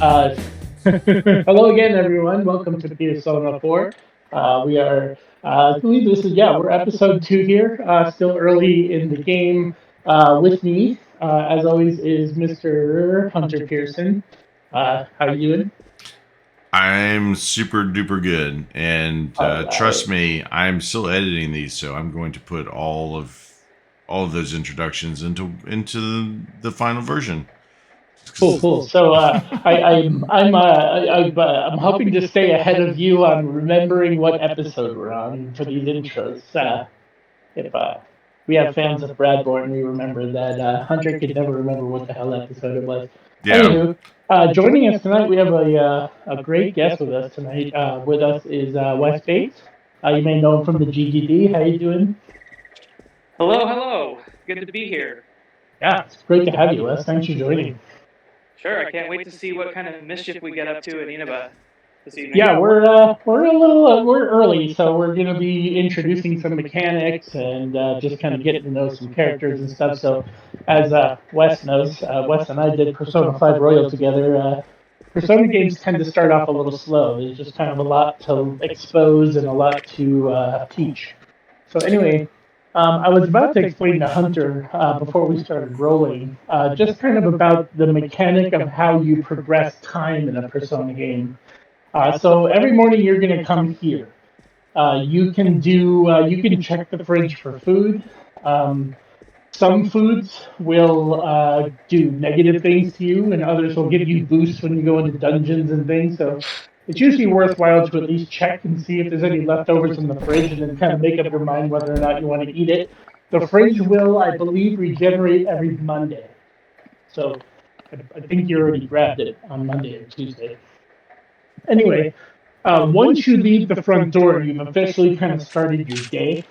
Uh, Hello again, everyone. Welcome to Pearsona 4. We are, I believe this is, yeah, we're episode 2 here, still early in the game. With me, as always, is Mr. Hunter Pearson. How you doing? I'm super duper good, and All trust right. me, I'm still editing these, so I'm going to put all of those introductions into the final version. Cool, cool. So I'm hoping to stay ahead of you on remembering what episode we're on for these intros. If we have fans of Bradborn, we remember that Hunter could never remember what the hell episode it was. Yeah, Anywho, joining us tonight, we have a great guest with us tonight. With us is Wes Bates. You may know him from the GGD. How you doing? Hello, hello. Good to be here. Yeah, it's great to have you, Wes. Thanks for joining. Sure, I can't wait to see what kind of mischief we get up to in Inaba this evening. Yeah, we're a little we're early, so we're gonna be introducing some mechanics and just kind of getting to know some characters and stuff. So, as Wes knows, Wes and I did Persona 5 Royal together. Persona games tend to start off a little slow. There's just kind of a lot to expose and a lot to teach. So anyway, I was about to explain to Hunter before we started rolling, just kind of about the mechanic of how you progress time in a Persona game. So every morning you're going to come here. You can check the fridge for food. Um, some foods will do negative things to you, and others will give you boosts when you go into dungeons and things. So it's usually worthwhile to at least check and see if there's any leftovers in the fridge, and then kind of make up your mind whether or not you want to eat it. The fridge will, I believe, regenerate every Monday. So I think you already grabbed it on Monday or Tuesday. Anyway, once you leave the front door, you've officially kind of started your day.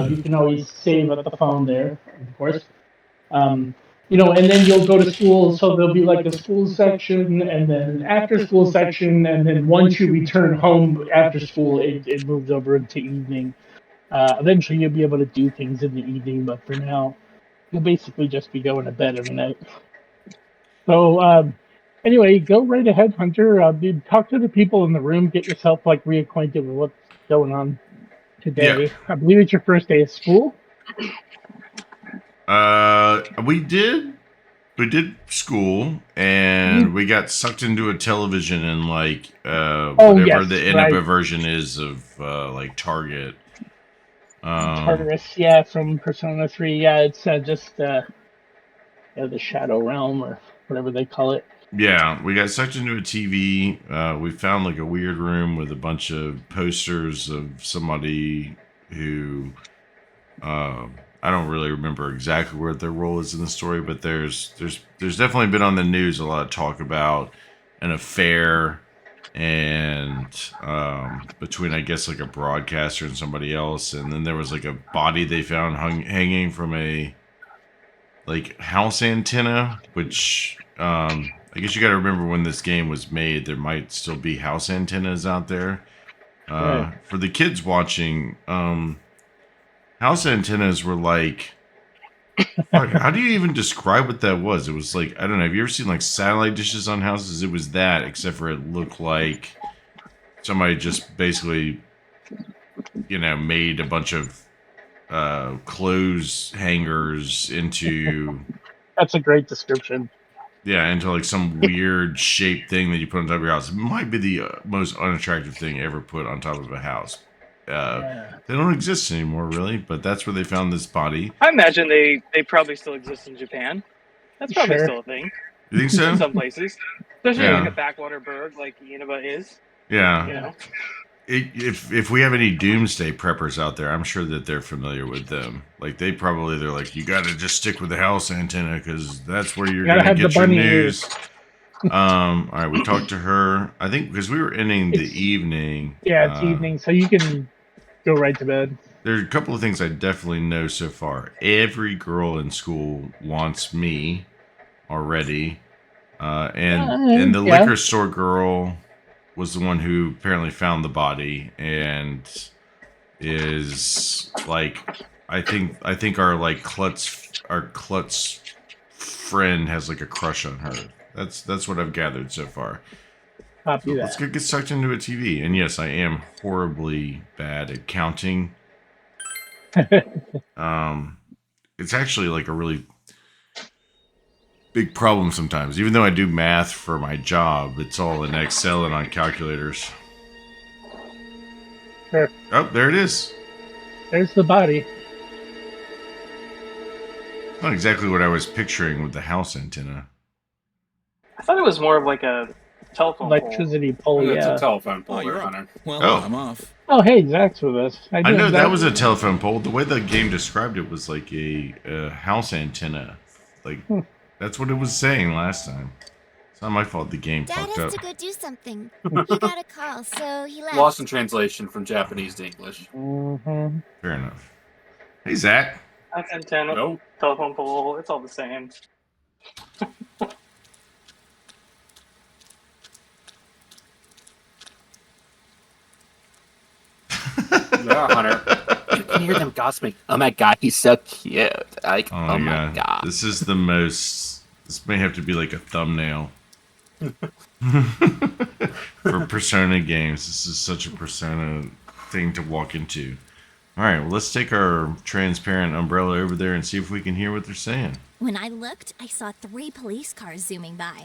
You can always save at the phone there, of course. Um, and then you'll go to school. So there'll be like a school section, and then after school section, and then once you return home after school, it moves over into evening. Eventually, you'll be able to do things in the evening, but for now, you'll basically just be going to bed every night. So, anyway, go right ahead, Hunter. Talk to the people in the room. Get yourself like reacquainted with what's going on yeah. today. I believe it's your first day of school. We did school, and we got sucked into a television and like Oh whatever yes, the right. Innova version is of like Target. Tartarus, yeah, from Persona 3. Yeah, it's just the Shadow Realm or whatever they call it. Yeah, we got sucked into a TV. We found like a weird room with a bunch of posters of somebody who I don't really remember exactly where their role is in the story, but there's definitely been on the news a lot of talk about an affair and between I guess like a broadcaster and somebody else, and then there was like a body they found hanging from a like house antenna, which I guess you got to remember when this game was made, there might still be house antennas out there. Right. For the kids watching, house antennas were like, fuck, how do you even describe what that was? It was like, I don't know. Have you ever seen like satellite dishes on houses? It was that, except for it looked like somebody just basically, made a bunch of clothes hangers into That's a great description. into like some weird shaped thing that you put on top of your house. It might be the most unattractive thing ever put on top of a house. Yeah. They don't exist anymore, really, but that's where they found this body. I imagine they probably still exist in Japan. That's probably Sure. still a thing You think in so? some places, especially like Yeah. a backwater burg like Inaba is. Yeah. You know, If we have any doomsday preppers out there, I'm sure that they're familiar with them. Like they're like, you got to just stick with the house antenna because that's where you're Gotta gonna have the get your bunny news. ears. All right, we talked to her. I think because we were ending the It's evening. yeah, it's evening, so you can go right to bed. There's a couple of things I definitely know so far. Every girl in school wants me already, and the Yeah. liquor store girl was the one who apparently found the body and is like, I think our Klutz friend has like a crush on her. That's what I've gathered so far. Copy So that. let's get sucked into a TV. And yes, I am horribly bad at counting. It's actually like a really big problem sometimes. Even though I do math for my job, it's all in Excel and on calculators. Sure. Oh, there it is. There's the body. Not exactly what I was picturing with the house antenna. I thought it was more of like a telephone pole. Electricity pole, It's yeah. a telephone pole Oh, there, you're up. Hunter. Well, Oh. I'm off. Oh, hey, Zach's with us. I know that was a telephone pole. The way the game described it was like a house antenna. Like, that's what it was saying last time. It's not my fault the game Dad fucked has up. to go do something. He got a call, so he left. Lost in translation from Japanese to English. Mm-hmm. Fair enough. Hey, Zach. That's antenna, Nope. telephone pole. It's all the same. Yeah, Hunter. You can hear them gossiping. Oh my god, he's so cute. Like, Oh, my God. This is the most... This may have to be like a thumbnail. For Persona games. This is such a Persona thing to walk into. Alright, well, let's take our transparent umbrella over there and see if we can hear what they're saying. When I looked, I saw 3 police cars zooming by.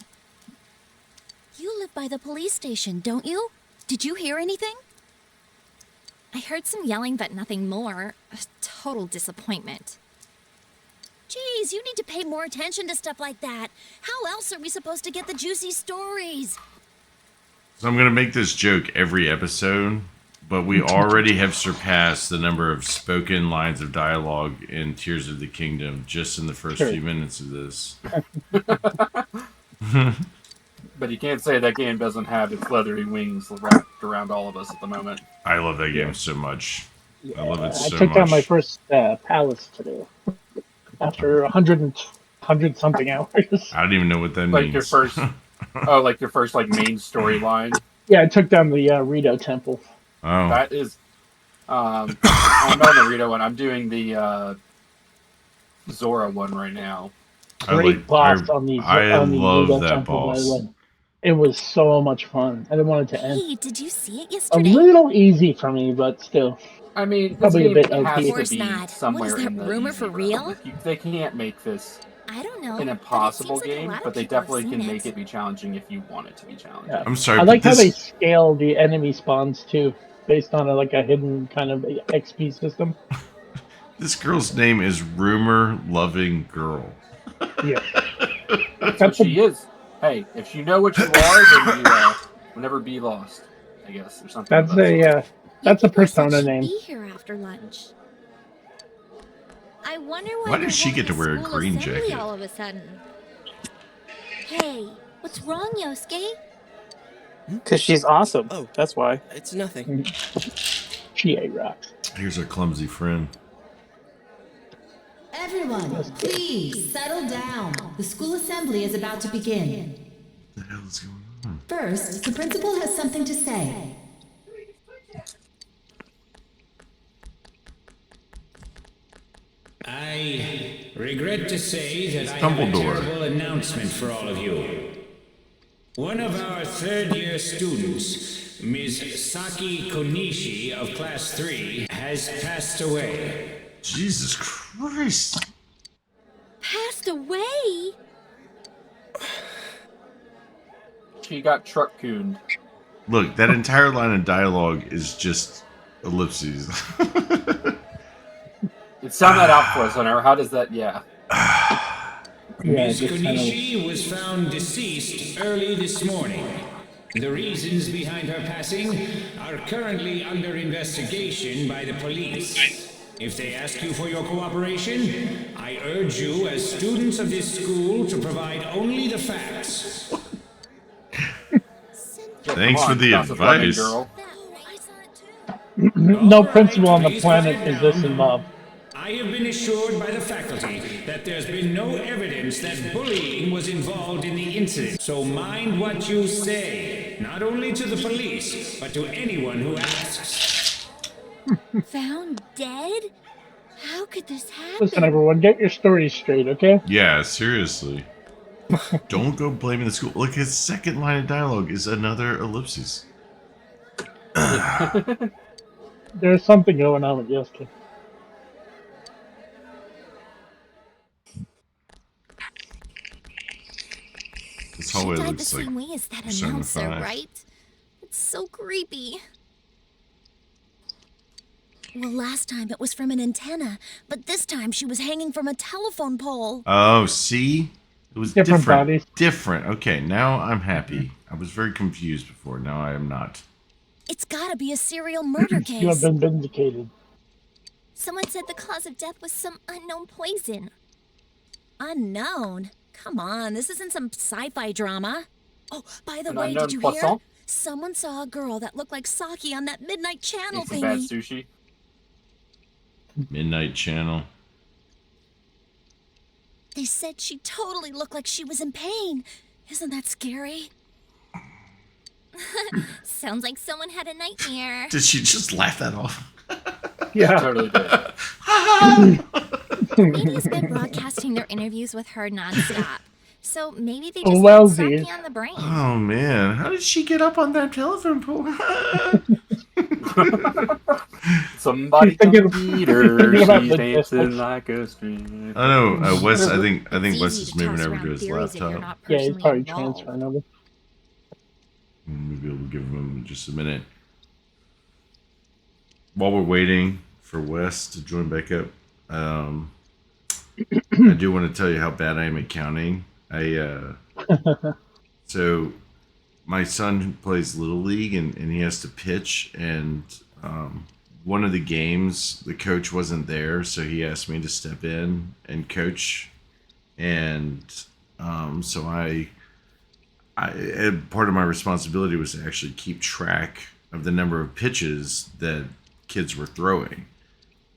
You live by the police station, don't you? Did you hear anything? I heard some yelling, but nothing more. A total disappointment. Geez, you need to pay more attention to stuff like that. How else are we supposed to get the juicy stories? So I'm going to make this joke every episode, but we already have surpassed the number of spoken lines of dialogue in Tears of the Kingdom just in the first few minutes of this. But you can't say that game doesn't have its leathery wings wrapped around all of us at the moment. I love that game so much. Yeah, I love it so much. I took down my first palace today after 100 something hours. I don't even know what that Like means. your first, like your first main storyline. Yeah, I took down the Rito temple. Oh, That is, I'm on the Rito one. I'm doing the Zora one right now. Great boss on the love Rito that temple, by the boss. way. It was so much fun. I didn't want it to end. Hey, did you see it A yesterday? little easy for me, but still. I mean, this Probably a game bit has OP. to Of course be not. somewhere What is that, in the rumor easy for realm. real? Like, they can't make this I don't know. an but it impossible seems like a game, lot of but they people have definitely can seen make it be challenging if you want it to be challenging. Yeah. I'm sorry, I but like how they this, scale the enemy spawns too, based on a hidden kind of XP system. this girl's name is Rumor Loving Girl. Yeah. That's what she is. Hey, if you know what you are, then you will never be lost, I guess, or something. That's that's a Persona name. Be here after lunch. I wonder Why did she get to wear a green jacket? all of a sudden. Hey, what's wrong, Yosuke? Because she's awesome. Oh. That's why. It's nothing. She rocks. Here's our clumsy friend. Everyone, please settle down. The school assembly is about to begin. What the hell is going on? First, the principal has something to say. I regret to say that I have a Dumbledore. terrible announcement for all of you. One of our third-year students, Ms. Saki Konishi of Class 3, has passed away. Jesus Christ. Passed away? She got truck-cooned. Look, that entire line of dialogue is just ellipses. Sound that out for us, Hunter. How does that? Yeah. Ms. Konishi was found deceased early this morning. The reasons behind her passing are currently under investigation by the police. If they ask you for your cooperation, I urge you as students of this school to provide only the facts. Thanks for the gossip-loving advice. girl. No principal on the planet is this involved. I have been assured by the faculty that there's been no evidence that bullying was involved in the incident. So mind what you say, not only to the police, but to anyone who asks. Found dead? How could this happen? Listen, everyone, get your stories straight, okay? Yeah, seriously. Don't go blaming the school. Look, his second line of dialogue is another ellipses. There's something going on with Yosuke. This She hallway died the looks like same way as that Persona announcer, 5. right? It's so creepy. Well, last time it was from an antenna, but this time she was hanging from a telephone pole. Oh, see? It was Different different. bodies. Different. Okay, now I'm happy. I was very confused before. Now I am not. It's gotta be a serial murder You have case. been vindicated. Someone said the cause of death was some unknown poison. Unknown? Come on, this isn't some sci-fi drama. Oh, by the An way, unknown did you hear? poisson? Someone saw a girl that looked like Saki on that Midnight Channel Eat some bad thingy. sushi. Midnight Channel. They said she totally looked like she was in pain. Isn't that scary? Sounds like someone had a nightmare. Did she just laugh that off? Yeah. Totally did. Media's been broadcasting their interviews with her nonstop. So maybe they just Well, had Saki see. on the brain. Oh man, how did she get up on that telephone pole? Somebody She's thinking- come meet her. thinking about She's logistics. dancing like a street. I know. Wes. I think It's Wes easy is to moving toss over around to his theories if you're laptop. not Yeah, he's personally probably involved. transferring over. Maybe we'll give him just a minute. While we're waiting for Wes to join back up, I do want to tell you how bad I am at counting. So my son plays Little League and he has to pitch, and one of the games the coach wasn't there, so he asked me to step in and coach, and so I part of my responsibility was to actually keep track of the number of pitches that kids were throwing,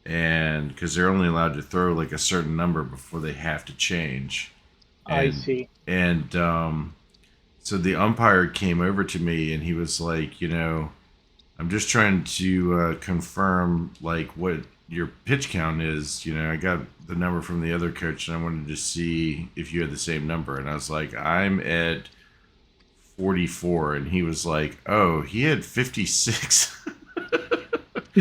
and because they're only allowed to throw like a certain number before they have to change. I see. And so the umpire came over to me and he was like, I'm just trying to confirm like what your pitch count is. I got the number from the other coach and I wanted to see if you had the same number. And I was like, I'm at 44. And he was like, oh, he had 56.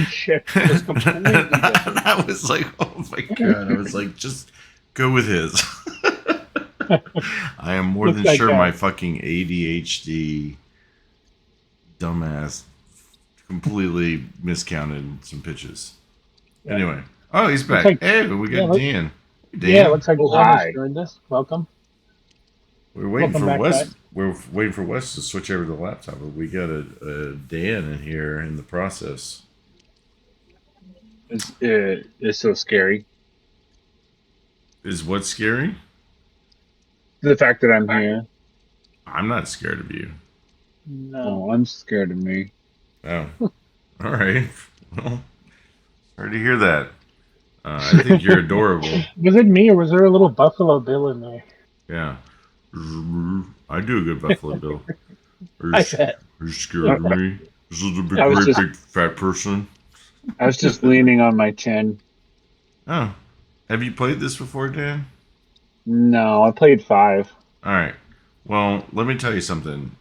Shit. It's completely different. I was like, oh my God. I was like, just go with his. I am more Looks than like sure that. my fucking ADHD dumbass completely miscounted some pitches. Yeah. Anyway. Oh, he's back. like- Hey, we got yeah, Dan. Hey, Dan. Yeah, it looks like Oh, Thomas hi. joined us. Welcome. We're waiting welcome for back, Wes. guys. We're waiting for Wes to switch over to the laptop, but we got a Dan in here in the process. It's so scary. Is what scary? The fact that I'm here. I'm not scared of you. No. Oh, I'm scared of me. Oh. All right. Well, sorry to hear that. I think you're adorable. Was it me or was there a little Buffalo Bill in there? Yeah. I do a good Buffalo Bill. I bet. Are you scared of me? This is a big, I was great just- big fat person. I was just leaning on my chin. Oh. Have you played this before, Dan? No, I played 5. All right. Well, let me tell you something.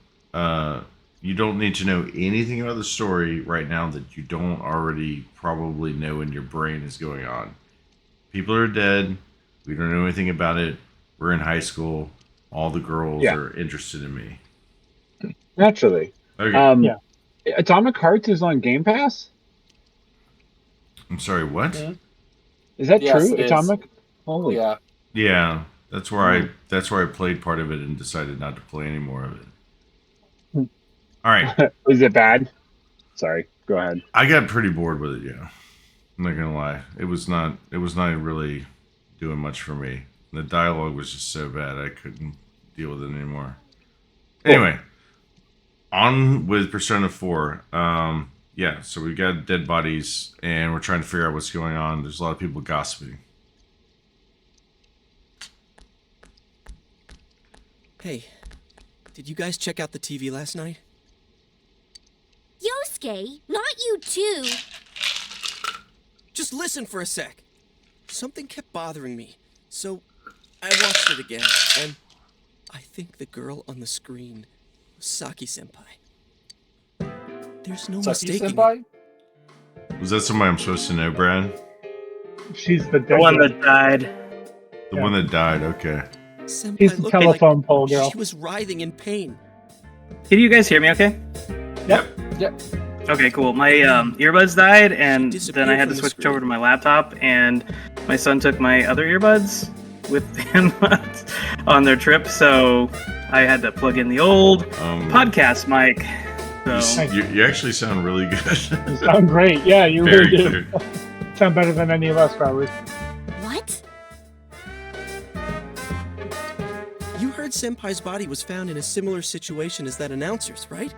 You don't need to know anything about the story right now that you don't already probably know in your brain is going on. People are dead. We don't know anything about it. We're in high school. All the girls Yeah. are interested in me. Naturally. Okay. Yeah. Atomic Hearts is on Game Pass? I'm sorry, what? Yeah. Is that Yes, true? it is. Atomic? Holy. Yeah. Yeah, that's where I played part of it and decided not to play any more of it. All right. Was it bad? Sorry. Go ahead. I got pretty bored with it, yeah. I'm not gonna lie. It was not really doing much for me. The dialogue was just so bad I couldn't deal with it anymore. Anyway, on with Persona 4. Yeah, so we got dead bodies and we're trying to figure out what's going on. There's a lot of people gossiping. Hey, did you guys check out the TV last night? Yosuke, not you too. Just listen for a sec. Something kept bothering me, so I watched it again, and I think the girl on the screen was Saki-senpai. There's no mistaking it. Senpai? Was that somebody I'm supposed to know, Brad? She's the The one girl. that died. The one that died, okay. Senpai She's the looked telephone like pole girl. she was writhing in pain. Can you guys hear me okay? Yep. Okay, cool. My earbuds died, and then I had to from the switch over to my laptop, and my son took my other earbuds with him on their trip, so I had to plug in the old podcast mic. So You actually sound really good. You sound great. Yeah, you Very really do. good. Sound better than any of us, probably. What? You heard Senpai's body was found in a similar situation as that announcer's, right?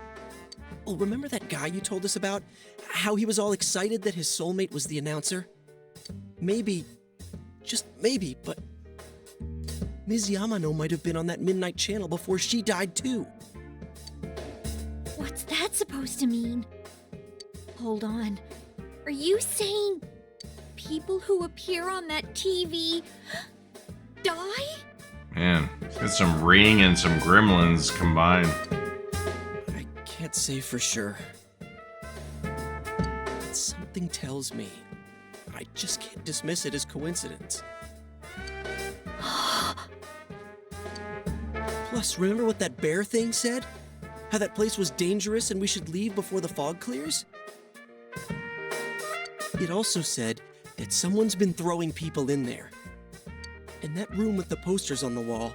Oh, remember that guy you told us about? How he was all excited that his soulmate was the announcer? Maybe, just maybe, but Ms. Yamano might have been on that midnight channel before she died too. What's that supposed to mean? Hold on. Are you saying people who appear on that TV die? Man, it's got some ring and some gremlins combined. I can't say for sure. But something tells me I just can't dismiss it as coincidence. Plus, remember what that bear thing said? How that place was dangerous and we should leave before the fog clears? It also said that someone's been throwing people in there. And that room with the posters on the wall,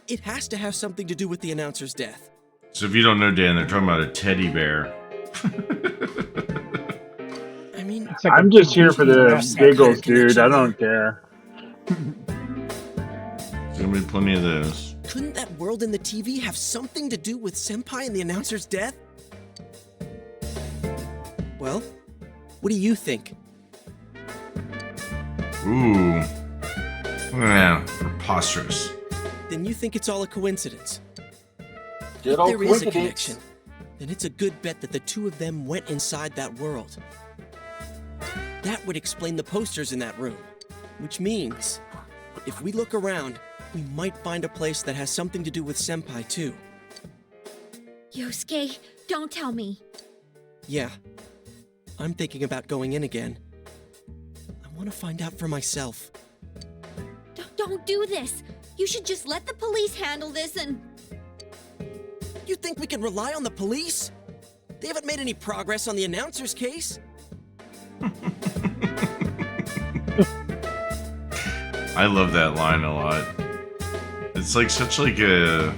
it has to have something to do with the announcer's death. So if you don't know, Dan, they're talking about a teddy bear. I mean, It's like I'm a just big here for beefy the mess. giggles, dude. connection I don't care. There's gonna be plenty of those. couldn't that world in the TV have something to do with Senpai and the announcer's death? Well, what do you think? Ooh. Yeah, preposterous. Then you think it's all a coincidence? Good If old there is a coincidence. connection, then it's a good bet that the two of them went inside that world. That would explain the posters in that room. Which means, if we look around, we might find a place that has something to do with Senpai too. Yosuke, don't tell me. Yeah, I'm thinking about going in again. I want to find out for myself. Don't do this. You should just let the police handle this and... You think we can rely on the police? They haven't made any progress on the announcer's case. I love that line a lot. It's like such like a...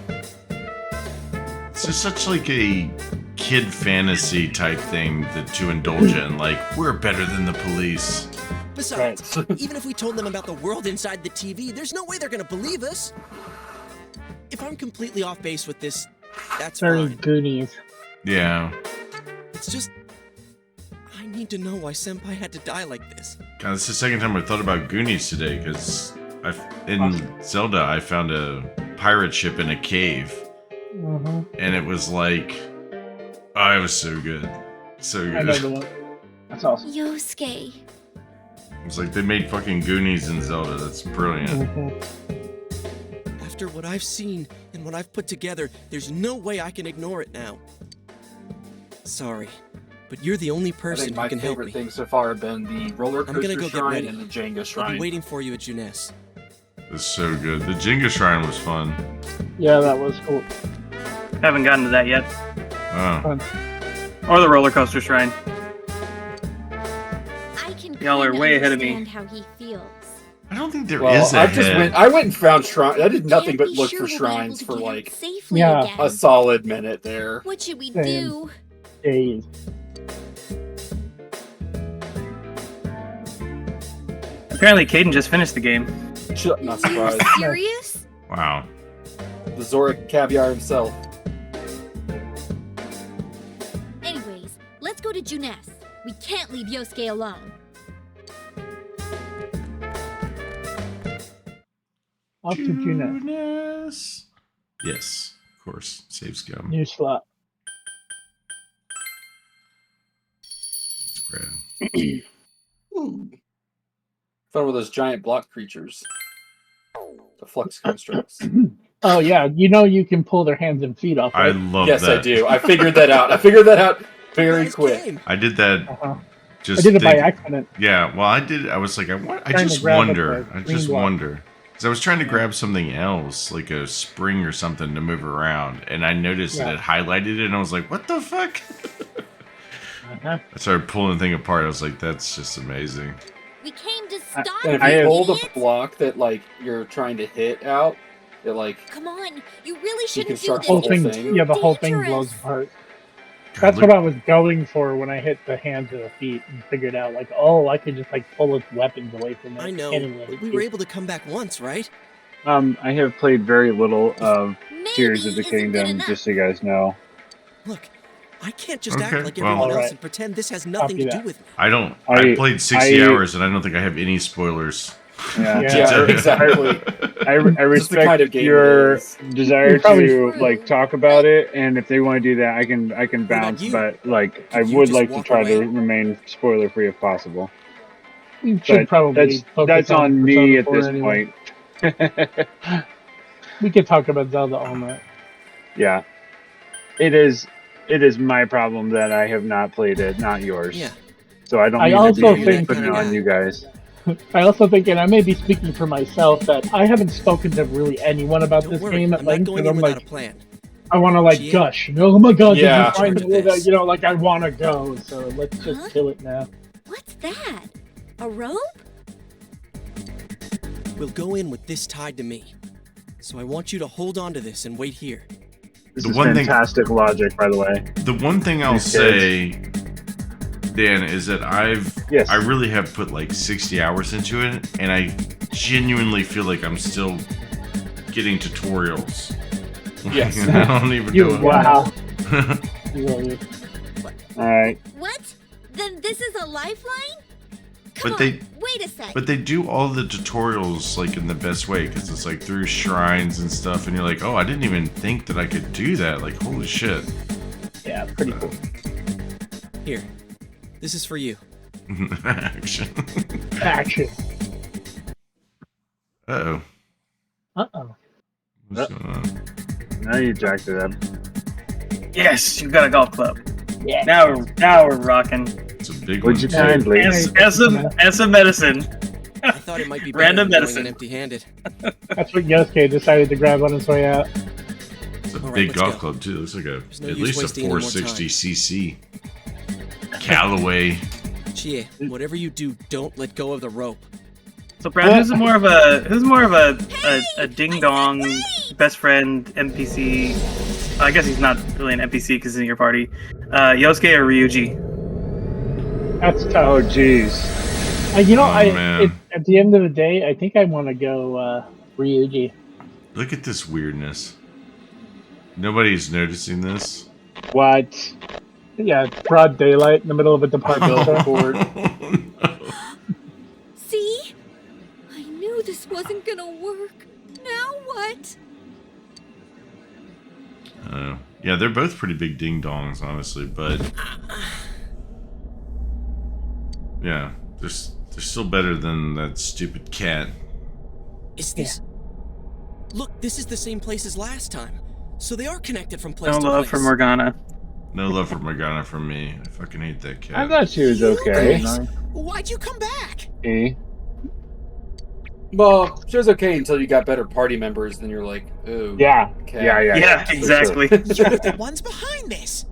It's just such like a kid fantasy type thing to indulge in. Like, we're better than the police. Besides, even if we told them about the world inside the TV, there's no way they're gonna believe us. If I'm completely off base with this, that's Very fine. Goonies. Yeah. It's just... I need to know why Senpai had to die like this. God, it's the second time I thought about Goonies today, because in Zelda I found a pirate ship in a cave. Mm-hmm. And it was like... Oh, it was so good. So I know the good. one. That's awesome. Yosuke. It was like they made fucking Goonies in Zelda. That's brilliant. Mm-hmm. After what I've seen and what I've put together, there's no way I can ignore it now. Sorry, but you're the only I person think who my can help favorite me. things so far have been the roller I'm gonna coaster go get shrine ready. and the Jenga I'll shrine. be waiting for you at Juness. It's so good. The Jenga Shrine was fun. Yeah, that was cool. Haven't gotten to that yet. Oh. Fun. Or the roller coaster shrine. I can Y'all are kinda way ahead of me. understand how he feels. I don't think there is Well, a I went and found shrine. I did nothing Can't but be look sure for we'll be able shrines to for get out like safely Yeah. again. a solid minute there. What should we Same. do? Days. Apparently, Caden just finished the game. Not surprised. Serious? Wow. The Zoric caviar himself. Anyways, let's go to Juness. We can't leave Yosuke alone. Off to Juness. Juness. Yes, of course. Save scum. New slot. Brad. Ooh. Fun with those giant block creatures. The flux constructs. Oh yeah, you can pull their hands and feet off. I Right? love Yes, that. I do. I figured that out. I figured that out very Nice quick. game. I did that. I did it by accident. Yeah, well, I did. I was like, I Trying to just grab wonder. at the I screen just block. wonder. Because I was trying to grab something else, like a spring or something to move around, and I noticed that it highlighted it, and I was like, what the fuck? I started pulling the thing apart. I was like, that's just amazing. We came to stop And if you, you pull the idiot. block that like you're trying to hit out, it like Come on, you really shouldn't do deconstructs this. the whole It's thing. too Yeah, the whole thing dangerous. blows apart. God, That's look- what I was going for when I hit the hands or the feet and figured out, like, oh, I could just like pull its weapons away from it. I know, Anyway, but we were able to come back once, right? I have played very little of Maybe Tears of the isn't good Kingdom, enough. just so you guys know. Look, I can't just Okay, act like well- everyone else Alright. and pretend this has nothing Copy to do that. with me. I played 60 hours, and I don't think I have any spoilers. Yeah, Yeah, exactly. I Just the respect kind of game it your is. desire You probably- to like talk about it, and if they want to do that, I can about bounce. you? But like, I Could you would just like to walk try away? to remain spoiler free if possible. you should But probably focus that's on me Persona at 4 this anyway. point. We could talk about Zelda all night. Yeah, it is my problem that I have not played it, not yours. Yeah. So I don't I mean also to be think- putting it on you guys. I also think, and I may be speaking for myself, that I haven't spoken to really anyone about Don't this worry, game at I'm not length, going and in I'm without like, a plan. I want to like Gia? gush. Oh my god, Yeah. did you find Charge of this. like I want to go. So let's just Huh? do it now. What's that? A rope? We'll go in with this tied to me. So I want you to hold on to this and wait here. This The is one thing- fantastic logic, by the way. The one thing I'll These say, Dan, is that Yes. I really have put like 60 hours into it, and I genuinely feel like I'm still getting tutorials. Yes. I don't even You know. wow. All right. What? Then this is a lifeline? Come But on, they- wait a sec. But they do all the tutorials like in the best way, because it's like through shrines and stuff, and you're like, oh, I didn't even think that I could do that. Like, holy shit. Yeah, pretty cool. Here. This is for you. Action. Action. Uh-oh. Uh-oh. What's going on? Now you jacked it up. Yes, you got a golf club. Yeah. Now we're rocking. It's a big Would one. you too. kindly? As a medicine. I thought it might be Random better than medicine. going in empty-handed. That's what Yosuke decided to grab on his way out. It's a All right, big let's golf go. club too. Looks like no at use least a wasting any more 460cc. Callaway. Chia, whatever you do, don't let go of the rope. So Brad, who's more of a ding dong best friend NPC? I guess he's not really an NPC because he's in your party. Yosuke or Ryuji? That's tough. Oh, jeez. Man. At the end of the day, I think I want to go Ryuji. Look at this weirdness. Nobody's noticing this. What? Yeah, it's broad daylight in the middle of a department store. Oh, no. See? I knew this wasn't gonna work. Now what? Yeah, they're both pretty big ding dongs, honestly, but yeah, they're still better than that stupid cat. Is this... Look, this is the same place as last time. So they are connected from place No to love place. for Morgana. No love for Morgana from me. I fucking hate that cat. I thought she was You okay. guys, why'd you come back? E. Well, she was okay until you got better party members. Then you're like, ooh. Yeah. Okay. Yeah. Yeah, exactly. You're the ones behind this.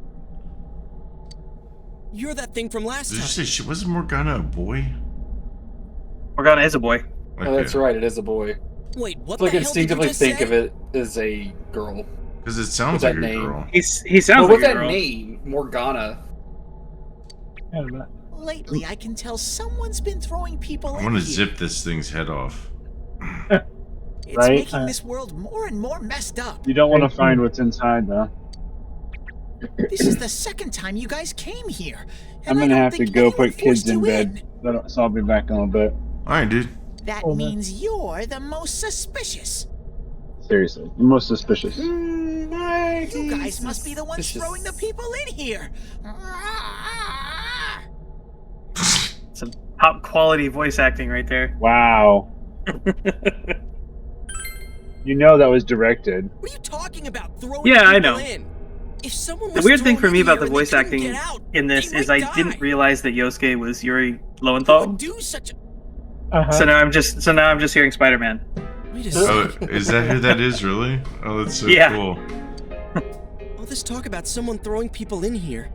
You're that thing from last Did you time. say she wasn't Morgana a boy? Morgana is a boy. Oh, that's right. It is a boy. Wait, what It's like the hell did you instinctively just think say? of it as a girl. Because it sounds What's like that a name? girl. He Oh, sounds what's like a that girl. name? Morgana. I don't know. Lately, I can tell someone's been throwing people I in want to here. zip this thing's head off. It's Right? making this world more and more messed up. You don't want to find what's inside, though. This is the second time you guys came here. I'm and I gonna don't have to think go anyone put kids forced in you bed. So I'll be back in a little bit. Alright, dude. That Oh, man. means you're the most suspicious. Seriously, the most suspicious. You guys must be the ones throwing the people in here. Some top quality voice acting right there. Wow. You know that was directed. What are you talking about? Throwing Yeah, I people know. in? If someone The was weird thing thrown for in me about here the and they voice couldn't acting get out, in this they is I might didn't die. realize that Yosuke was Yuri Who would Lowenthal. do such a... So now I'm just hearing Spider-Man. Wait a Oh, second. is that who that is, really? Oh, that's so Yeah. cool. All this talk about someone throwing people in here.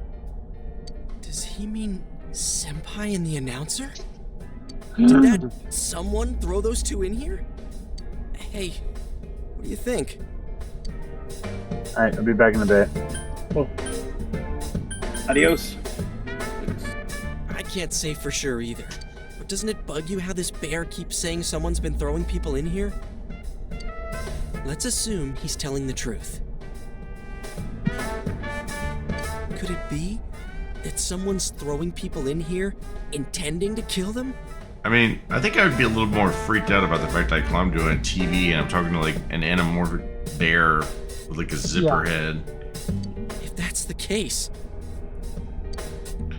Does he mean Senpai and the announcer? Did that someone throw those two in here? Hey, what do you think? Alright, I'll be back in a bit. Adios. I can't say for sure either. But doesn't it bug you how this bear keeps saying someone's been throwing people in here? Let's assume he's telling the truth. Could it be that someone's throwing people in here intending to kill them? I mean, I think I would be a little more freaked out about the fact that I climbed to a TV and I'm talking to like an anamorphic bear with like a zipper head. If that's the case,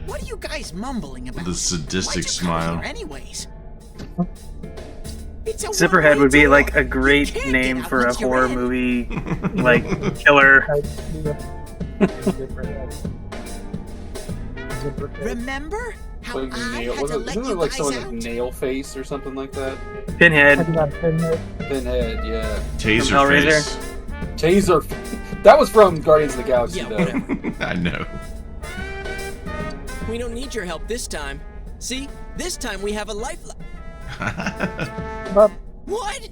What are you guys mumbling about? With a sadistic Why'd you come smile. here anyways? It's a Zipperhead would be one-way like door. a great You can't name get out for a once you're horror in. movie, like killer. Remember how Like I nail, had to wasn't let there you like guys someone out? like nail face or something like that? Pinhead. Pinhead, yeah. Taser Hellraiser. face. Taser. That was from Guardians of the Galaxy, yeah, though. whatever. I know. We don't need your help this time. See? This time we have a lifeline. What?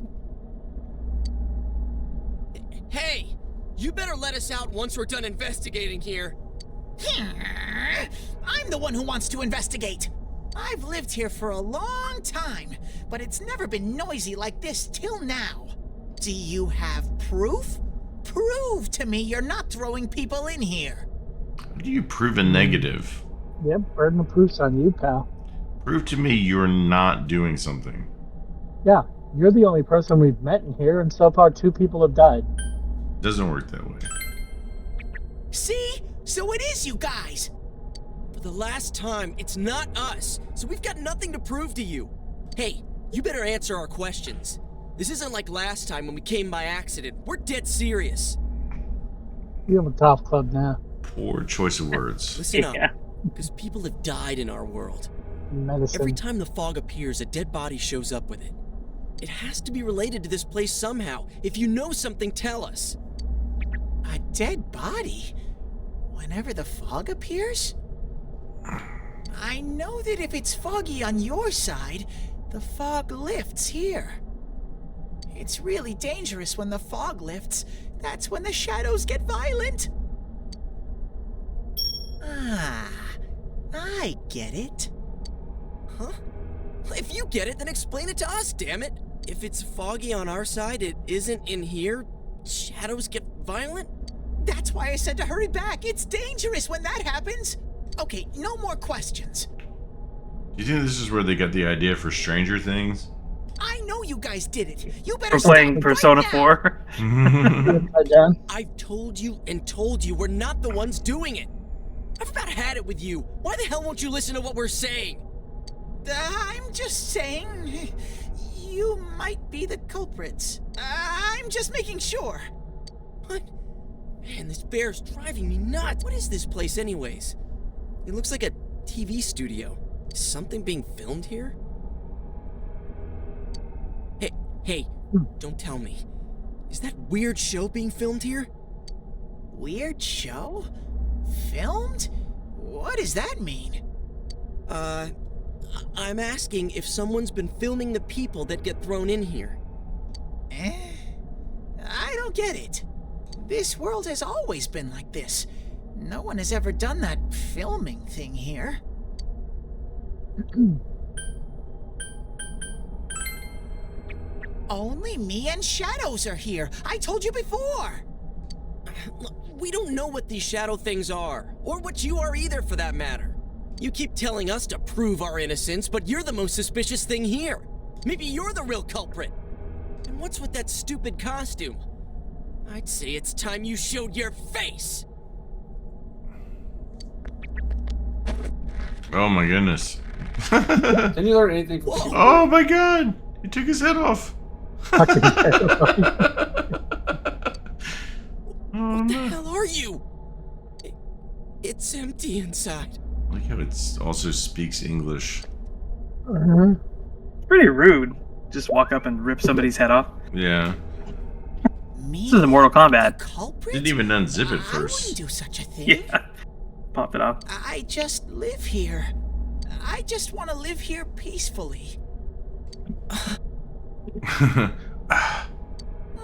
Hey, you better let us out once we're done investigating here. I'm the one who wants to investigate. I've lived here for a long time, but it's never been noisy like this till now. Do you have proof? Prove to me you're not throwing people in here. How do you prove a negative? Yep, burden of proof's on you, pal. Prove to me you're not doing something. Yeah, you're the only person we've met in here, and so far 2 people have died. Doesn't work that way. See? So it is you guys. For the last time, it's not us, so we've got nothing to prove to you. Hey, you better answer our questions. This isn't like last time when we came by accident. We're dead serious. You have a golf club now. Poor choice of words. Listen up, because people have died in our world. Medicine. Every time the fog appears, a dead body shows up with it. It has to be related to this place somehow. If you know something, tell us. A dead body? Whenever the fog appears? I know that if it's foggy on your side, the fog lifts here. It's really dangerous when the fog lifts. That's when the shadows get violent. Ah, I get it. Huh? If you get it, then explain it to us, damn it. If it's foggy on our side, it isn't in here. Shadows get violent? That's why I said to hurry back. It's dangerous when that happens. Okay, no more questions. Do you think this is where they got the idea for Stranger Things? I know you guys did it. You better We're stop playing right Persona now. 4. I've told you and told you we're not the ones doing it. I've about had it with you. Why the hell won't you listen to what we're saying? I'm just saying, you might be the culprits. I'm just making sure. What? Man, this bear's driving me nuts. What is this place anyways? It looks like a TV studio. Is something being filmed here? Hey, don't tell me. Is that weird show being filmed here? Weird show? Filmed? What does that mean? I'm asking if someone's been filming the people that get thrown in here. I don't get it. This world has always been like this. No one has ever done that filming thing here. Only me and Shadows are here. I told you before. Look, we don't know what these shadow things are, or what you are either for that matter. You keep telling us to prove our innocence, but you're the most suspicious thing here. Maybe you're the real culprit. And what's with that stupid costume? I'd say it's time you showed your face. Oh my goodness. Can you learn anything from Oh my god! He took his head off. empty inside. I like how it also speaks English. It's pretty rude. Just walk up and rip somebody's head off. Yeah. This is a Mortal Kombat. Didn't even unzip it I first. wouldn't do such a thing. Yeah. Pop it off. I just live here. I just want to live here peacefully.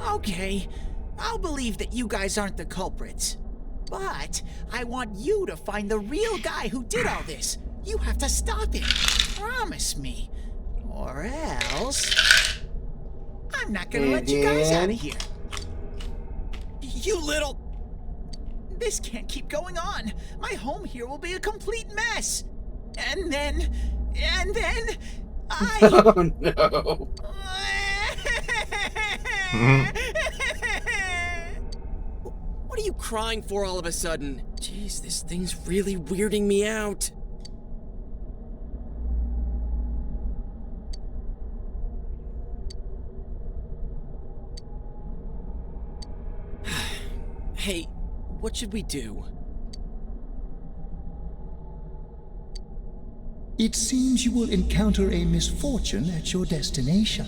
Okay, I'll believe that you guys aren't the culprits. But I want you to find the real guy who did all this. You have to stop it. Promise me. Or else... I'm not gonna let you guys out of here. You little... This can't keep going on. My home here will be a complete mess. And then I... Oh, no. What are you crying for all of a sudden? Jeez, this thing's really weirding me out. Hey, what should we do? It seems you will encounter a misfortune at your destination,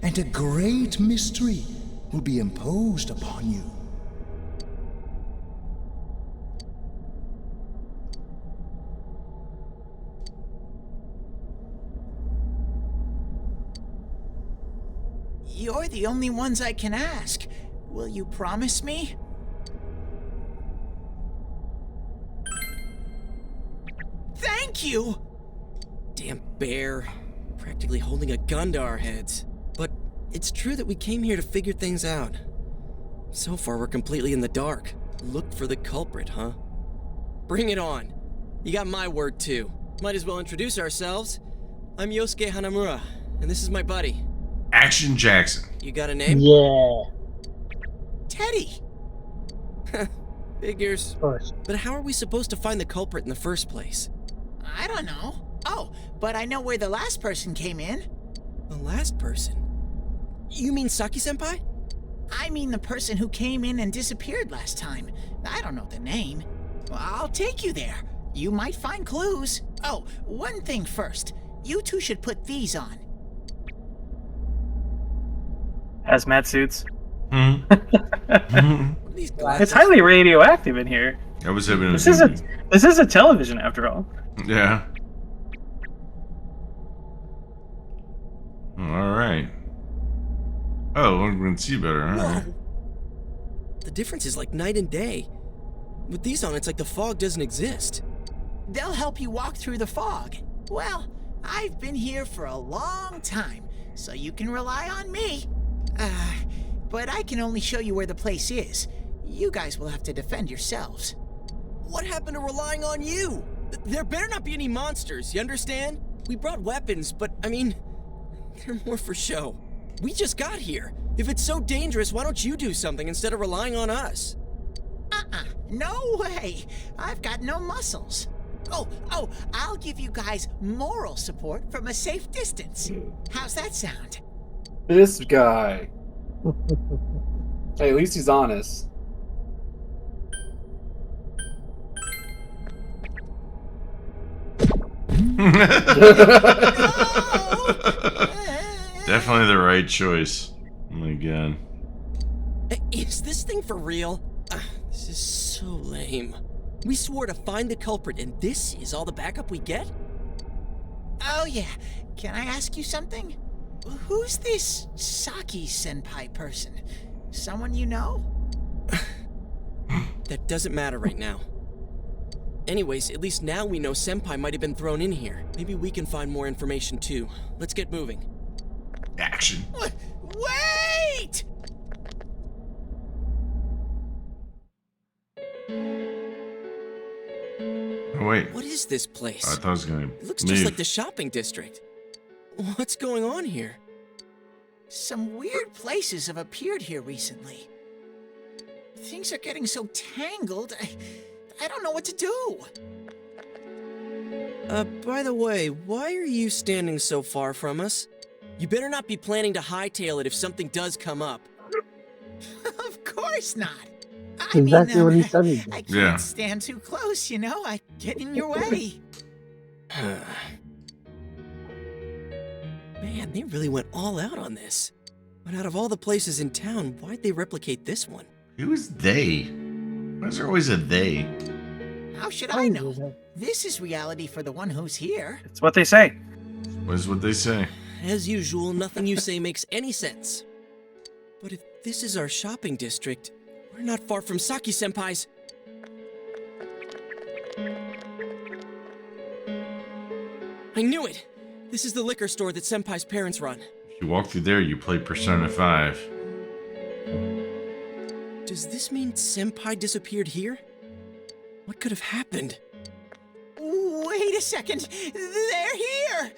and a great mystery will be imposed upon you. You're the only ones I can ask. Will you promise me? Thank you! Damn bear. Practically holding a gun to our heads. But it's true that we came here to figure things out. So far, we're completely in the dark. Look for the culprit, huh? Bring it on. You got my word, too. Might as well introduce ourselves. I'm Yosuke Hanamura, and this is my buddy. Action Jackson. You got a name? Yeah. Teddy! Figures. Of course. But how are we supposed to find the culprit in the first place? I don't know. Oh, but I know where the last person came in. The last person? You mean Saki-senpai? I mean the person who came in and disappeared last time. I don't know the name. Well, I'll take you there. You might find clues. Oh, one thing first. You two should put these on. Hazmat suits. These It's highly radioactive in here. I was hoping it was This is a television after all. Yeah. All right. Oh, I'm going to see better. All right. The difference is like night and day. With these on, it's like the fog doesn't exist. They'll help you walk through the fog. Well, I've been here for a long time, so you can rely on me. But I can only show you where the place is. You guys will have to defend yourselves. What happened to relying on you? There better not be any monsters, you understand? We brought weapons, but I mean, they're more for show. We just got here. If it's so dangerous, why don't you do something instead of relying on us? No way. I've got no muscles. Oh, I'll give you guys moral support from a safe distance. How's that sound? This guy. Hey, at least he's honest. Definitely the right choice. Oh my god. Is this thing for real? This is so lame. We swore to find the culprit, and this is all the backup we get? Oh yeah, can I ask you something? Who's this Saki-senpai person? Someone you know? That doesn't matter right now. Anyways, at least now we know Senpai might have been thrown in here. Maybe we can find more information too. Let's get moving. Action. Wait! Oh, wait. What is this place? I thought I was going to It looks just like the shopping district. What's going on here? Some weird places have appeared here recently. Things are getting so tangled, I don't know what to do. By the way, why are you standing so far from us? You better not be planning to hightail it if something does come up. Of course not. Exactly what he said. I can't stand too close, you know? I Get in your way. Man, they really went all out on this. But out of all the places in town, why'd they replicate this one? Who is they? Why is there always a they? How should I know? This is reality for the one who's here. It's what they say. What is what they say? As usual, nothing you say makes any sense. But if this is our shopping district, we're not far from Saki-senpai's. I knew it! This is the liquor store that Senpai's parents run. If you walk through there, you play Persona 5. Does this mean Senpai disappeared here? What could have happened? Wait a second. They're here.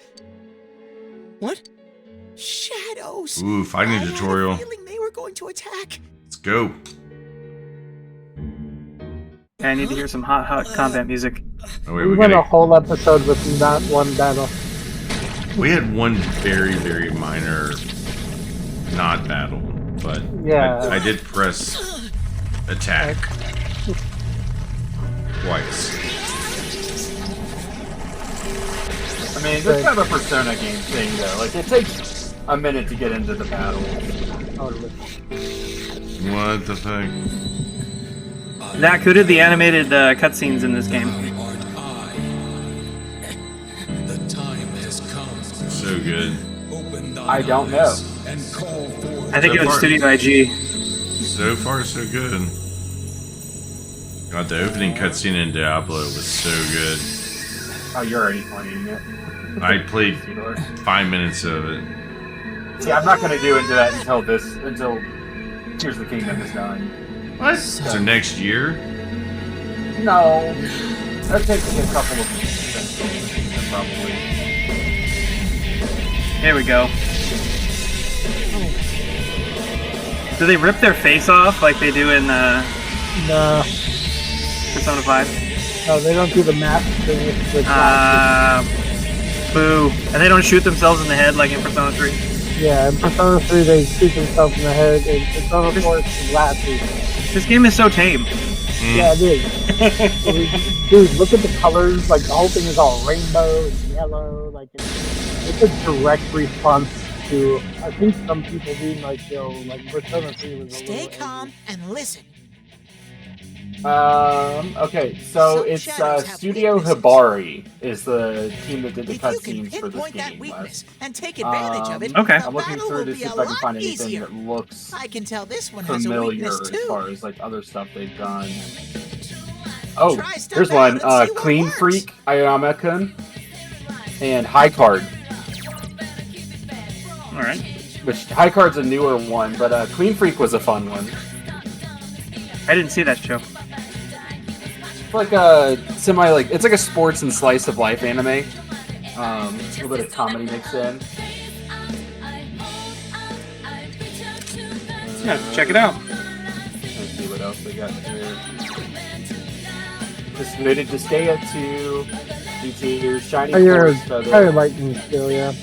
What? Shadows. Ooh, fighting tutorial. I had a feeling they were going to attack. Let's go. Okay, I need to hear some hot combat music. Oh, wait, we went a whole episode with not one battle. We had one very, very minor not battle, but yeah. I did press attack twice. I mean, this kind of a Persona game thing, though. Like, it takes a minute to get into the battle. What the fuck? Zach, who did the animated cutscenes in this game? So good. I don't know. I think it was Studio IG. So far, so good. God, the opening cutscene in Diablo was so good. Oh, you're already playing it. I played 5 minutes of it. See, I'm not going to do into that until Tears of the Kingdom is done. What? So next year? No. That takes me a couple of weeks, probably. There we go. Do they rip their face off like they do in No. Persona 5? No, they don't do the mask thing with boo. And they don't shoot themselves in the head like in Persona 3? Yeah, in Persona 3 they shoot themselves in the head, and Persona 4 it's glasses. This game is so tame. Yeah, it is. Dude, look at the colors, like the whole thing is all rainbow and yellow, like it's a direct response to, I think some people being like, yo, like Persona 3 was a Stay calm and listen. Okay, so it's Studio Hibari is the team that did the cutscenes for this game. And take advantage of it. Okay. I'm looking through to see if I can find anything that looks I can tell this one has a familiar weakness as too. far as like other stuff they've done. Oh, here's one. Clean Freak, Ayama-kun, and High Card. Alright. Which High Card's a newer one, but Clean Freak was a fun one. I didn't see that show. It's like a it's like a sports and slice of life anime. A little bit of comedy mixed in. Yeah, check it out. Let's see what else they got here. Just submitted to Skaya to DT Shiny you're Force Feather. very lightning still, yeah.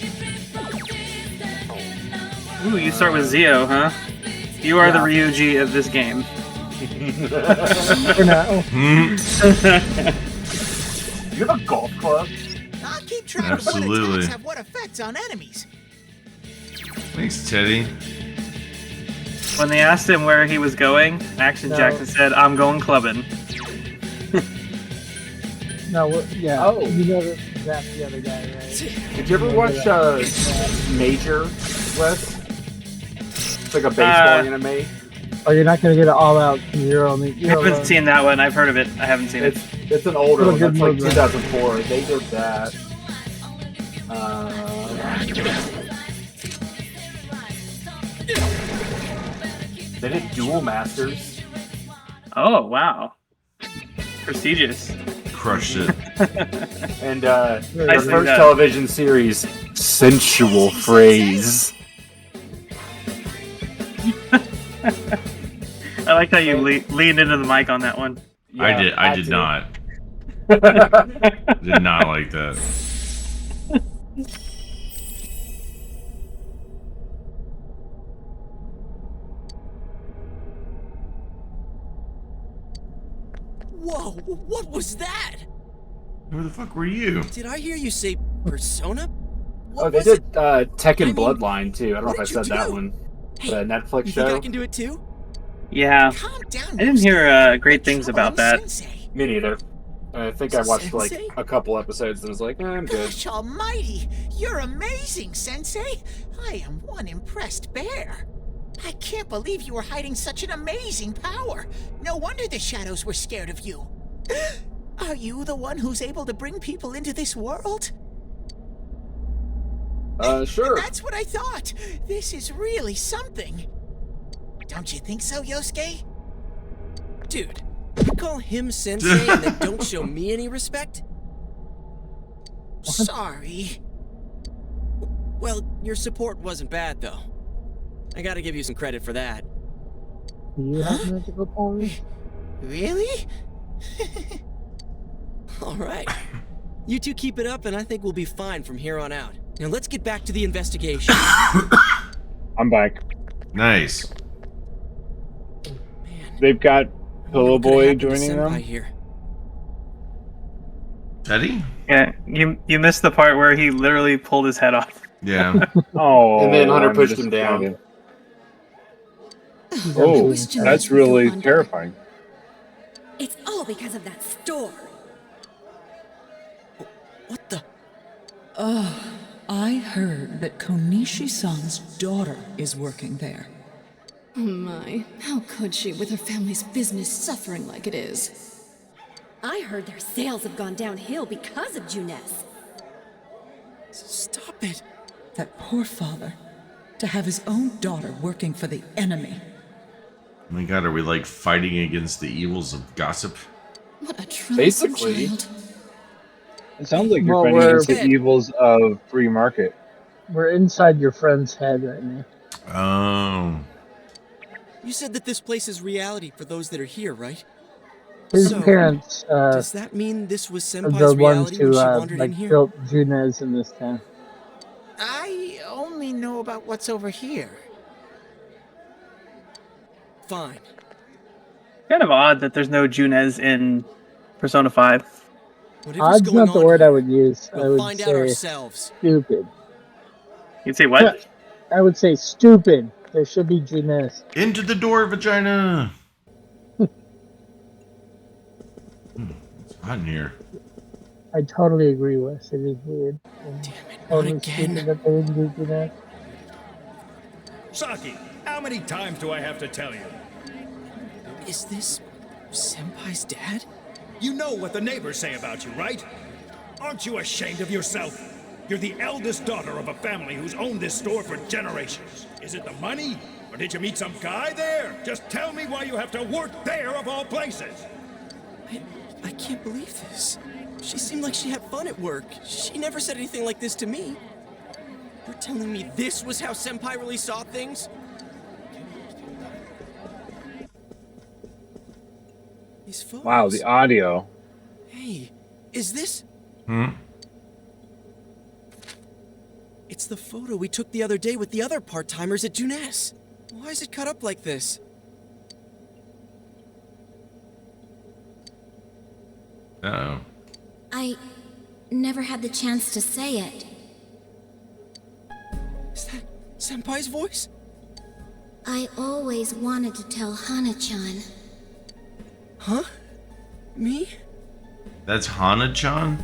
Ooh, you start with Zio, huh? You are the Ryuji of this game. For now. You have a golf club? I'll keep track of what attacks have what effects on enemies. Thanks, Teddy. When they asked him where he was going, Action Jackson said, "I'm going clubbing." No, yeah. Oh. You know that's the other guy, right? Did you ever watch Major, Wes? It's like a baseball anime. Oh, you're not gonna get it all out from your own. I haven't seen that one. I've heard of it. I haven't seen it. It's an older one. Good That's like movie. 2004. They did that. They did Duel Masters. Oh, wow. Prestigious. Crushed it. And their Nicely first done. television series, Sensual Phrase. I like how you leaned into the mic on that one. Yeah, I did not. Did not like that. Whoa, what was that? Where the fuck were you? Did I hear you say Persona? Oh, they did Tekken Bloodline too. I don't know if I said that one. The Netflix You show. think I can do it too? Yeah. I didn't hear great things about that. Me neither. I think I watched like a couple episodes and was like, I'm good. Gosh almighty, you're amazing, Sensei. I am one impressed bear. I can't believe you were hiding such an amazing power. No wonder the shadows were scared of you. Are you the one who's able to bring people into this world? Sure. That's what I thought. This is really something. Don't you think so, Yosuke? Dude, you call him Sensei and then don't show me any respect? Sorry. Well, your support wasn't bad, though. I gotta give you some credit for that. Do you have magical powers? Really? Alright. You two keep it up and I think we'll be fine from here on out. Now let's get back to the investigation. I'm back. Nice. They've got Pillow Boy joining them. Here. Teddy? Yeah, you missed the part where he literally pulled his head off. Yeah. Oh. And then Hunter I'm pushed him down. Oh, that's really terrifying. It's all because of that store. What the? I heard that Konishi-san's daughter is working there. Oh my, how could she with her family's business suffering like it is? I heard their sales have gone downhill because of Juness. Stop it. That poor father. To have his own daughter working for the enemy. Oh my god, are we like fighting against the evils of gossip? What a troublesome Basically. child. It sounds like you're Well, fighting against the evils of free market. We're inside your friend's head right now. Oh. You said that this place is reality for those that are here, right? His parents does that mean this was are the Senpai's ones reality who when she wandered in like here? built Junez in this town. I only know about what's over here. Fine. Kind of odd that there's no Junez in Persona 5. Odd's not the word I would use. I We'll would find out say ourselves. stupid. You'd say what? I would say stupid. There should be Junez. Into the door, vagina! It's hot in here. I totally agree, Wes. It is weird. Damn it, totally again. stupid that they didn't do Junez. Saki, how many times do I have to tell you? Is this Senpai's dad? You know what the neighbors say about you, right? Aren't you ashamed of yourself? You're the eldest daughter of a family who's owned this store for generations. Is it the money? Or did you meet some guy there? Just tell me why you have to work there of all places. I can't believe this. She seemed like she had fun at work. She never said anything like this to me. You're telling me this was how Senpai really saw things? These photos. Wow, the audio. Hey, is this? It's the photo we took the other day with the other part-timers at Juness. Why is it cut up like this? Uh-oh. I never had the chance to say it. Is that Senpai's voice? I always wanted to tell Hana-chan. Huh? Me? That's Hana-chan?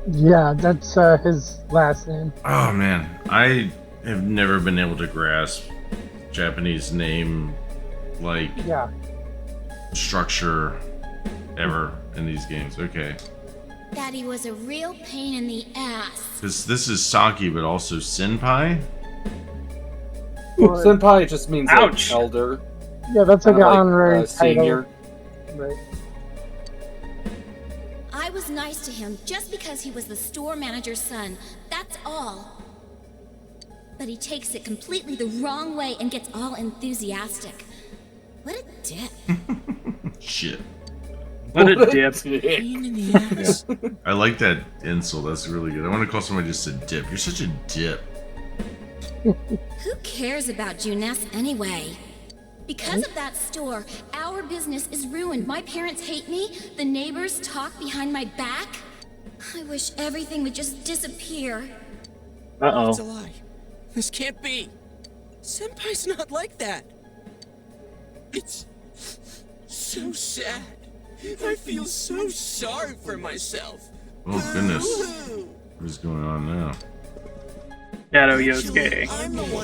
Yeah, that's his last name. Oh man, I have never been able to grasp Japanese name like structure ever in these games. Okay. Daddy was a real pain in the ass. Because this is Saki, but also Senpai? Senpai just means like elder. Yeah, that's like an honorary title. Senior. Right. I was nice to him just because he was the store manager's son. That's all. But he takes it completely the wrong way and gets all enthusiastic. What a dip. Shit. What a dip. Pain in the ass. I like that insult. That's really good. I want to call somebody just a dip. You're such a dip. Who cares about Juness anyway? Because of that store, our business is ruined. My parents hate me. The neighbors talk behind my back. I wish everything would just disappear. It's a lie. This can't be. Senpai's not like that. It's so sad. I feel so sorry for myself. Oh goodness. What's going on now? Shadow Yosuke.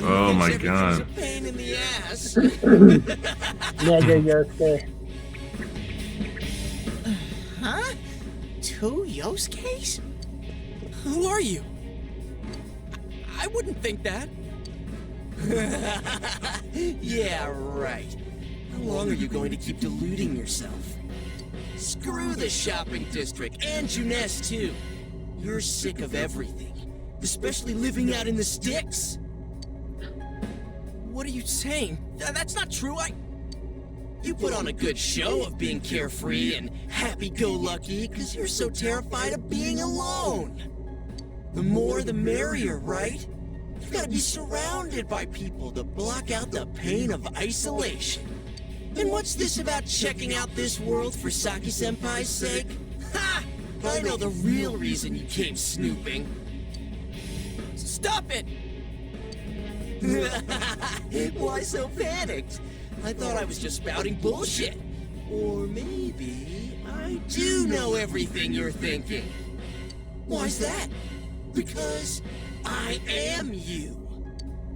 Oh my god. Pain in the ass. Mega Yosuke. Huh? 2 Yosuke's? Who are you? I wouldn't think that. Yeah, right. How long are you going to keep deluding yourself? Screw the shopping district and Junes too. You're sick of everything, especially living out in the sticks. What are you saying? That's not true. You put on a good show of being carefree and happy-go-lucky because you're so terrified of being alone. The more the merrier, right? You've got to be surrounded by people to block out the pain of isolation. And what's this about checking out this world for Saki-senpai's sake? Ha! I know the real reason you came snooping. Stop it! Why so panicked? I thought I was just spouting bullshit. Or maybe I do know everything you're thinking. Why's that? Because I am you.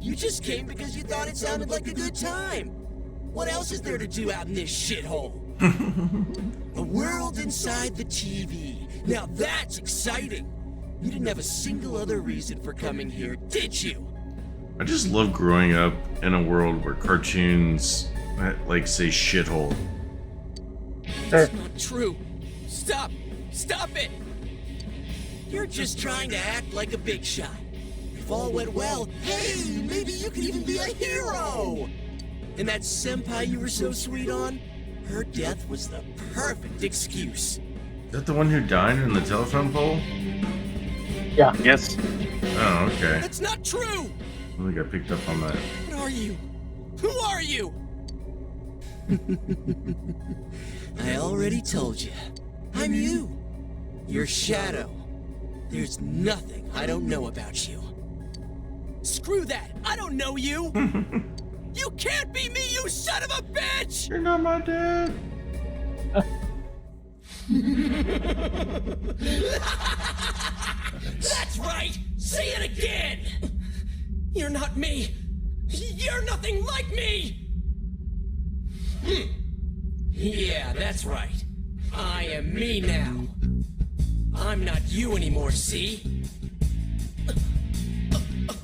You just came because you thought it sounded like a good time. What else is there to do out in this shithole? A world inside the TV. Now that's exciting. You didn't have a single other reason for coming here, did you? I just love growing up in a world where cartoons like say shithole. That's not true. Stop! Stop it! You're just trying to act like a big shot. If all went well, hey, maybe you could even be a hero! And that senpai you were so sweet on, her death was the perfect excuse. Is that the one who died in the telephone pole? Yeah. Yes. Oh, okay. That's not true! I think I picked up on that. What are you? Who are you? I already told you. I'm you. Your shadow. There's nothing I don't know about you. Screw that! I don't know you! You can't be me, you son of a bitch! You're not my dad. That's right! Say it again! You're not me! You're nothing like me! Yeah, that's right. I am me now. I'm not you anymore, see?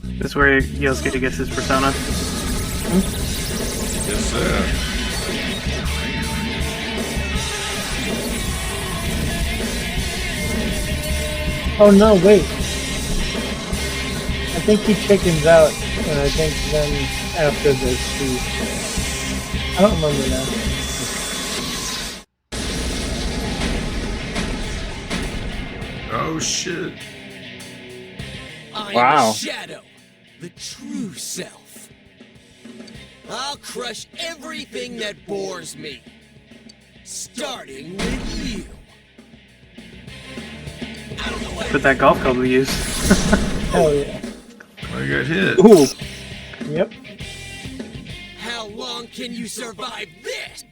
This is where Yosuke gets his persona. Yes, sir. Oh no, wait. I think he chickens out, and I think then after this he... I don't remember now. Oh shit. I Wow. am a shadow, the true self. I'll crush everything that bores me. Starting with you. I don't know what. Put that golf club we used. Hell yeah. I got hit. Ooh. Yep. How long can you survive this?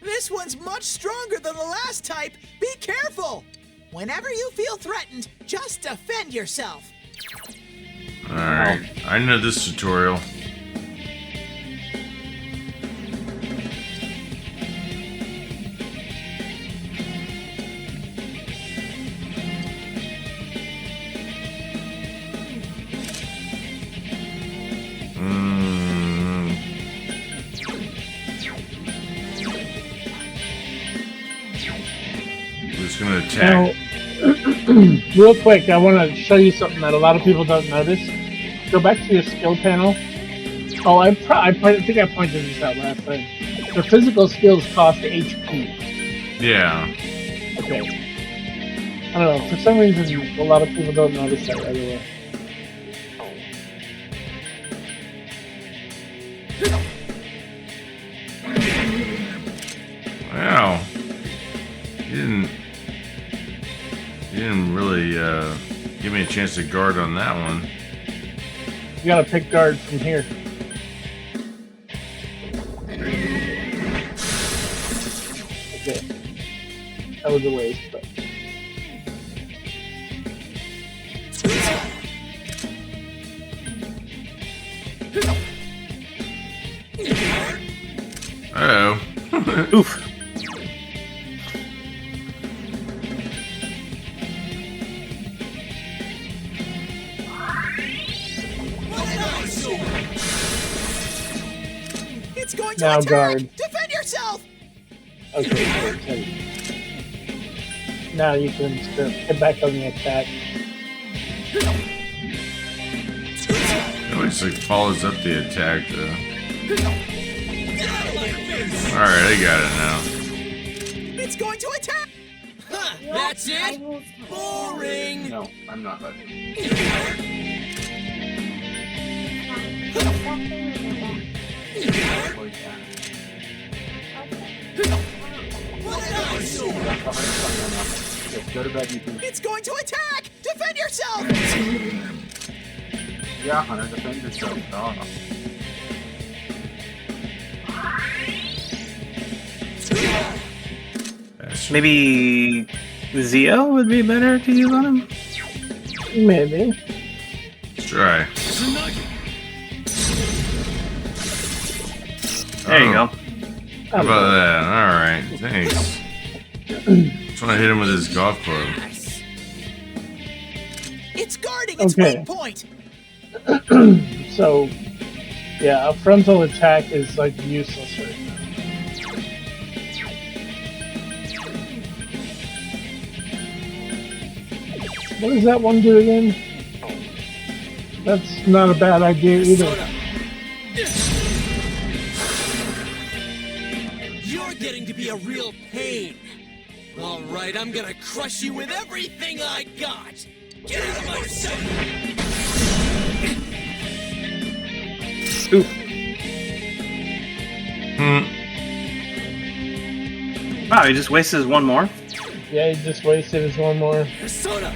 This one's much stronger than the last type. Be careful. Whenever you feel threatened, just defend yourself. Alright. I know this tutorial. Who's gonna attack? Now, real quick, I want to show you something that a lot of people don't notice. Go back to your skill panel. Oh, I think I pointed this out last time. The physical skills cost HP. Yeah. Okay. I don't know. For some reason, a lot of people don't notice that right away. Wow. You didn't really chance to guard on that one. You gotta pick guard from here. Okay. That was a waste, but. Uh-oh. Oof. It's going to Now attack! guard. Defend yourself! Okay, good. Now you can get back on the attack. It looks like follows up the attack, though. Alright, I got it now. It's going to attack! Huh, that's it? Boring! No, I'm not that. Go to bed, you can. It's going to attack! Defend yourself! Yeah, Hunter, defend yourself. No. Maybe Zio would be better to use on him? Maybe. Let's try. There you go. How about that? Alright, thanks. Just want to hit him with his golf club. It's guarding its Okay. weak point! So, yeah, a frontal attack is like useless right now. What does that one do again? That's not a bad idea either. You're getting to be a real pain. Alright, I'm gonna crush you with everything I got! Get out of my sight! Oof. Wow, he just wasted one more? Yeah, he just wasted his one more. Pearsona!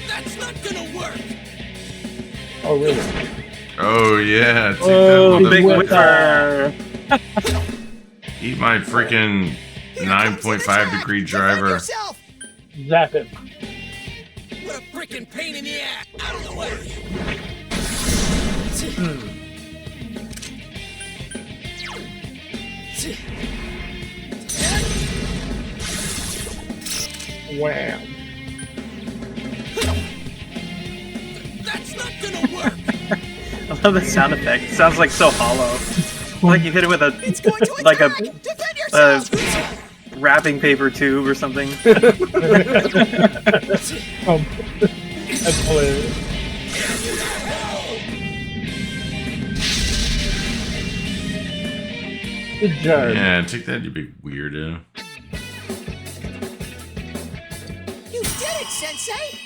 That's not gonna work! Oh, really? Oh, yeah. Take Oh, that Big motherfucker. whipper. Eat my freaking 9.5 degree driver. Zap it. What a freaking pain in the ass! Out of the way! Wow. That's not gonna work! I love the sound effect. It sounds like so hollow. Like you hit it with a like a wrapping paper tube or something. That's hilarious. Good job. Yeah, take that, you big weirdo. You did it, Sensei!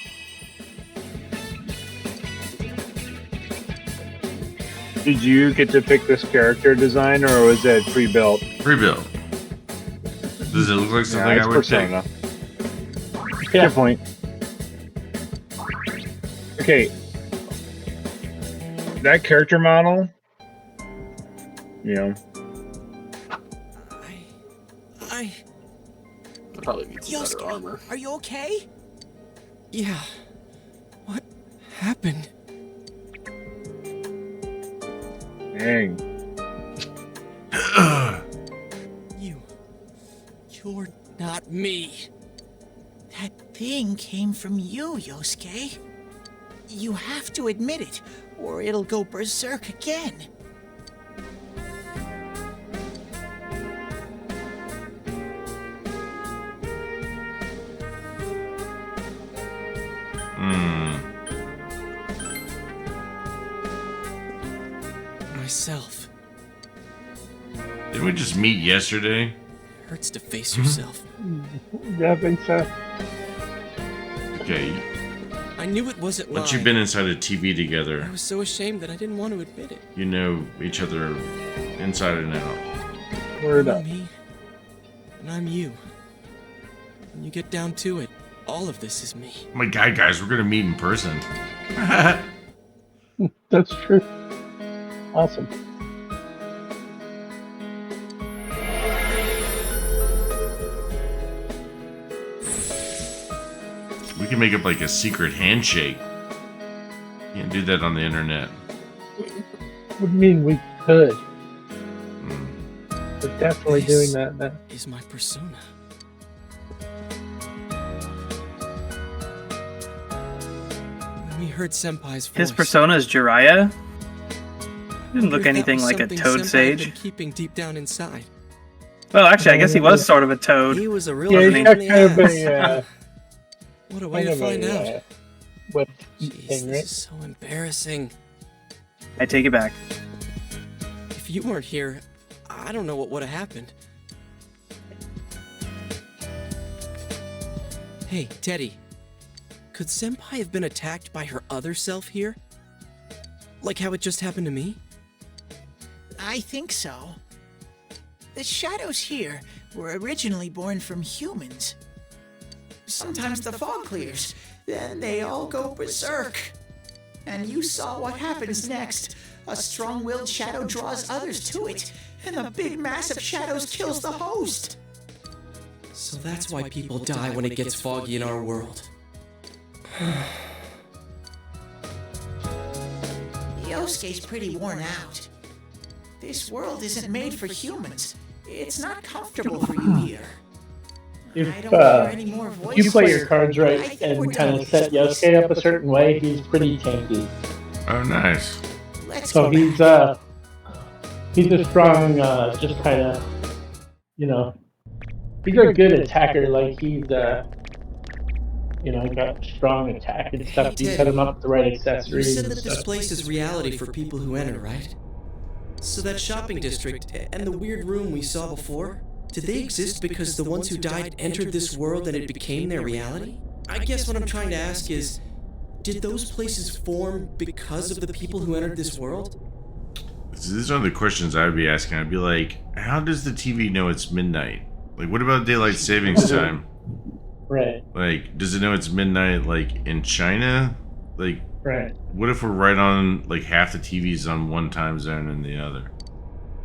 Did you get to pick this character design, or was it pre-built? Pre-built. Does it look like something Yeah, I would Pearsona. pick? Good point. Okay. That character model, you know. Probably needs some better armor. Are you okay? Yeah. What happened? Dang. You're not me. That thing came from you, Yosuke. You have to admit it, or it'll go berserk again. Myself. Didn't we just meet yesterday? Hurts to face yourself. Yeah, I think so. Okay. I knew it wasn't mine. Once you've been inside a TV I together, was so ashamed that I didn't want to admit it. you know each other inside and out. Word You're up. me, and I'm you. When you get down to it, all of this is me. Oh my God, guys, we're gonna meet in person. That's true. Awesome. We can make up like a secret handshake. Can't do that on the internet. What do you mean we could? We're definitely doing that now. Is my persona. When we heard Senpai's voice, His persona is Jiraiya? Didn't look if that anything was like a something toad Senpai had sage. been keeping deep down inside. Well, actually, I guess he was sort of a toad. He was a real Yeah, pain he's in got the kind of ass. a What a way kind to of find a, out. web Jeez, thing, this right? is so embarrassing. I take it back. If you weren't here, I don't know what would have happened. Hey, Teddy. Could Senpai have been attacked by her other self here? Like how it just happened to me? I think so. The shadows here were originally born from humans. Sometimes the fog clears, then they all go berserk. And you saw what happens next. A strong-willed shadow draws others to it, and the big mass of shadows kills the host. So that's why people die when it gets foggy in our world. Yosuke's pretty worn out. This world isn't made for humans. It's not comfortable for you here. I don't hear any more If you play your voices. cards I right think we're and done kind with of this set place. Yosuke up a certain way, he's pretty tanky. Oh, nice. Let's So go he's a strong, just kind of, you know, he's a good attacker. Like he's, got strong attack and stuff. You set him up with the right You accessories said and that this stuff. place is reality for people who enter, right? So that shopping district and the weird room we saw before, did they exist because the ones who died entered this world and it became their reality? I guess what I'm trying to ask is, did those places form because of the people who entered this world? So these are the questions I'd be asking. I'd be like, how does the TV know it's midnight? Like, what about daylight savings time? Right. Like, does it know it's midnight, like, in China? Like, Right. what if we're right on, like, half the TV's on one time zone and the other?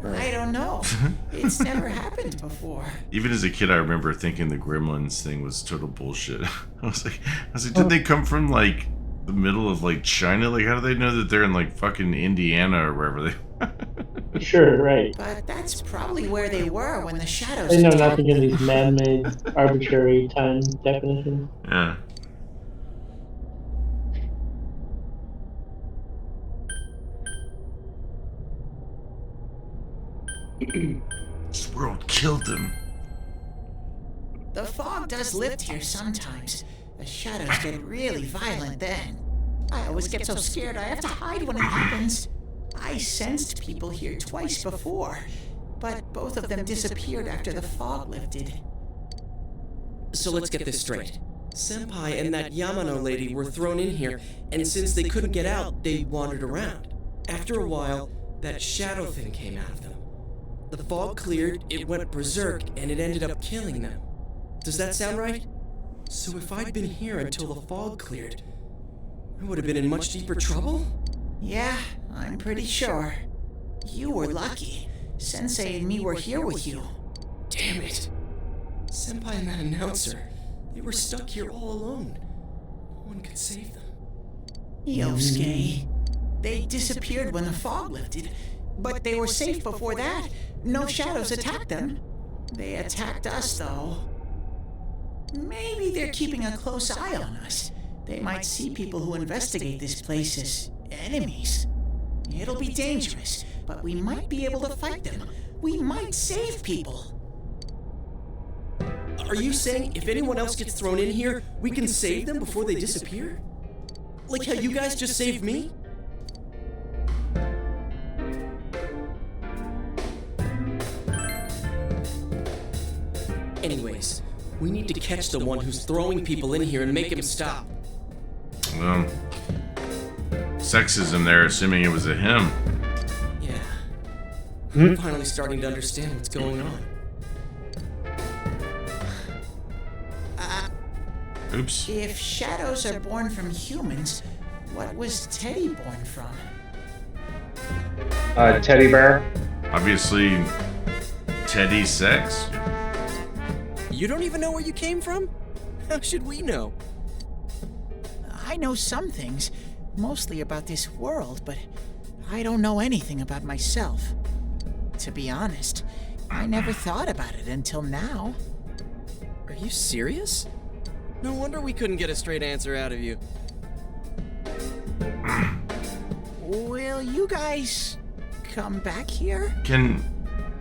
I don't know. It's never happened before. Even as a kid, I remember thinking the Gremlins thing was total bullshit. I was like, did they come from, like, the middle of, like, China? Like, how do they know that they're in, like, fucking Indiana or wherever they... Sure, right. But that's probably where they were when the shadows They know attacked nothing in them. these man-made, arbitrary time definitions. Yeah. This world killed them. The fog does lift here sometimes. The shadows get really violent then. I always get so scared I have to hide when it happens. I sensed people here twice before, but both of them disappeared after the fog lifted. So let's get this straight. Senpai and that Yamano lady were thrown in here, and since they couldn't get out, they wandered around. After a while, that shadow thing came out of them. The fog cleared, it went berserk, and it ended up killing them. Does that sound right? So if I'd been here until the fog cleared, I would have been in much deeper trouble? Yeah, I'm pretty sure. You were lucky. Sensei and me were here with you. Damn it. Senpai and that announcer, they were stuck here all alone. No one could save them. Yosuke. They disappeared when the fog lifted, but they were safe before that. No shadows attacked them. They attacked us, though. Maybe they're keeping a close eye on us. They might see people who investigate this place as enemies. It'll be dangerous, but we might be able to fight them. We might save people. Are you saying if anyone else gets thrown in here, we can save them before they disappear? Like how you guys just saved me? Anyways, we need to catch the one who's throwing people in here and make him stop. Well, sexism there, assuming it was a him. Yeah. I'm finally starting to understand what's going on. Oops. If shadows are born from humans, what was Teddy born from? Teddy bear. Obviously, Teddy sex. You don't even know where you came from? How should we know? I know some things, mostly about this world, but I don't know anything about myself. To be honest, I never thought about it until now. Are you serious? No wonder we couldn't get a straight answer out of you. Will you guys come back here? Can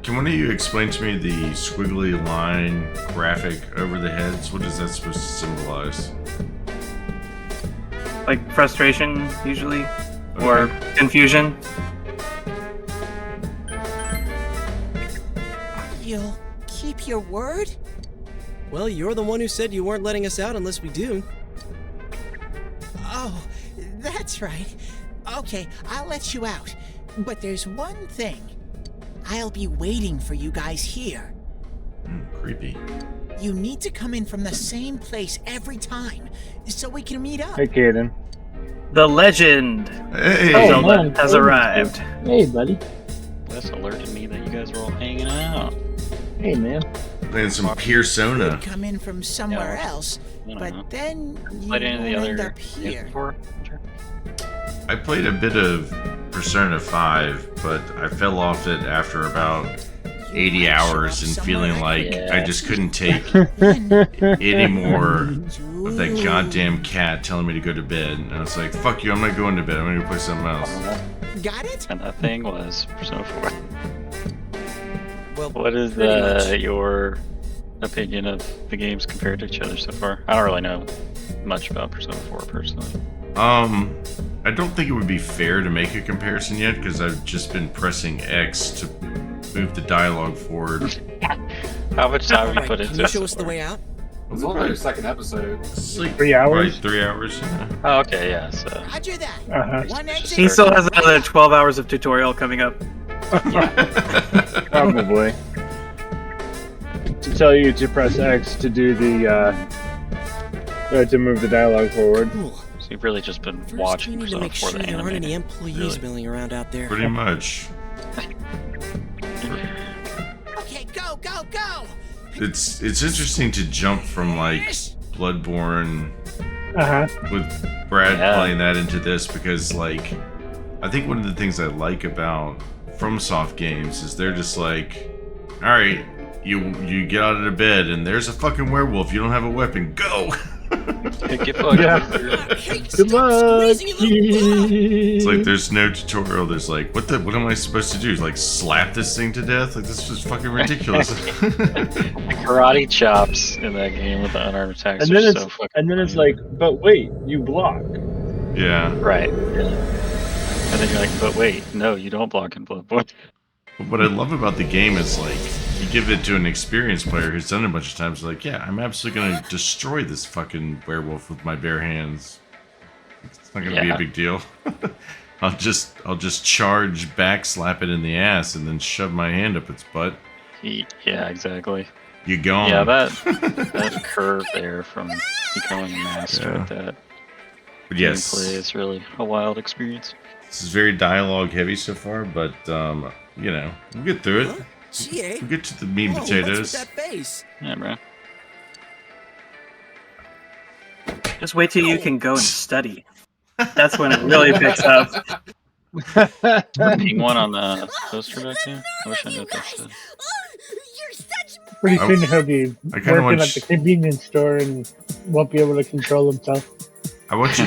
one of you explain to me the squiggly line graphic over the heads? What is that supposed to symbolize? Like frustration, usually, or confusion. You'll keep your word? Well, you're the one who said you weren't letting us out unless we do. Oh, that's right. Okay, I'll let you out. But there's one thing. I'll be waiting for you guys here. Creepy. You need to come in from the same place every time, so we can meet up. Hey, Kaden. The legend Hey. Zelda has arrived. Hey, buddy. This alerted me that you guys were all hanging out. Hey, man. Playing some Pearsona. Come in from somewhere else, but then you Played any of the won't end other up here. before? I played a bit of Persona 5, but I fell off it after about 80 hours and feeling like I just couldn't take any more of that goddamn cat telling me to go to bed. And I was like, fuck you, I'm not going to bed. I'm going to play something else. Got it? And that thing was Persona 4. Well, what is your opinion of the games compared to each other so far? I don't really know much about Persona 4 personally. I don't think it would be fair to make a comparison yet because I've just been pressing X to move the dialogue forward. How much time have you put into Can you it show so us the far? way out? It's only the second episode. It's like 3 hours? Right, 3 hours. Yeah. Oh, okay, yeah. So Roger that. One exit. He still has another 12 hours of tutorial coming up. Probably. To tell you to press X to do the to move the dialogue forward. So you've really just been First, watching we need to Persona make 4 sure the there aren't any anime. employees Really? milling around out there. Pretty much. Okay, go, go, go! It's interesting to jump from like Bloodborne with Brad playing that into this because like I think one of the things I like about FromSoft games is they're just like, all right, you get out of the bed and there's a fucking werewolf. You don't have a weapon. Go. Get fucked. Good luck. It's like there's no tutorial. There's like, what am I supposed to do? Like slap this thing to death? Like this is fucking ridiculous. Karate chops in that game with the unarmed attacks And then are it's so fucking it's like, but wait, you block. Yeah. right. Yeah. And then you're like, but wait, no, you don't block in Bloodborne. But what I love about the game is like you give it to an experienced player who's done it a bunch of times. Like, yeah, I'm absolutely gonna destroy this fucking werewolf with my bare hands. It's not gonna be a big deal. I'll just charge, back slap it in the ass, and then shove my hand up its butt. Yeah, exactly. You gone. Yeah, that curve there from becoming a master at that. But yes, gameplay is really a wild experience. this is very dialogue heavy so far, but you know, we'll get through it. GA? We'll get to the meat and Whoa, potatoes. What's with that face? Yeah, bro. Just wait till you can go and study. That's when it really picks up. Being one on the poster back there? I wish I knew what that said. Pretty soon he'll be I kinda working want at the convenience store and won't be able to control himself. I want you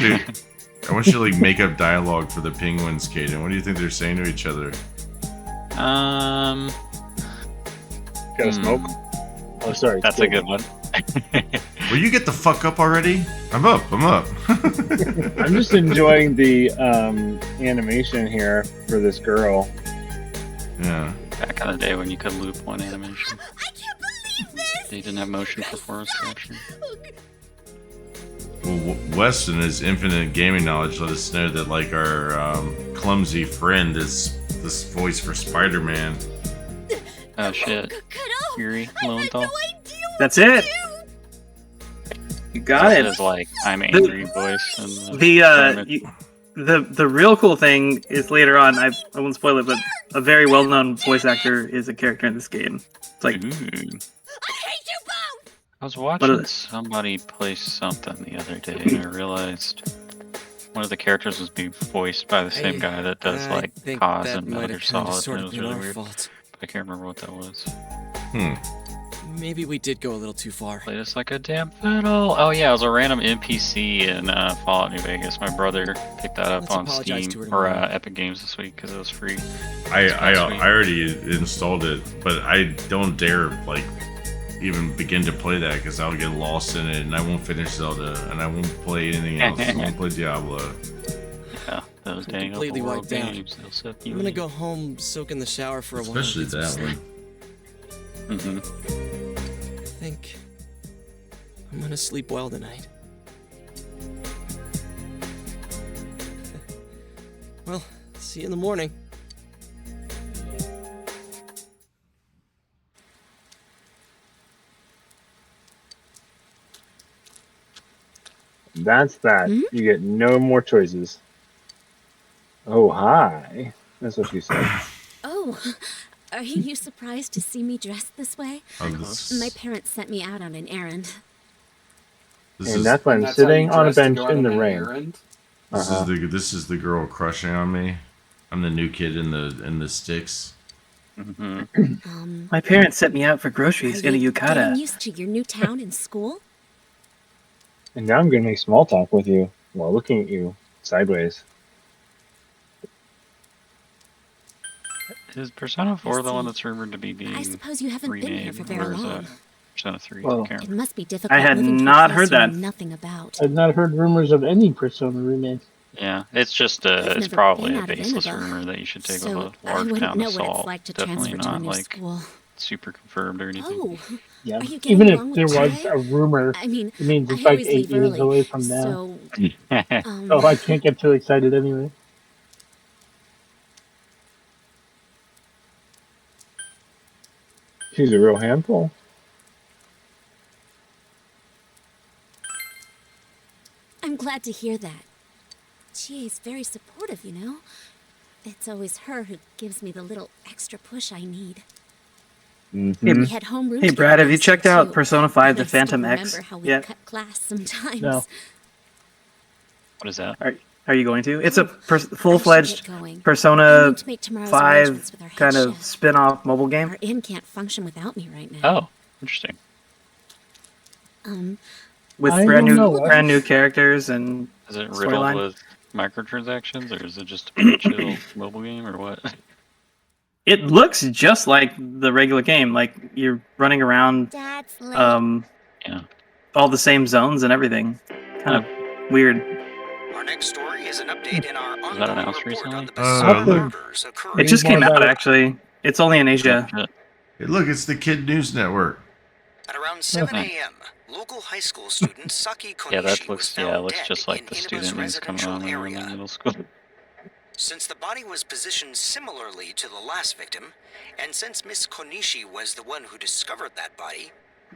to like make up dialogue for the penguins, Kaden. What do you think they're saying to each other? Gotta smoke. Oh, sorry. That's a good one. Will you get the fuck up already? I'm up. I'm just enjoying the animation here for this girl. Yeah. Back in the day when you could loop one animation. I can't believe this! They didn't have motion performance capture. Well, Wes and his infinite gaming knowledge let us know that like our clumsy friend is this voice for Spider-Man. Oh shit. Fury, Lowenthal. That's it. You got That it. is like I'm angry voice. In The real cool thing is later on. I won't spoil it, but a very well-known voice actor is a character in this game. It's like. I was watching somebody play something the other day, and I realized one of the characters was being voiced by the same guy that does like Cause and Metal Gear Solid, and it was really weird. But I can't remember what that was. Maybe we did go a little too far. Played us like a damn fiddle. Oh yeah, it was a random NPC in Fallout New Vegas. My brother picked that up on Steam or Epic Games this week because it was free. I already installed it, but I don't dare like even begin to play that because I'll get lost in it and I won't finish Zelda and I won't play anything else. I won't play Diablo. Yeah, those dang completely open world wiped out. games. They'll set you I'm gonna in. go home, soak in the shower for a while. Especially and get that some one. sleep. I think I'm gonna sleep well tonight. Well, see you in the morning. That's that. You get no more choices. Oh, hi. That's what she said. Oh, are you surprised to see me dressed this way? My parents sent me out on an errand. And that's when I'm sitting on a bench in the rain. This is the girl crushing on me. I'm the new kid in the sticks. My parents sent me out for groceries in a Getting yukata. used to your new town and school? And now I'm going to make small talk with you while looking at you sideways. Is Persona 4 the one that's rumored to be being I suppose you haven't been here for very or is long. that Persona 3? Well, I can't It remember. must be difficult. I had moving to a not place heard you know that. Nothing about. I've not heard rumors of any Persona remakes. Yeah, it's just I've it's never probably been a out of baseless Inaba, rumor that you should take so with a I large wouldn't pound know of what it's salt. like to Definitely transfer to a not new like school. super confirmed or anything. Oh, Yeah. are you getting Even along if there with was Jay? a rumor, I mean, it means it's I like always 8 leave years early, away from now. so So I can't get too excited anyway. She's a real handful. I'm glad to hear that. Jay's very supportive, you know. It's always her who gives me the little extra push I need. Hey, We had homeroom hey together Brad, have you last checked year, out too. Persona 5 The I still Phantom X remember how we yet? cut class sometimes. No. What is that? Are you going to? It's a full-fledged get going. I Persona need to make tomorrow's arrangements 5 with our head kind of chef. spin-off mobile game. Our inn can't function without me right now. Oh, interesting. With I brand don't new know. brand new characters and Is it riddled storyline. with microtransactions, or is it just a pretty chill mobile game, or what? It looks just like the regular game, like you're running around Dad's late. Yeah. all the same zones and everything. Kind of weird. Our next story is an update in our Was that announced recently? murders occurring. It just Read more came out about it. actually. It's only in Asia. Hey, look, it's the Kid News Network. At around 7 a.m., local high school student Saki Konishi Yeah, that was looks found looks dead just like in the Inaba's student news coming residential on when we're area. in middle school. Since the body was positioned similarly to the last victim, and since Miss Konishi was the one who discovered that body,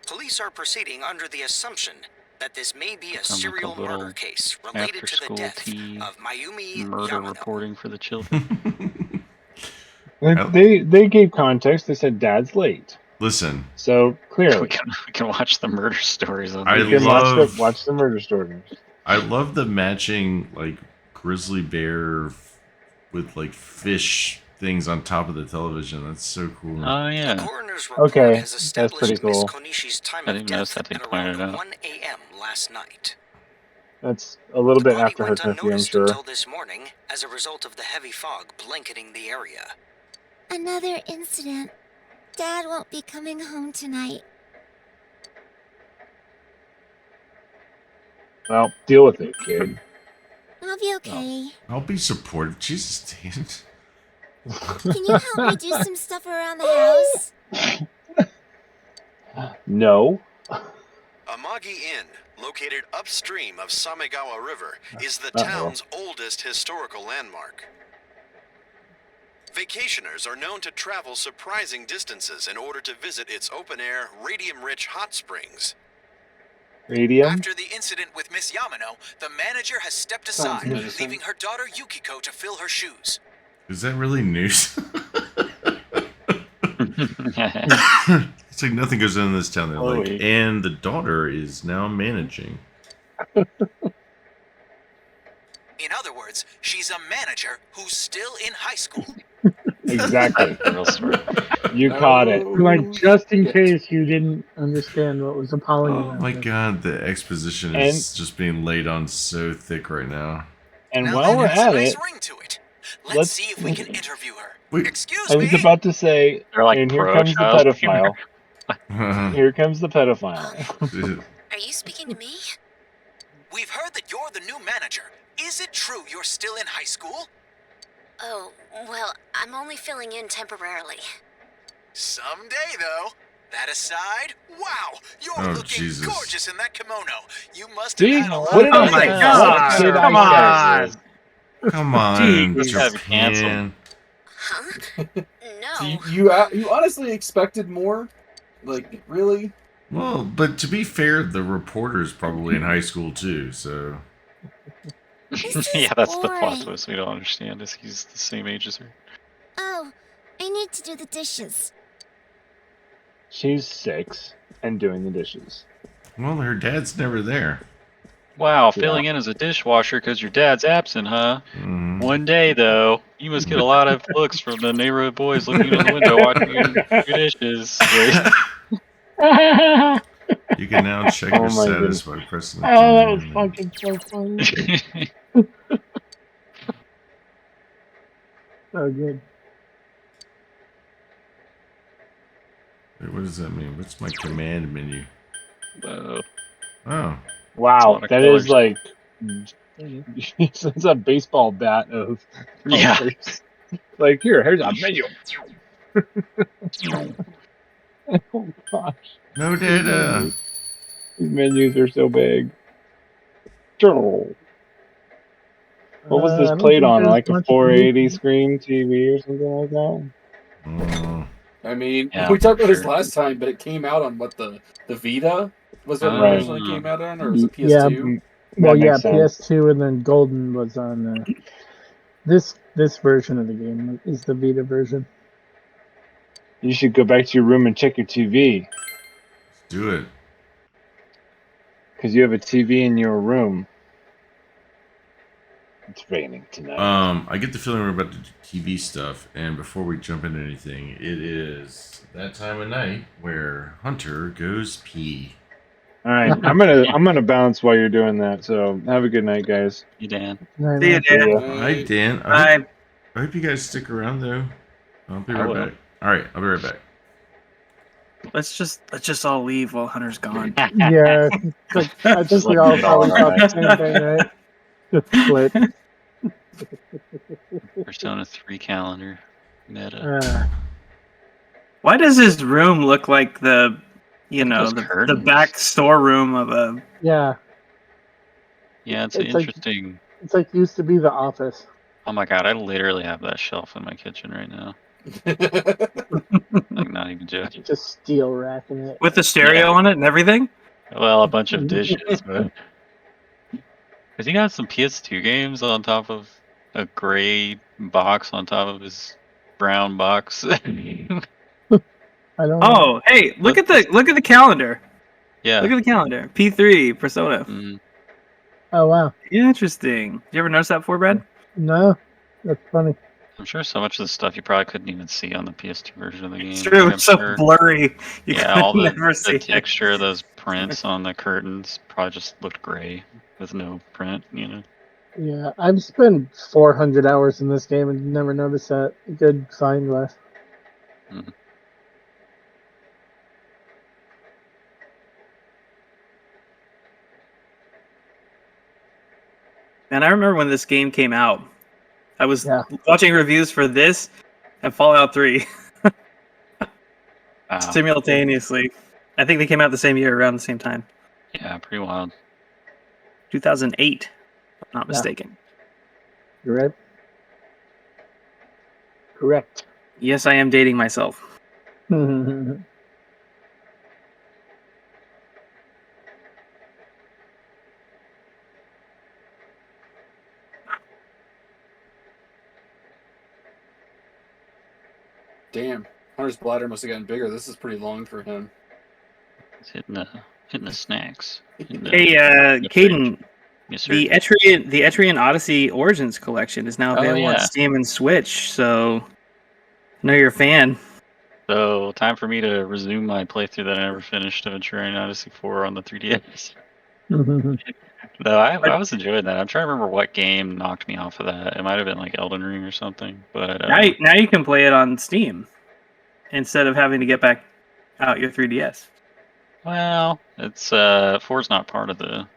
police are proceeding under the assumption that this may be a Become like serial a little murder case related to the after-school death tea of Mayumi murder Yamano. reporting for the children. They gave context. They said Dad's late. Listen. So clearly, we can watch the murder stories on I you can love watch the murder stories. I love the matching like grizzly bear with like fish things on top of the television. That's so cool. Oh yeah. The coroner's report Okay, has that's established pretty Miss cool. Konishi's time I of didn't notice death that they at pointed around it out. 1 a.m. last night. That's a little bit after her Went curfew, I'm unnoticed sure. until this morning as a result of the heavy fog blanketing the area. Another incident. Dad won't be coming home tonight. Well, deal with it, kid. I'll be okay. I'll be supportive. Jesus, Dan. Can you help me do some stuff around the house? No. Amagi Inn, located upstream of Samegawa River, is the Uh-oh. town's oldest historical landmark. Vacationers are known to travel surprising distances in order to visit its open-air, radium-rich hot springs. Radium? After the incident with Miss Yamano, the manager has stepped aside, leaving her daughter Yukiko to fill her shoes. Is that really news? It's like nothing goes on in this town. They're like, and the daughter is now managing. In other words, she's a manager who's still in high school. Exactly. You caught it. Like, just in case you didn't understand what was appalling Oh about my this. god, the exposition is just being laid on so thick right now. And while we're at it, Let's see if we can interview her. Wait. Excuse I was me. about to say, They're like and here pro comes the child pedophile. Here comes the pedophile. Are you speaking to me? We've heard that you're the new manager. Is it true you're still in high school? Oh, well, I'm only filling in temporarily. Someday, though. That aside, wow, you're looking gorgeous in that kimono. You must have had a lot of... Oh my god! Come on! Come on, Japan. No. You honestly expected more? Like, really? Well, but to be fair, the reporter's probably in high school too, so... Yeah, that's the plot twist we don't understand, is he's the same age as her. Oh, I need to do the dishes. She's 6 and doing the dishes. Well, her dad's never there. Wow, filling in as a dishwasher because your dad's absent, huh? One day, though, you must get a lot of looks from the neighborhood boys looking in the window watching your dishes. You can now check your status by pressing the that was fucking so funny. So good. Wait, what does that mean? What's my command menu? Whoa. Oh. Wow, that is like... It's a baseball bat of... Yeah. Like, here's a menu. Oh gosh. No data. These menus are so big. What was this played on? Like a 480 screen TV or something like that? I mean, Yeah, we talked about this sure. last time, but it came out on what, the Vita? Was that the Right. version it came out on, or was it PS2? Yeah, well, yeah, PS2, and then Golden was on this version of the game is the Vita version. You should go back to your room and check your TV. Do it. Because you have a TV in your room. It's raining tonight. I get the feeling we're about to do TV stuff, and before we jump into anything, it is that time of night where Hunter goes pee. All right, I'm gonna bounce while you're doing that. So have a good night, guys. You Dan. See you, Dan. Hi, Dan. Bye. I hope you guys stick around though. I'll be I right will. back. All right, I'll be right back. Let's just all leave while Hunter's gone. Yeah, I think we all probably thought the same thing, right? Just split. Persona 3 calendar. Meta. Why does his room look like the those curtains. the back storeroom of a... Yeah. Yeah, it's an It's like- interesting... It's like used to be the office. Oh my god, I literally have that shelf in my kitchen right now. Like, not even joking. Just steel racking it. With the stereo on it and everything? Well, a bunch of dishes, but... Has he got some PS2 games on top of a gray box on top of his brown box? I don't know. Oh, hey, look at the calendar. Yeah. Look at the calendar. P3 Persona. Oh, wow. Interesting. Did you ever notice that before, Brad? No, that's funny. I'm sure so much of the stuff you probably couldn't even see on the PS2 version of the game. It's true, Like, it's so blurry. You Yeah, all could the, never see the it. texture of those prints on the curtains probably just looked gray with no print, you know? Yeah, I've spent 400 hours in this game and never noticed that. Good find, Wes. Man, I remember when this game came out. I was watching reviews for this and Fallout 3 simultaneously. I think they came out the same year, around the same time. Yeah, pretty wild. 2008, if I'm not mistaken. You're right. Correct. Yes, I am dating myself. Damn, Hunter's bladder must have gotten bigger. This is pretty long for him. He's hitting the snacks. Hey, Caden, Yes, sir. the Etrian Odyssey Origins collection is now available on yeah. Steam and Switch, so I know you're a fan. So, time for me to resume my playthrough that I never finished of Etrian Odyssey 4 on the 3DS. Though I was enjoying that. I'm trying to remember what game knocked me off of that. It might have been like Elden Ring or something. But Now you can play it on Steam instead of having to get back out your 3DS. well, it's 4's not part of the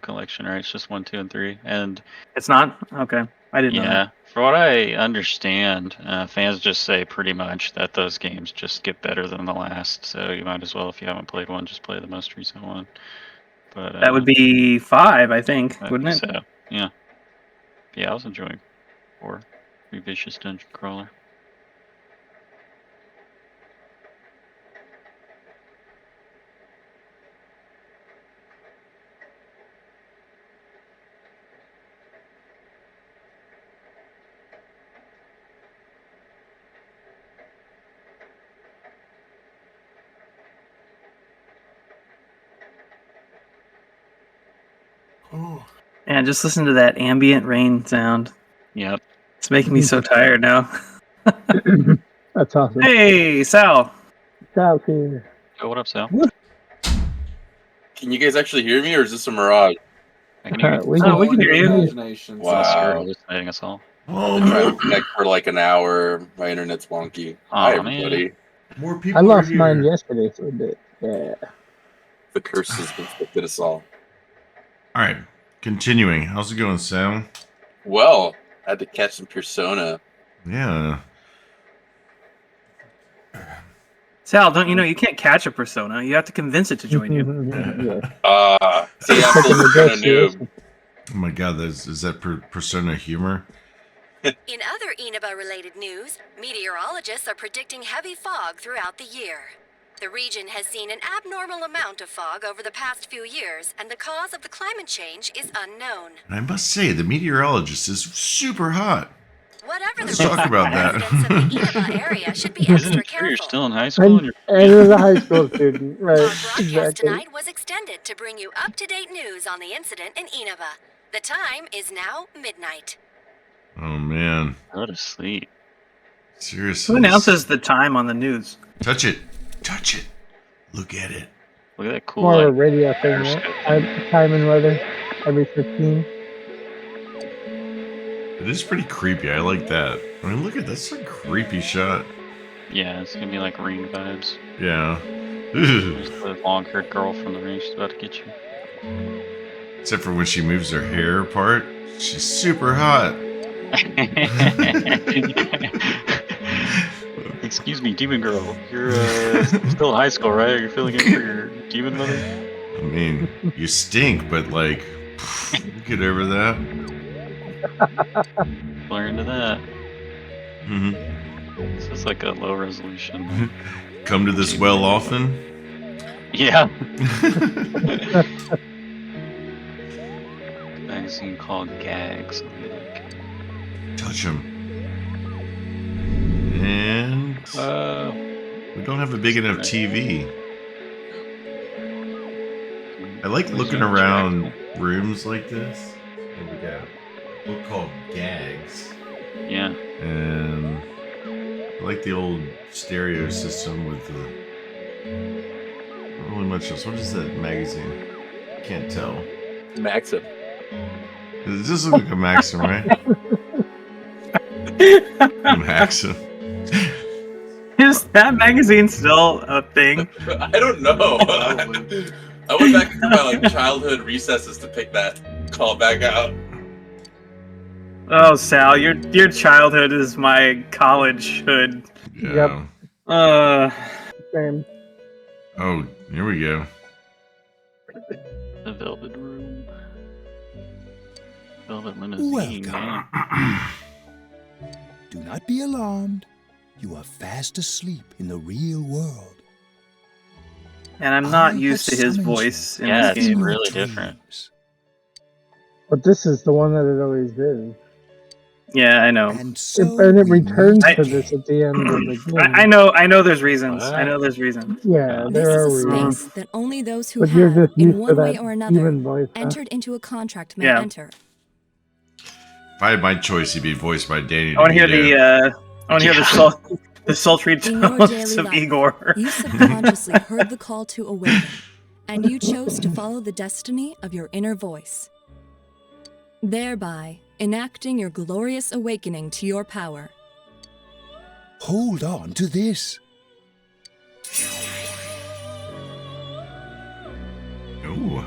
collection, right? It's just 1, 2, and 3. And it's not? Okay. I didn't know that. For what I understand, fans just say pretty much that those games just get better than the last. So you might as well, if you haven't played one, just play the most recent one. But that would be 5, I think, wouldn't it? So, yeah. Yeah, I was enjoying 4. Pretty vicious dungeon crawler. And just listen to that ambient rain sound. Yep. It's making me so tired now. That's awesome. Hey, Sal. Sal's here. Oh, what up, Sal? Can you guys actually hear me, or is this a mirage? I can hear you. We can hear you. Wow. You're hallucinating us all. I tried to connect for like an hour. My internet's wonky. Hi, everybody. More people I lost are here. mine yesterday for a bit. Yeah. The curse has been inflicted us all. All right, continuing. How's it going, Sam? Well, I had to catch some Pearsona. Yeah. Sal, don't you know you can't catch a persona? You have to convince it to join you. See, I'm still a noob. Oh my god, is that Persona humor? In other Inaba-related news, meteorologists are predicting heavy fog throughout the year. The region has seen an abnormal amount of fog over the past few years, and the cause of the climate change is unknown. And I must say, the meteorologist is super hot. Whatever Let's the talk about that. Inaba area should be Isn't extra it true you're careful. still in high school? And as a high school student, right? Our broadcast Exactly. tonight was extended to bring you up-to-date news on the incident in Inaba. The time is now midnight. Oh man. Go to sleep. Seriously. Who announces the time on the news? Touch it. Touch it. Look at it. Look at that cool. More of a radio thing, right? Time and weather every 15. It is pretty creepy. I like that. I mean, look at that's a creepy shot. Yeah, it's gonna be like Ring vibes. Yeah. There's the long-haired girl from the ring. She's about to get you. Except for when she moves her hair apart, she's super hot. Excuse me, demon girl. You're still in high school, right? You're filling in for your demon mother? I mean, you stink, but like, get over that. Blur into that. Mm-hmm. This is like a low resolution. Come to this well often? Yeah. Magazine called Gags. Touch him. And we don't have a big enough TV. I like looking around rooms like this. What we got? A book called Gags. Yeah. And I like the old stereo system with the. Not really much else. What is that magazine? Can't tell. Maxim. Does this look like a Maxim, right? A Maxim. Is that magazine still a thing? I don't know. I went back into my like childhood recesses to pick that call back out. Oh, Sal, your childhood is my collegehood. Yeah. Same. Oh, here we go. The Velvet Room. Velvet Limousine. Welcome. Do not be alarmed. you are fast asleep in the real world. And I'm not used to his voice in this it's game. really different. But this is the one that it always is. Yeah, I know. And it returns to this at the end of the game. I know there's reasons. I know there's reasons. Yeah, This there are is a reasons. space that only those who But you're have, just used in to one way that or another, human voice, huh? entered into a contract may Yeah. enter. If I had my choice, he'd be voiced by Danny. I want to hear the sultry In your tones daily of life, Igor. you subconsciously heard the call to awaken, and you chose to follow the destiny of your inner voice, thereby enacting your glorious awakening to your power. Hold on to this. Ooh.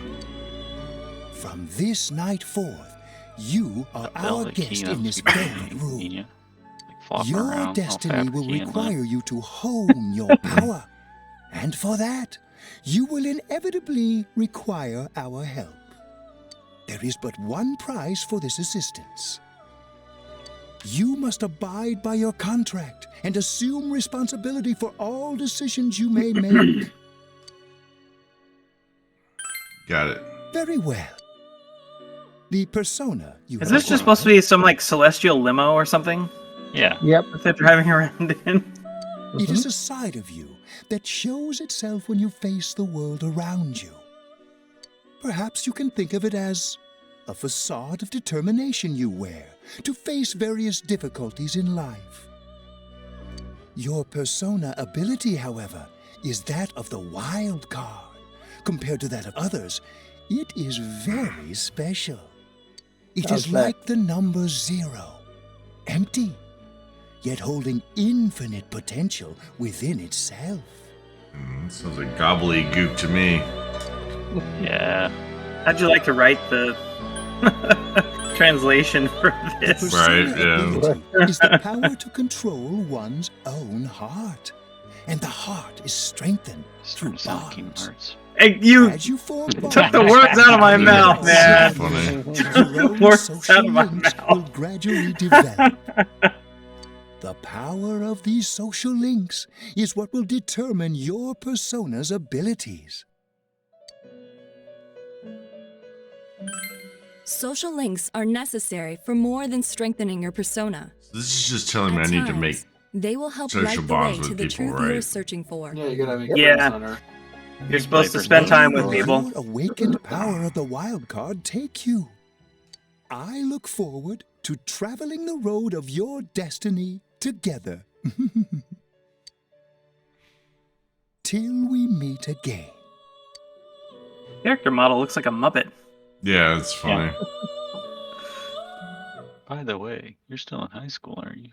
From this night forth, you are our guest in this very room. Your destiny will require you to hone your power. And for that, you will inevitably require our help. There is but one price for this assistance. You must abide by your contract and assume responsibility for all decisions you may make. Got it. Very well. The persona you Is this just supposed to be some like celestial limo or something? Yeah. Yep. That they're driving around in. It is a side of you that shows itself when you face the world around you. Perhaps you can think of it as a facade of determination you wear to face various difficulties in life. Your persona ability, however, is that of the wild card. Compared to that of others, it is very special. It is like the number 0, empty, yet holding infinite potential within itself. Sounds like gobbledygook to me. Yeah. How'd you like to write the translation for this? Right, yeah. Is the power to control one's own heart. And the heart is strengthened through bonds. Hey, you As you form took the words out of my mouth, man. Your own Words social out of my links will gradually develop. The power of these social links is what will determine your persona's abilities. Social links are necessary for more than strengthening your persona. This is just telling me I At need to times, make They will help social light the way bonds to with the people, truth you're right? searching for. Yeah, you gotta make Yeah. friends on her. You're supposed to spend time with people. Your awakened power of the wild card take you. I look forward to traveling the road of your destiny together. Till we meet again. Character model looks like a Muppet. Yeah, it's funny. By the way, you're still in high school, aren't you?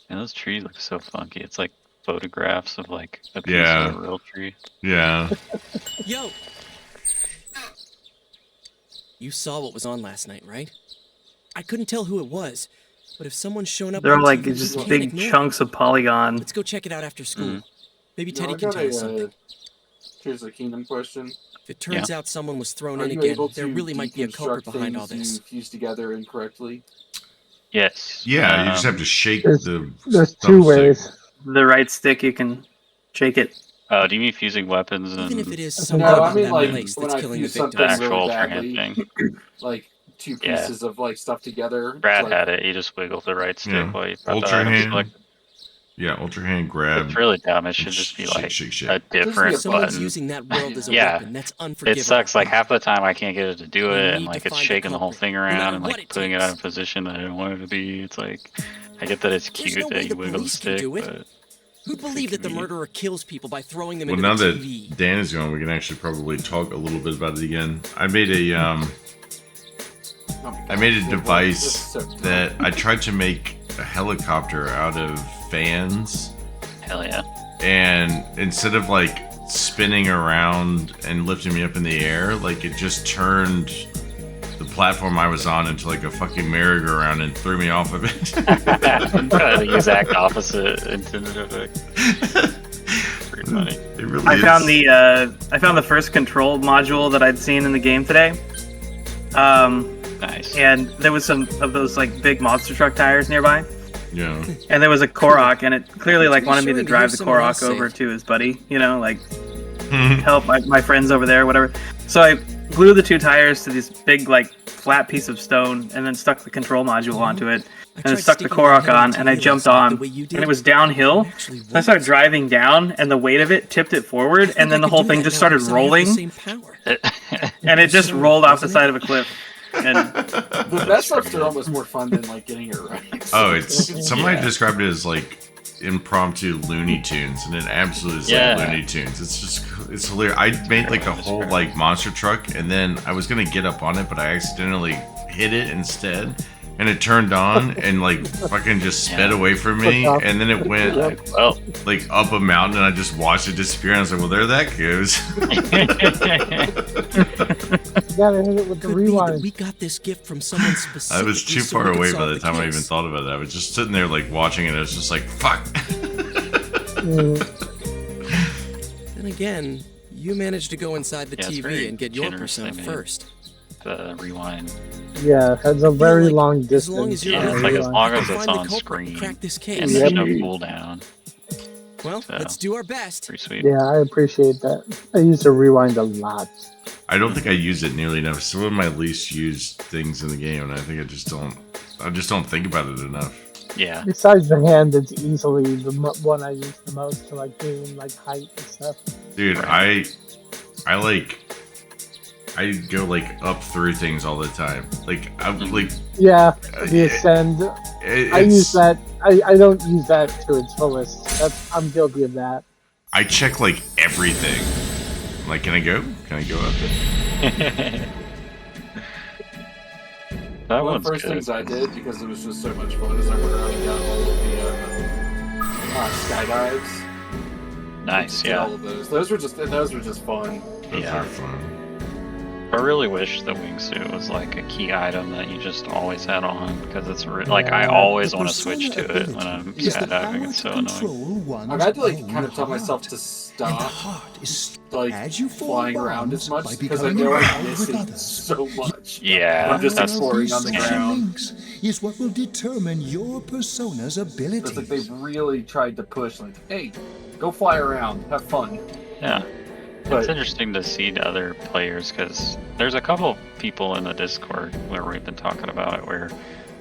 And those trees look so funky. It's like photographs of like a piece of a real tree. Yeah. Yo! You saw what was on last night, right? I couldn't tell who it was, but if someone's shown up They're on like TV, just you can't big ignore it. chunks of polygon. Let's go check it out after school. Maybe No, Teddy I can got tell us something. Here's a Kingdom question. If it turns out someone was thrown Are in you again, able there to really might be a culprit deconstruct behind all things this. you fuse together incorrectly? Yes. Yeah, you just have to shake There's the. two thumbstick. ways. The right stick, you can shake it. Oh, do you mean fusing weapons and Even if it is some No, guy I in mean that like place when that's I killing the fuse something the victims. actual really Ultra badly, Hand thing? like two Yeah. pieces of like stuff together. Brad like, had it. You just wiggle the right stick Yeah. while you brought Ultra the item hand. select. Yeah, ultra hand grab. It's really dumb. It should just be Shake, like shake, shake. a different Someone's button. using that world as a Yeah. weapon. That's unforgivable. It sucks. Like half the time, I can't get it to do We it, and need like to it's find the shaking the whole culprit, thing no around matter and what like it putting it out takes. of position that I don't want it to be. It's like I get that it's There's cute no way that you the wiggle the police can stick, do it. but Who'd believe that the murderer kills people by throwing them Well, into now the that TV? Dan is gone, we can actually probably talk a little bit about it again. I made a device that I tried to make a helicopter out of fans. hell yeah. And instead of like spinning around and lifting me up in the air, like it just turned the platform I was on into like a fucking merry-go-round and threw me off of it. The exact opposite intended effect. Pretty funny. It really I is. found the first control module that I'd seen in the game today. Nice. And there was some of those like big monster truck tires nearby. Yeah. And there was a Korok, and it clearly like wanted me to drive the Korok over to his buddy, like help my friends over there, whatever. So I glued the 2 tires to this big like flat piece of stone, and then stuck the control module onto it, and then stuck the Korok on, and I jumped on, and it was downhill. So I started driving down, and the weight of it tipped it forward, and then the whole thing just started rolling, and it just rolled off the side of a cliff. And the mess ups are almost more fun than like getting it right. Oh, it's somebody described it as like impromptu Looney Tunes, and it absolutely is like Looney Tunes. It's hilarious. I made like a whole like monster truck, and then I was gonna get up on it, but I accidentally hit it instead, and it turned on and like fucking just sped away from me, and then it went like up a mountain, and I just watched it disappear, and I was like, well, there that goes. You gotta hit it with the rewind. We got this gift from someone specific. I was too far away by the time I even thought about it. I was just sitting there like watching it. I was just like, fuck. Then again, you managed to go inside the TV and get your Persona first. The rewind. Yeah, it has a very long distance. As long as you're it's like as long as it's on screen, and there's no cooldown. Well, let's do our best. Pretty sweet. Yeah, I appreciate that. I used to rewind a lot. I don't think I use it nearly enough. Some of my least used things in the game, and I think I just don't think about it enough. Yeah. Besides the hand, it's easily the one I use the most to like gain like height and stuff. Dude, I go like up through things all the time. Like I like. Yeah, the ascend. I use that. I don't use that to its fullest. I'm guilty of that. I check like everything. I'm like, can I go? Can I go up it? That One of the first things I did, because it was just so much fun, is I went around and got all of the skydives. Nice, yeah. All of those. Those were just fun. Those are fun. I really wish the wingsuit was like a key item that you just always had on, because it's like I always want to switch to it when I'm skydiving. It's so annoying. I had to like kind of tell myself to stop like flying around as much because I know I miss it so much. Yeah, I'm just exploring on the ground. Links is what will determine your Persona's abilities. It's like they've really tried to push, like, hey, go fly around, have fun. Yeah. But it's interesting to see the other players, because there's a couple people in the Discord where we've been talking about it where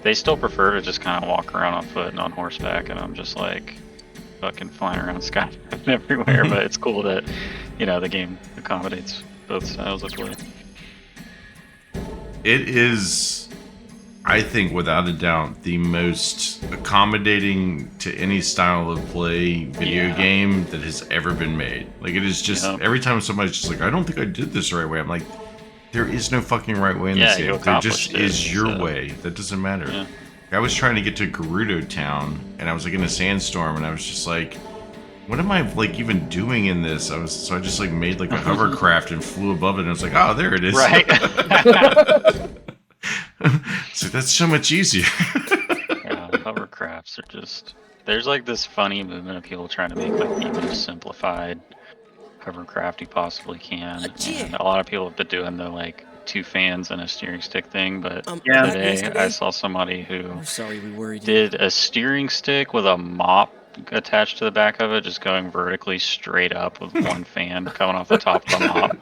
they still prefer to just kind of walk around on foot and on horseback, and I'm just like fucking flying around skydiving everywhere. But it's cool that the game accommodates both styles of play. It is, I think, without a doubt, the most accommodating to any style of play video game that has ever been made. Like, it is just, every time somebody's just like, I don't think I did this the right way, I'm like, there is no fucking right way in this game. There just is your way. That doesn't matter. Yeah. I was trying to get to Gerudo Town, and I was like in a sandstorm, and I was just like, what am I like even doing in this? So I just like made like a hovercraft and flew above it, and I was like, oh, there it is. Right. So that's so much easier. Yeah, hovercrafts are just, there's like this funny movement of people trying to make like the most simplified hovercraft you possibly can, and a lot of people have been doing the like 2 fans and a steering stick thing, but today I saw somebody who did a steering stick with a mop attached to the back of it, just going vertically straight up with 1 fan coming off the top of the mop.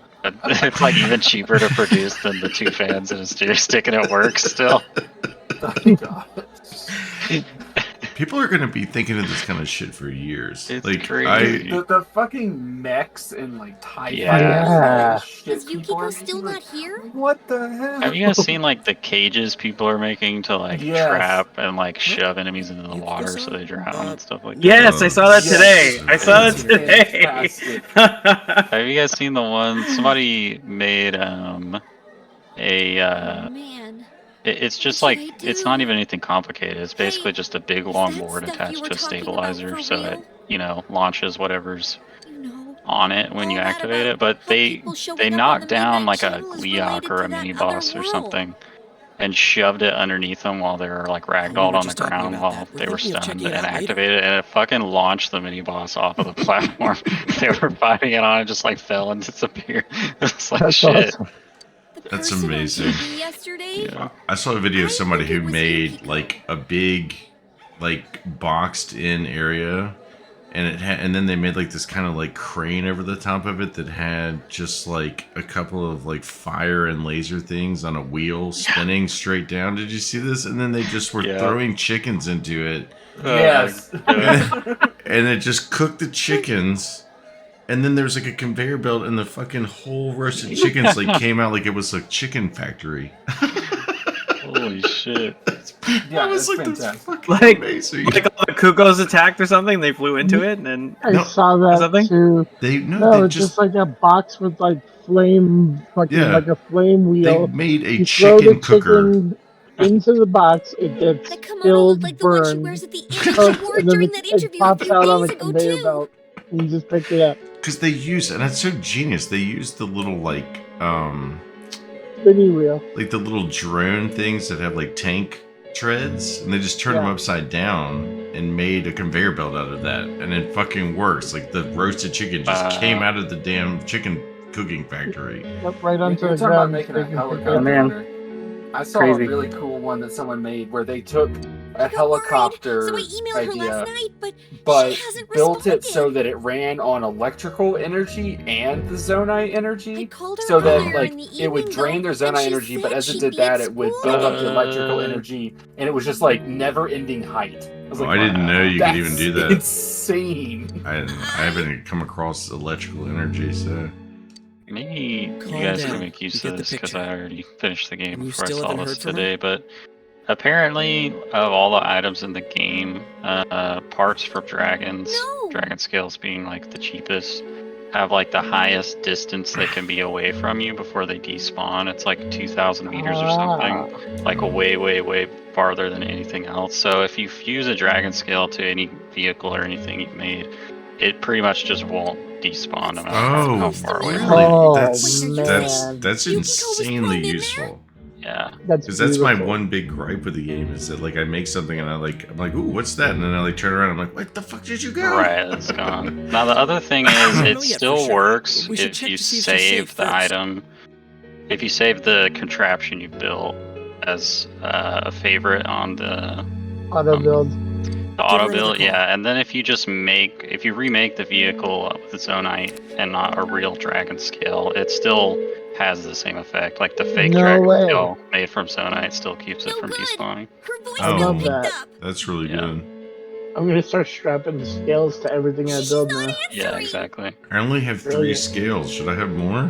It's like even cheaper to produce than the 2 fans and a steering stick, and it works still. Oh, God. People are gonna be thinking of this kind of shit for years. It's like crazy. The fucking mechs and like TIE Is shit Yukiko still not here? What the hell? Have you guys seen like the cages people are making to like trap and like shove enemies into the water so they drown and stuff like that? Yes, I saw that today. I saw it today. Have you guys seen the one somebody made it's just like, it's not even anything complicated. It's basically just a big long board attached to a stabilizer so it, launches whatever's on it when you activate it. But they knocked down like a Gliok or a mini boss or something and shoved it underneath them while they were like ragdolled on the ground while they were stunned and activated, and it fucking launched the mini boss off of the platform they were fighting it on. It just like fell and disappeared. It's like, That's shit. awesome. That's person on amazing. TV yesterday? Yeah. I saw a video of somebody who made like a big, like boxed in area, and and then they made like this kind of like crane over the top of it that had just like a couple of like fire and laser things on a wheel spinning straight down. Did you see this? And then they just were throwing chickens into it. Yes. And it just cooked the chickens. And then there's like a conveyor belt, and the fucking whole roasted chickens like came out like it was a chicken factory. Holy shit! That was like fucking Like, amazing. like all the cuckoos attacked or something. They flew into it, and then I saw that something? too. They it's just like a box with like flame, fucking Yeah. like a flame wheel. They made a you throw the chicken cooker. chicken into the box, it gets filled, burned, cooked, and then it pops out on a conveyor belt, and you just pick it up. Because they use, and that's so genius. They use the little like spinning wheel, like the little drone things that have like tank treads, and they just turn them upside down and made a conveyor belt out of that, and it fucking works. Like the roasted chicken just came out of the damn chicken cooking factory. Yep, right onto You're the talking about ground. making a They can pick it helicopter. up. Man. I saw Crazy. a really cool one that someone made where they took a helicopter idea, but built it so that it ran on electrical energy and the zonite energy, so that like it would drain their zonite energy, but as it did that, it would build up the electrical energy, and it was just like never-ending height. I was I didn't know you could even do that. Insane. I haven't come across electrical energy, so. Maybe Calm you guys down. can make use You of get the this because picture. I already finished the game And you before I still saw haven't this heard from today. But apparently, of all the items in the game, parts for dragons, dragon scales being like the cheapest, have like the highest distance they can be away from you before they despawn. It's like 2,000 meters or something, like way, way, way farther than anything else. So if you fuse a dragon scale to any vehicle or anything you've made, it pretty much just won't despawn no matter how far away. That's insanely useful. Yeah, because that's my one big gripe with the game is that like I make something and I'm like, ooh, what's that? And then I like turn around, and I'm like, what the fuck did you go? Right, it's gone. Now the other thing is, it still works if you save the item. If you save the contraption you built as a favorite on the auto build. The auto build, yeah, and then if you remake the vehicle with zonite and not a real dragon scale, it still has the same effect. Like the fake dragon scale made from zonite still keeps it from despawning. I love that. That's really good. I'm gonna start strapping the scales to everything I build now. Yeah, exactly. I only have 3 scales. Should I have more?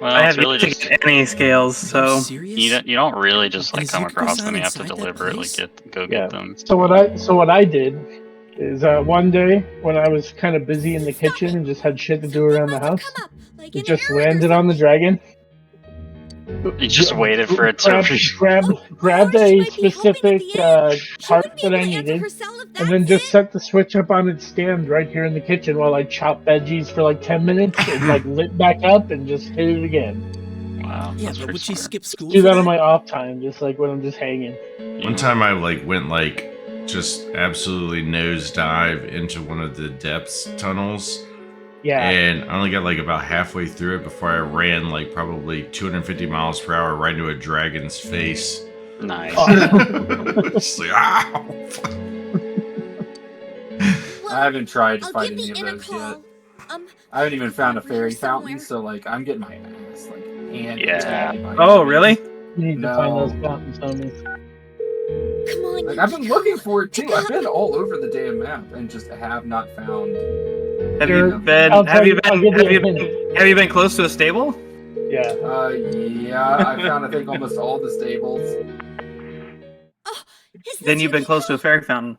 Well, I it's have really yet to just get any scales, so you don't really just like come across them. You have to deliberately get them. So what I did is one day when I was kind of busy in the kitchen and just had shit to do around the house, it just landed on the dragon. You just waited for it to grabbed a specific part that I needed, and then just set the switch up on its stand right here in the kitchen while I chopped veggies for like 10 minutes. It like lit back up and just hit it again. Wow. Yeah, but would she skip school? Do that on my off time, just like when I'm just hanging. One time I like went like just absolutely nosedive into one of the depths tunnels. Yeah. And I only got like about halfway through it before I ran like probably 250 miles per hour right into a dragon's face. Nice. Just like, ow! I haven't tried to fight any of those yet. I haven't even found a fairy fountain, so like I'm getting my ass like handed to me by Oh, really? You need to find those fountains, homie. Come on, Like I've been looking for it too. I've been all over the damn map and just have not found. Have you been close to a stable? Yeah. Yeah. I found I think almost all the stables. Then you've been close to a fairy fountain.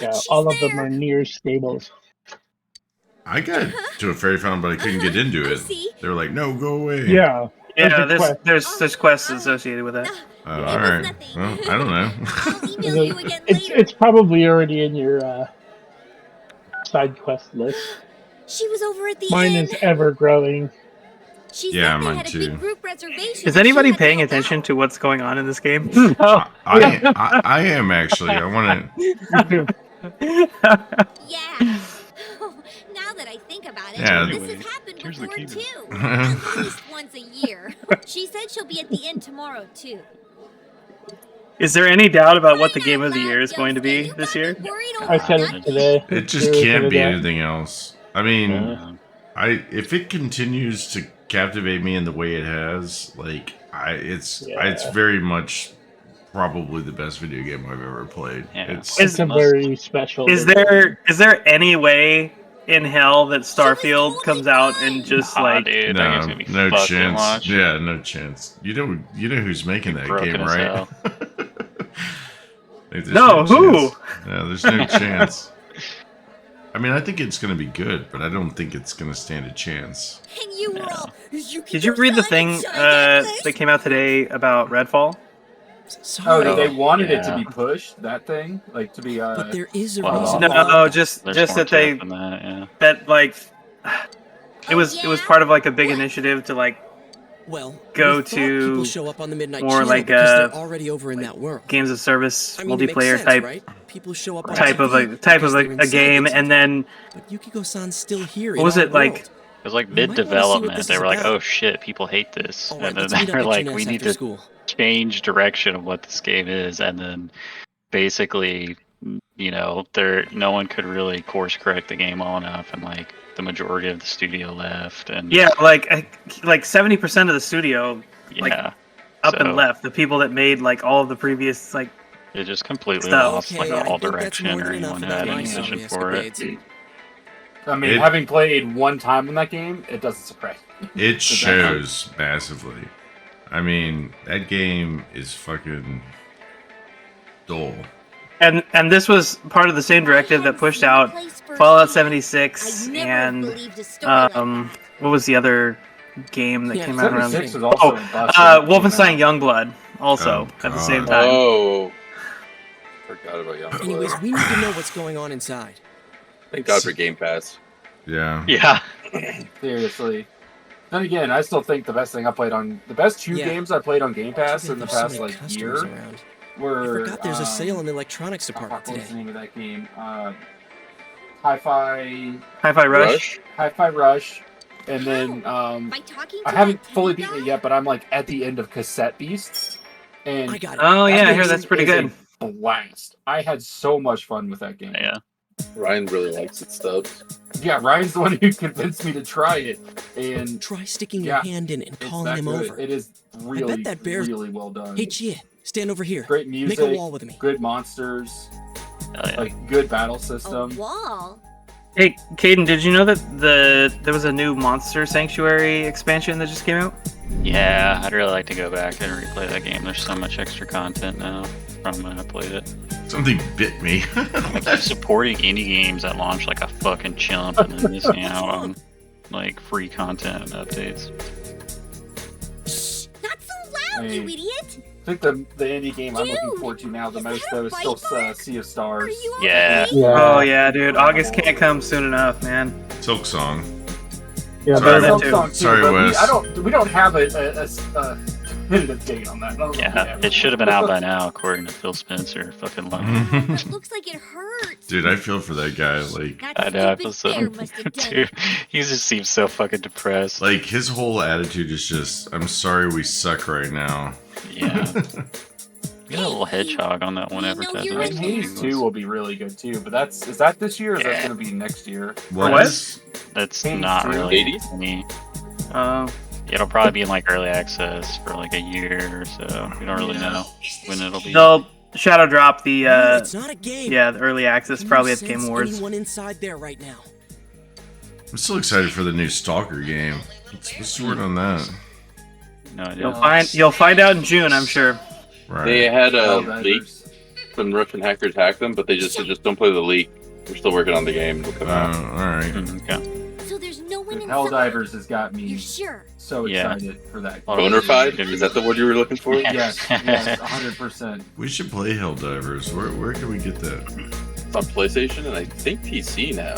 Yeah, all of them are near stables. I got to a fairy fountain, but I couldn't get into it. They were like, "No, go away." Yeah. Yeah, there's quests associated with that. All right. Well, I don't know. It's probably already in your side quest list. She was over at the Mine inn. is ever growing. Yeah, mine too. Is anybody paying attention to what's going on in this game? I am actually. I want to. Yeah. Now that that I think about it, Yeah. this has happened before too. At least once a year. She said she'll be at the inn tomorrow too. Is there any doubt about what the game of the year is going to be this year? I said it today. It just Really can't said be that. anything else. I mean, if it continues to captivate me in the way it has, like it's very much probably the best video game I've ever played. It's a very special. Is there any way in hell that Starfield comes out and just dude, that game's no, gonna be no fucked at chance. launch. Yeah, no chance. You know who's making that broken game, as right? hell. Like, there's No, who? chance. Yeah, there's no chance. I mean, I think it's going to be good, but I don't think it's going to stand a chance. And you were all, Did you read the thing that came out today about Redfall? Oh, they wanted it to be pushed. That thing, like to be. But there is a No, reason. just There's that more to they it than that, yeah. that like it was part of like a big initiative to like go to people show up on the midnight more channel like because a they're already over in that world. games of service I mean, it makes multiplayer sense, type right? People show up on type of TV a type because of they're a inside game, the and then But Yukiko-san's still here. what was it like? It was like We might wanna see what mid-development. this They is were like, about. "Oh shit, people hate this," All right, and then let's they meet up were at like, Jeunesse "We need after to school." change direction of what this game is," and then basically, no one could really course correct the game well enough, and like the majority of the studio left, and Yeah, like 70% of the studio, like Yeah, up so- and left. The people that made like all of the previous like it just completely stuff. lost like all direction or anyone had any vision for it. I mean, having played one time in that game, it doesn't surprise me. It shows massively. I mean, that game is fucking dull. And this was part of the same directive that pushed out Fallout 76 and what was the other game that came out around? 76 was also busted. Wolfenstein Youngblood also at the same time. Oh, forgot about Youngblood. Anyways, we need to know what's going on inside. Thank God for Game Pass. Yeah. Yeah. Seriously. Then again, I still think the best two Yeah. games I played on Game Pass in the There's so past many like customers year around. were. I forgot there's a sale in the electronics department What was the today. name of that game? Hi-Fi Rush. Hi-Fi Rush, and then By talking to I haven't that fully tech beaten it guy? yet, but I'm like at the end of Cassette Beasts, and I got it. Oh yeah, I game hear that's pretty is a good. blast. I had so much fun with that game. Yeah. Ryan really likes it, Stubbs. Yeah, Ryan's the one who convinced me to try it, and Try sticking your hand in it and it's calling that him good. over. It is really, I bet that bear's... really well done. Hey, Chia, stand over here. Great music, Make a wall with me. good monsters, yeah. like good battle system. Wall? Hey, Caden, did you know that there was a new Monster Sanctuary expansion that just came out? Yeah, I'd really like to go back and replay that game. There's so much extra content now from when I played it. Something bit me. Like they're supporting indie games that launch like a fucking chump and then missing out on like free content and updates. Not so loud, you idiot! I think the indie game I'm looking forward to now the most though is still Sea of Stars. Yeah. Oh yeah, dude. August can't come soon enough, man. Silk Song. Yeah, Sorry, that Silk too. Song too, Sorry, but Wes. we don't have a definitive date on that. I don't know if we Yeah, have it should have been out by now, according to Phil Spencer. Fucking long. It looks like it hurts. Dude, I feel for that guy. Like, I know, I feel so. Dude, he just seems so fucking depressed. like his whole attitude is just, I'm sorry we suck right now. Yeah. You got a little hedgehog on that one And advertisement. Hades 2 will be really good too, but is that this year or is that going to be next year? What? That's Hades not 2? really 80s? me. It'll probably be in like early access for like a year or so. We don't really know when it'll be. They'll shadow drop the No, it's not a game. yeah, the early access Can probably you at the Game sense Awards. anyone inside there right now? I'm still excited for the new Stalker game. What's the word on that? No idea. You'll find out in June, I'm sure. Right. They had a leak. Some Russian hackers hacked them, but they just said, just don't play the leak. We're still working on the game. It'll come out. Alright. Okay. So there's no one inside. Helldivers has got me You're sure? so Yeah. excited for that. Bonafide? Is that the word you were looking for? Yes, 100%. We should play Helldivers. Where can we get that? It's on PlayStation and I think PC now.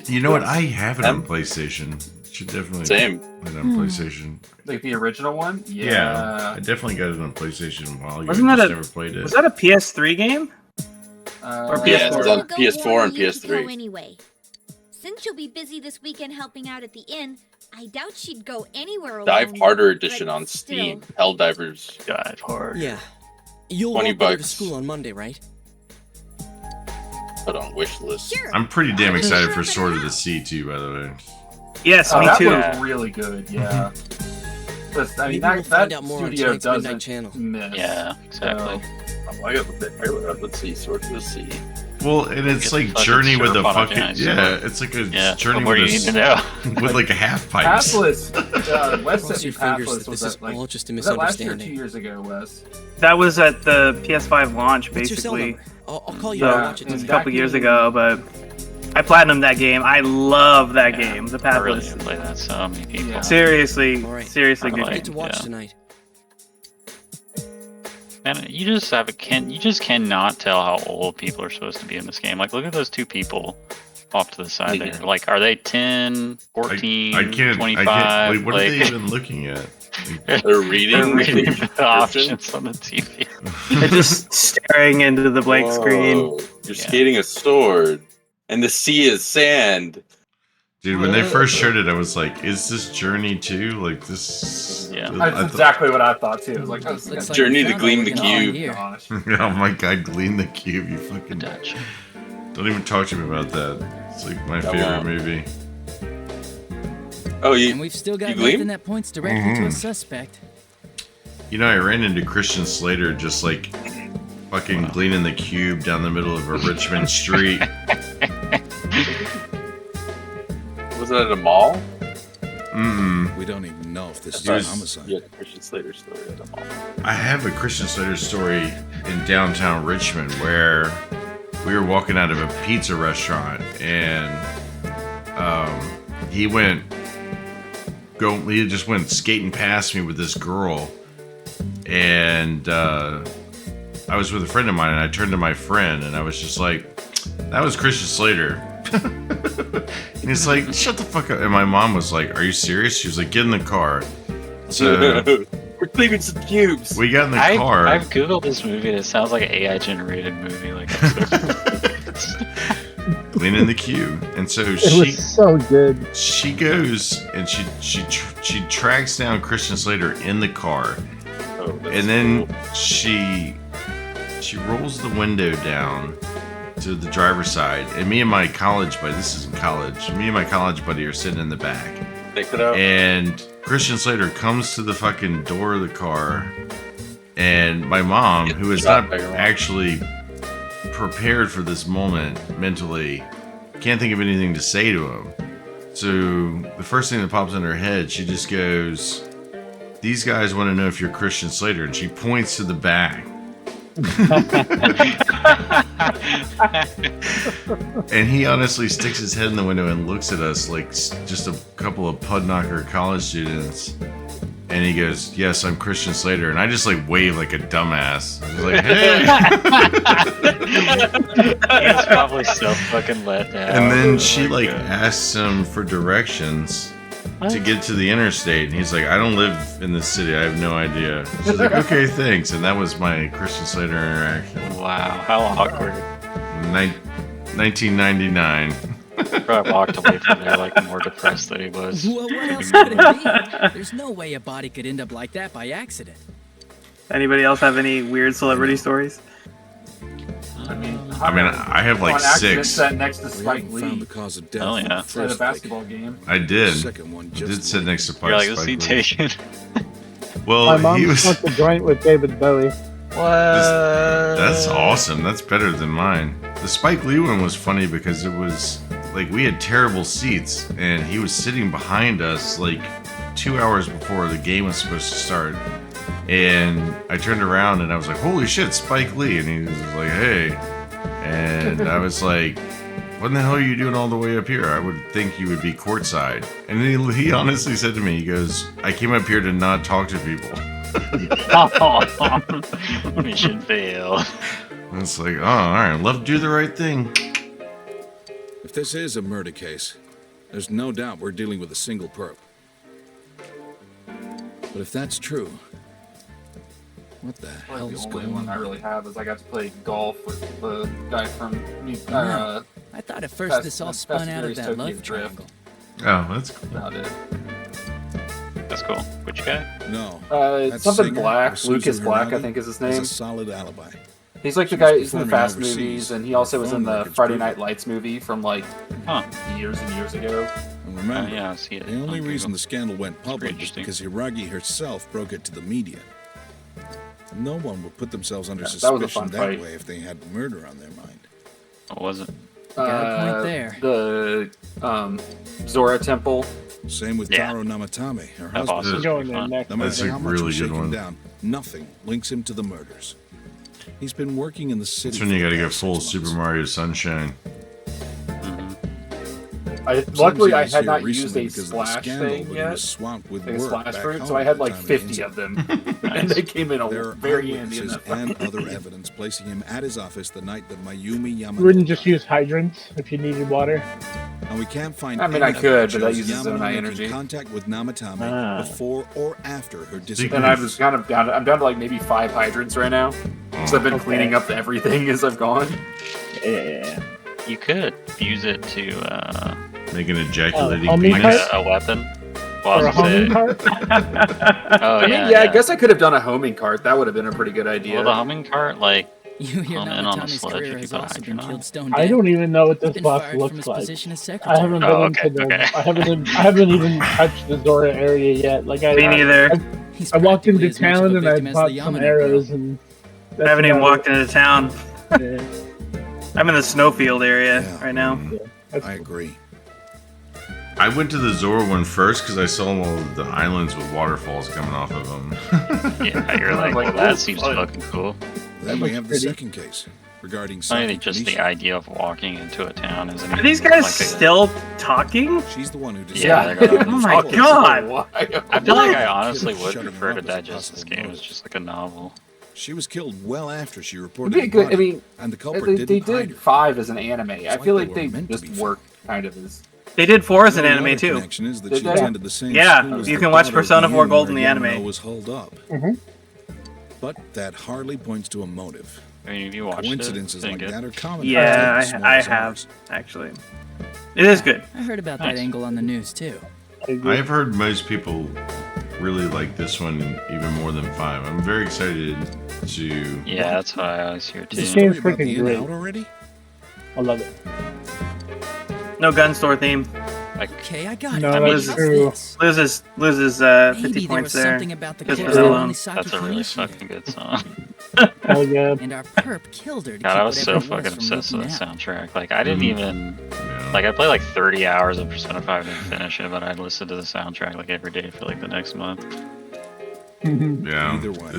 You know what? I have it on PlayStation. Should definitely Same. play it on PlayStation. Like the original one? Yeah. I definitely got it on PlayStation a while ago. Wasn't I that just a never played it. Was that a PS3 game? Or Yeah, PS4? it's on PS4 and You need to go PS3. anyway. Since she'll be busy this weekend helping out at the inn, I doubt she'd go anywhere alone. Dive Harder edition on Steam. Helldivers. Dive Hard. Yeah. You'll $20 walk over to school on Monday, right? Put on wish list. Sure. I'm pretty damn excited for Sword of the Sea too, by the way. Yes, me that too. was really good. Yeah. I mean, that studio doesn't miss. Yeah, exactly. I got the bit. Let's see, Sword of the Sea. Well, and it's like Journey with a fucking it's like a Journey what with do you need to know? with like a half pipes. Pathless. Wes Cross sent me your fingers Pathless. that Was this is that like all just a was that last year or misunderstanding. 2 years ago, Wes? That was at the PS5 launch, What's your cell basically. number? I'll call you So, and watch it it was a tonight. couple years ago, but I platinumed that game. I love that game, the I really Pathless. didn't play that. So many people. Seriously, Alright. seriously I good like game. Get to watch yeah. tonight. Man, you just cannot tell how old people are supposed to be in this game. Like, look at those two people off to the side there. Like, are they 10, 14, I can't. 25? Wait, what are they even looking at? They're reading the options on the TV. They're just staring into the blank screen. You're skating a sword, and the sea is sand. Dude, when they first showed it, I was like, "Is this Journey 2? Like this?" Yeah, That's exactly what I thought too. Like, Looks like Journey we to found Glean all the we can find Cube. here. Gosh. Oh my god, Glean the Cube! You fucking don't even talk to me about that. It's like my favorite movie. Oh, And we've still got nothing that points directly to a suspect. You know, I ran into Christian Slater just like fucking gleaning the cube down the middle of a Richmond street. Was it at a mall? Mm-mm. We don't even know if this is It a was- homicide. Yeah, Christian Slater story at a mall. I have a Christian Slater story in downtown Richmond where we were walking out of a pizza restaurant and he just went skating past me with this girl, and I was with a friend of mine, and I turned to my friend and I was just like, that was Christian Slater. And he's like, shut the fuck up. And my mom was like, are you serious? She was like, get in the car. So we're cleaning some cubes. We got in the car. I've googled this movie and it sounds like an AI generated movie. Like, Cleaning the cube. And so It was so good. She goes and she tracks down Christian Slater in the car, and then she rolls the window down to the driver's side, and me and my college buddy, this isn't college, me and my college buddy are sitting in the back. Take it out. And Christian Slater comes to the fucking door of the car, and my mom, who is not actually prepared for this moment mentally, can't think of anything to say to him. So the first thing that pops in her head, she just goes, these guys want to know if you're Christian Slater, and she points to the back. And he honestly sticks his head in the window and looks at us like just a couple of pudknocker college students. And he goes, yes, I'm Christian Slater. And I just like wave like a dumbass. I was like, hey. He was probably so fucking let down. And then she like asks him for directions to get to the interstate. And he's like, I don't live in this city. I have no idea. She's like, okay, thanks. And that was my Christian Slater interaction. Wow, how awkward. 1999. Probably walked away from there like more depressed than he was. Well, what else could it be? There's no way a body could end up like that by accident. Anybody else have any weird celebrity stories? I mean, I have like on accident 6. sat next to Spike Lee. Found the cause of death. Oh, yeah. At a basketball game. I did. Second one I did sit next to Spike. You're like, is he taken? Well, My mom he was. smoked a joint with David Bowie. That's awesome. That's better than mine. The Spike Lee one was funny because it was like we had terrible seats, and he was sitting behind us like 2 hours before the game was supposed to start. And I turned around and I was like, "Holy shit, Spike Lee!" And he was like, "Hey," and I was like, "What in the hell are you doing all the way up here? I would think you would be courtside." And he honestly said to me, he goes, "I came up here to not talk to people." Mission failed. And it's like, oh, all right, love to do the right thing. If this is a murder case, there's no doubt we're dealing with a single perp. But if that's true, what the hell's The only going one I on? really have is I got to play golf with the guy from I thought at first this all spun out of that love triangle. Oh, that's cool. About it. That's cool. Which guy? No. Something Black. Lucas Black, I think is his name. A solid alibi. He's like the guy who's in the Fast movies, and he also was in the Friday Night Lights movie from like years and years ago. And remember, yeah, I see it. The only reason the scandal went public was because Hiragi herself broke it to the media. No one would put themselves under suspicion that way if they had murder on their mind. What was it? Got a point there. The Zora Temple. Same with Taro Namatame, her That's husband. awesome. That's a really good one. Down, nothing links him to the murders. He's been working in the city. That's when you gotta go full Super Mario Sunshine. Luckily, I had not used a splash thing yet, like a splash fruit, so I had like 50 of them, and they came in very handy in that and other evidence placing him at his office the night that Mayumi Yamamoto. You wouldn't just use hydrants if you needed water. And we can't find. I mean, I could, but that uses Zonai energy. Contact with Namatame before or after her disappearance. And I was kind of down. I'm down to like maybe 5 hydrants right now, because I've been cleaning up everything as I've gone. Yeah. You could use it to make an ejaculating penis. A weapon. Well, or a homing cart? I mean, I guess I could have done a homing cart. That would have been a pretty good idea. Well, the homing cart, like, Your hum in on a Namatame's sledge career if you has put also been hydrogen on. killed stone I dead. don't even know what He's this been box fired from looks his like. position as I secretary. haven't been into the. I haven't even touched the Zora area yet. Like Me neither. I walked into as much of a town and I victim as bought the some Yamane arrows and. I haven't even walked into town. Yeah. I'm in the snowfield area right now. I agree. I went to the Zora one first because I saw all of the islands with waterfalls coming off of them. Yeah, you're like, well, that seems fucking cool. Then we have the second case regarding. I think just the idea of walking into a town isn't. Are these guys still talking? She's the one who. Yeah. Oh my god! I feel like I honestly would prefer to digest this game as just like a novel. She was killed well after she It'd reported be the good. body, I mean, and the culprit they didn't hide did her. 5 as an anime. I like feel they like were they meant to just be work kind of as. They did 4 as an The anime other too. connection is that Did she they? attended the same Yeah, school as you the can watch daughter of Persona the 4 inn Gold in where the Yamano anime. was holed up. But that hardly points to a motive. I mean, if you watched Coincidences it, like that are common. Yeah, in I small have zones. actually. It is good. I heard about that angle on the news too. I've heard most people really like this one even more than 5. I'm very excited to. Yeah, that's what I always hear too. This game's Story about freaking the inn great. out already? I love it. No gun store theme. Okay, I got No, it. that's What's true. this? Loses Maybe 50 there points was there. something about the Just case for that that alone. only Saki That's a really Konishi fucking good song. Oh yeah. and our perp killed her to God, keep I was so whatever it fucking was from obsessed with the leaking out. soundtrack. Like, I didn't even. Like, I played like 30 hours of Persona 5 and finish it, but I'd listen to the soundtrack like every day for like the next month. Yeah, Either way,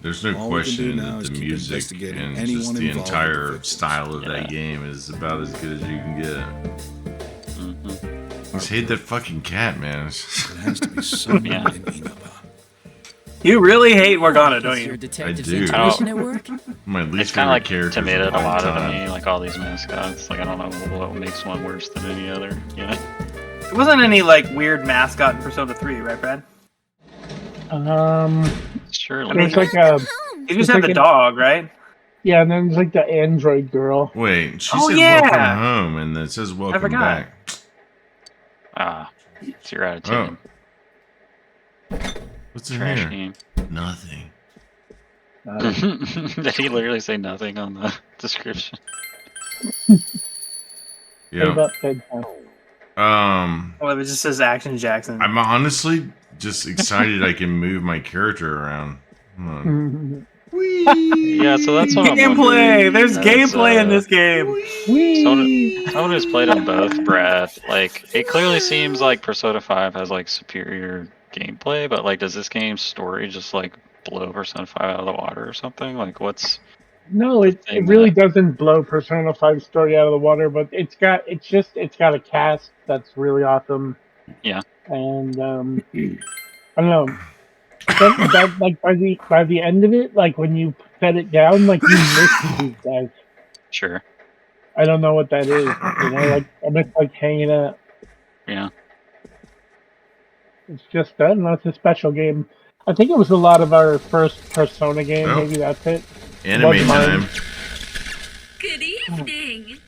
there's no all we can do question now that is the keep music investigating and anyone just the involved with the entire victims. style of that Yeah. game is about as good as you can get. Mm-hmm. I just hate that fucking cat, man. It has to be someone Yeah. in Inaba. You really hate Morgana, don't Is your you? detective's do. intuition at work? My least It's kind of like favorite character. tomato of all tomato to time. me, like all these mascots. Like, I don't know what makes one worse than any other. Yeah. There wasn't any like weird mascot in Persona 3, right, Brad? Surely. There's like a. You just had the dog, right? Yeah, and then there's like the android girl. Wait, she Oh, said yeah. welcome home, and it says welcome forgot. back. Ah, it's your attitude. What's in Trash here? game. Nothing. Did he literally say nothing on the description? Yeah. Well, it just says Action Jackson. I'm honestly just excited I can move my character around. Hold on. Yeah, so that's what I'm Gameplay! wondering. There's That's, gameplay in this game! Someone who's played on both, Brad, like, it clearly seems like Persona 5 has, like, superior gameplay, but, like, does this game's story just, like, blow Persona 5 out of the water or something? Like, what's... No, it really doesn't blow Persona 5 story out of the water, but it's got a cast that's really awesome. Yeah. And I don't know. That like by the end of it, like when you set it down, like you miss these guys. Sure. I don't know what that is. You know, like I miss like hanging out. Yeah. It's just I don't know. It's a special game. I think it was a lot of our first Persona game. Well, Maybe that's it. Anime time. Good evening.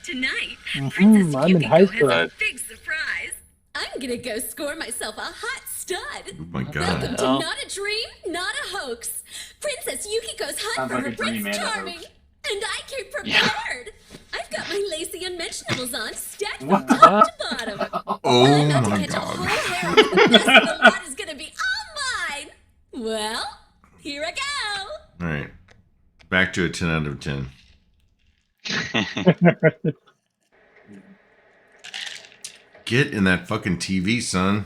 Tonight, I'm in high school. big surprise. I'm gonna go score myself a hot stud. Oh my god. Welcome to Not a Dream, Not a Hoax. Princess Yukiko's hunt for her Prince Charming. And I came prepared. I've got my lacy unmentionables on, stacked from top to bottom. Oh I'm about my to catch a god. whole harem, and the best of the lot is gonna be all mine. Well, here I go. All right. Back to a 10 out of 10. Get in that fucking TV, son.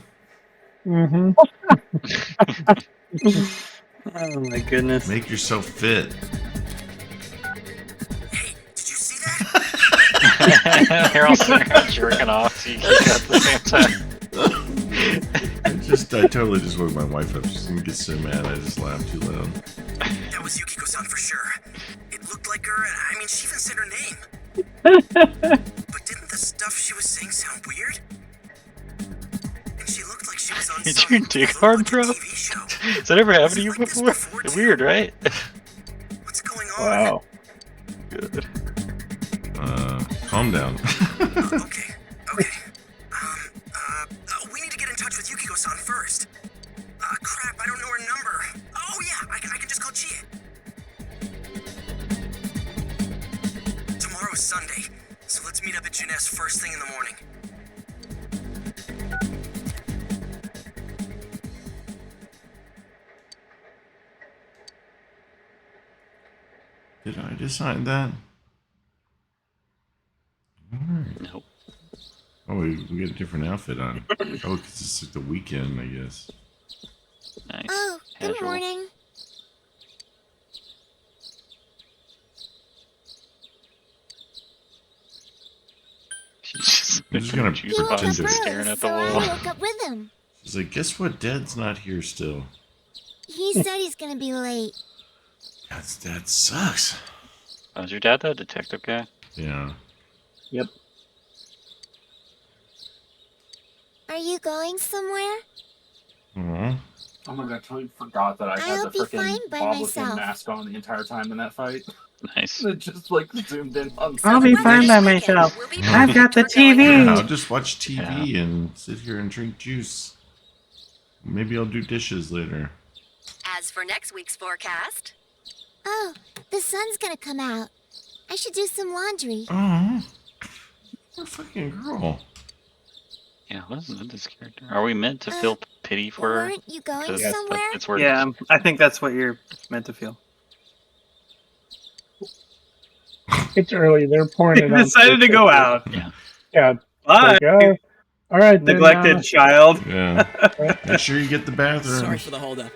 Mm-hmm. Oh my goodness. Make yourself fit. They're all sitting around jerking off so you keep at the same time. I totally just woke my wife up. She's gonna get so mad I just laughed too loud. That was Yukiko-san for sure. It looked like her, and I mean, she even said her name. But didn't the stuff she was saying sound weird? And she looked like she was on Did your dick hard, bro? Has that ever happened to you before? Weird, right? What's going on? Wow. Good. Calm down. Okay. We need to get in touch with Yukiko-san first. Crap, I don't know her number. Oh yeah, I can just call Chie. Tomorrow is Sunday, so let's meet up at Juness first thing in the morning. Did I decide that? Alright. Nope. Oh, we get a different outfit on. Oh, because it's like the weekend, I guess. Nice. Oh, good Casual. morning. I'm just gonna He woke up pretend to. early, so I woke up with him. She's like, guess what? Dad's not here still. He said he's gonna be late. That sucks. Was your dad the detective guy? Yeah. Yep. Are you going somewhere? Aww. Oh my god, I totally forgot that I had I'll the be fine freaking by Boblin myself. mask on the entire time in that fight. Nice. It just like zoomed in on I'll be fine by myself. I've got the TV. Yeah, I'll just watch TV and sit here and drink juice. Maybe I'll do dishes later. As for next week's forecast, Oh, the sun's gonna come out. I should do some laundry. Oh, what a fucking girl. Yeah, what is this character? Are we meant to feel pity for her? Weren't you going 'Cause somewhere? It's where Yeah, I think that's what you're meant to feel. It's early. They're pouring He it on. decided to go out. Yeah. Yeah. Bye. Like, all right. then, Neglected child. Yeah. Make sure you get the bathroom. Sorry for the holdup.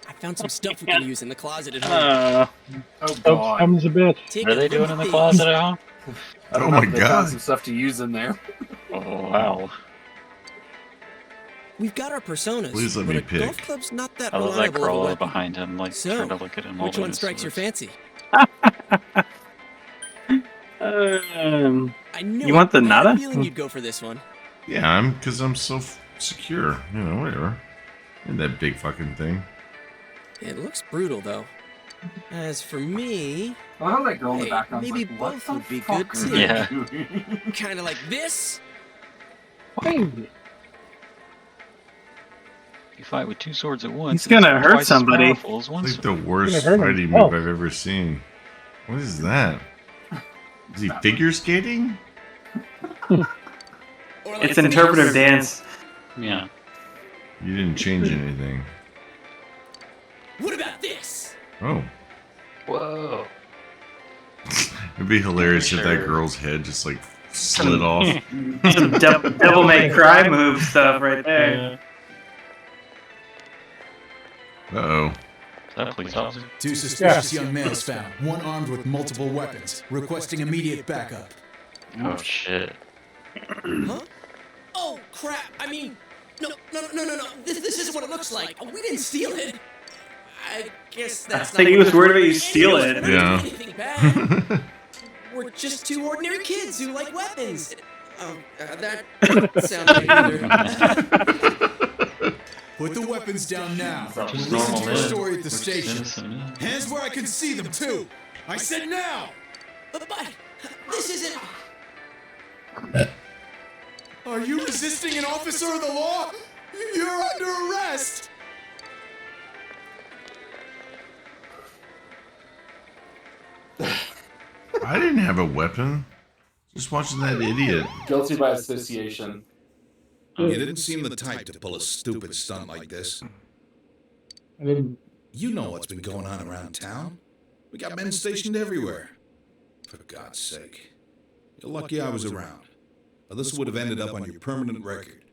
I found some stuff we can use in the closet at home. Oh Folks god. comes a bit. What are they doing in the closet at home? I don't Oh know my if they found god. some stuff to use in there. Oh, wow. We've got our personas, Please let but me a pick. golf club's not that I love that reliable of a girl weapon. behind him, like, So, trying to look at him all which the one way. strikes your fancy? I know You want the it, but I had a nada? feeling you'd go for this one. Yeah, because I'm so secure. You know, whatever. And that big fucking thing. It looks brutal, though. As for me, I love that girl in the hey, background. maybe Like, what both the would be fuck good are too. they Yeah. doing? Kind of like this. You fight with two swords at once. He's gonna it's hurt twice as somebody. powerful as one It's like sword. the worst Gonna hurt fighting himself. move I've ever seen. What is that? Is he figure skating? It's interpretive dance. Yeah. You didn't change anything. What about this? Oh. Whoa. It'd be hilarious if that Sure. girl's head just like slid off. Some devil may cry move stuff right there. Uh-oh. Is that a police officer? Two suspicious young males found, one armed with multiple weapons, requesting immediate backup. Oh, shit. Huh? Oh crap! I mean, no. This isn't what it looks like. We didn't steal it. I guess that's. I think he was worried about you stealing it. Yeah. Anything bad. We're just two ordinary kids who like weapons. That sounded either. Put the weapons down now. We'll Just listen normal to your men. story at the Which is station. innocent, yeah. Hands where I can see them, too. I said now! But this isn't... Are you resisting an officer of the law? You're under arrest! I didn't have a weapon. Just watching that idiot. Guilty by association. You didn't seem the type to pull a stupid stunt like this. I didn't. You know what's been going on around town. We got men stationed everywhere. For God's sake. You're lucky I was around. Or this would have ended up on your permanent record.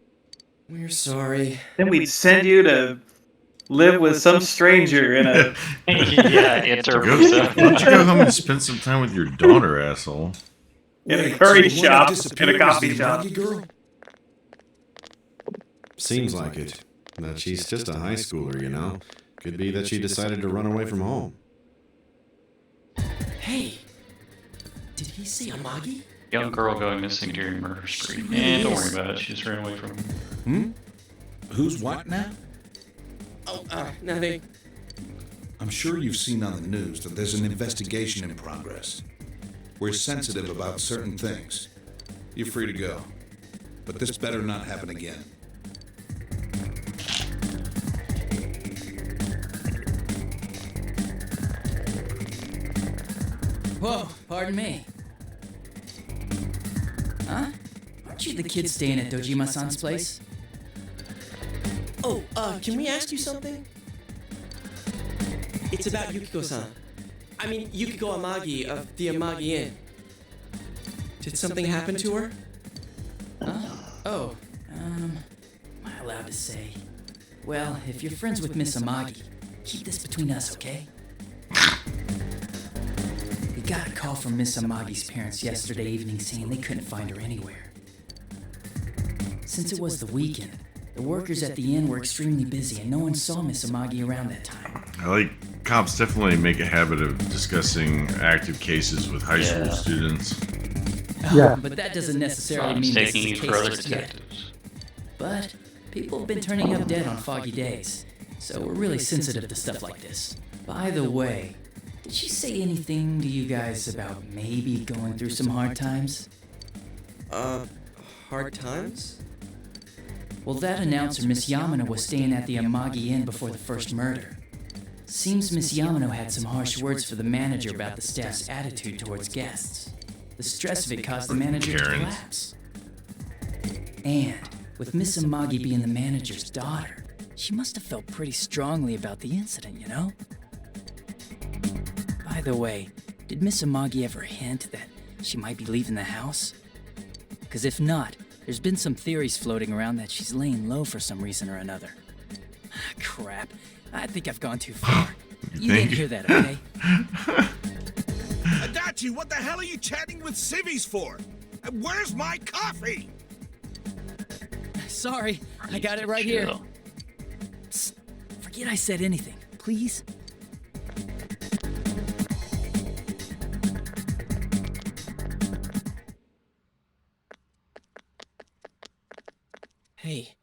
We're sorry. Then we'd send you to live with some stranger in a... Why don't you go home and spend some time with your daughter, asshole? In a curry shop, in a coffee shop. Seems like it. That she's just a high schooler, you know. Could be that she decided to run away from home. Hey, did he say Amagi? Young girl going missing during murder spree. And don't worry about it, she just ran away from him. Who's what now? Oh, nothing. I'm sure you've seen on the news that there's an investigation in progress. We're sensitive about certain things. You're free to go. But this better not happen again. Whoa, pardon me. Huh? Aren't you the kid staying at Dojima-san's place? Oh, can we ask you something? It's about Yukiko-san. I mean, Yukiko Amagi of the Amagi Inn. Did something happen to her? Am I allowed to say? Well, if you're friends with Miss Amagi, keep this between us, okay? We got a call from Miss Amagi's parents yesterday evening saying they couldn't find her anywhere. Since it was the weekend, the workers at the inn were extremely busy and no one saw Miss Amagi around that time. I like cops definitely make a habit of discussing active cases with high school students. Yeah. But that doesn't necessarily mean this taking is you a for other case yet. detectives. But people have been turning up dead on foggy days, so we're really sensitive to stuff like this. By the way, did she say anything to you guys about maybe going through some hard times? Hard times? Well, that announcer, Miss Yamano, was staying at the Amagi Inn before the first murder. Seems Miss Yamano had some harsh words for the manager about the staff's attitude towards guests. The stress of it caused the manager to collapse. And with Miss Amagi being the manager's daughter, she must have felt pretty strongly about the incident, you know? By the way, did Miss Amagi ever hint that she might be leaving the house? Because if not, there's been some theories floating around that she's laying low for some reason or another. Crap. I think I've gone too far. You didn't hear that, okay? Adachi, what the hell are you chatting with civvies for? Where's my coffee? Sorry, I got it right here. Psst, forget I said anything, please. Hey,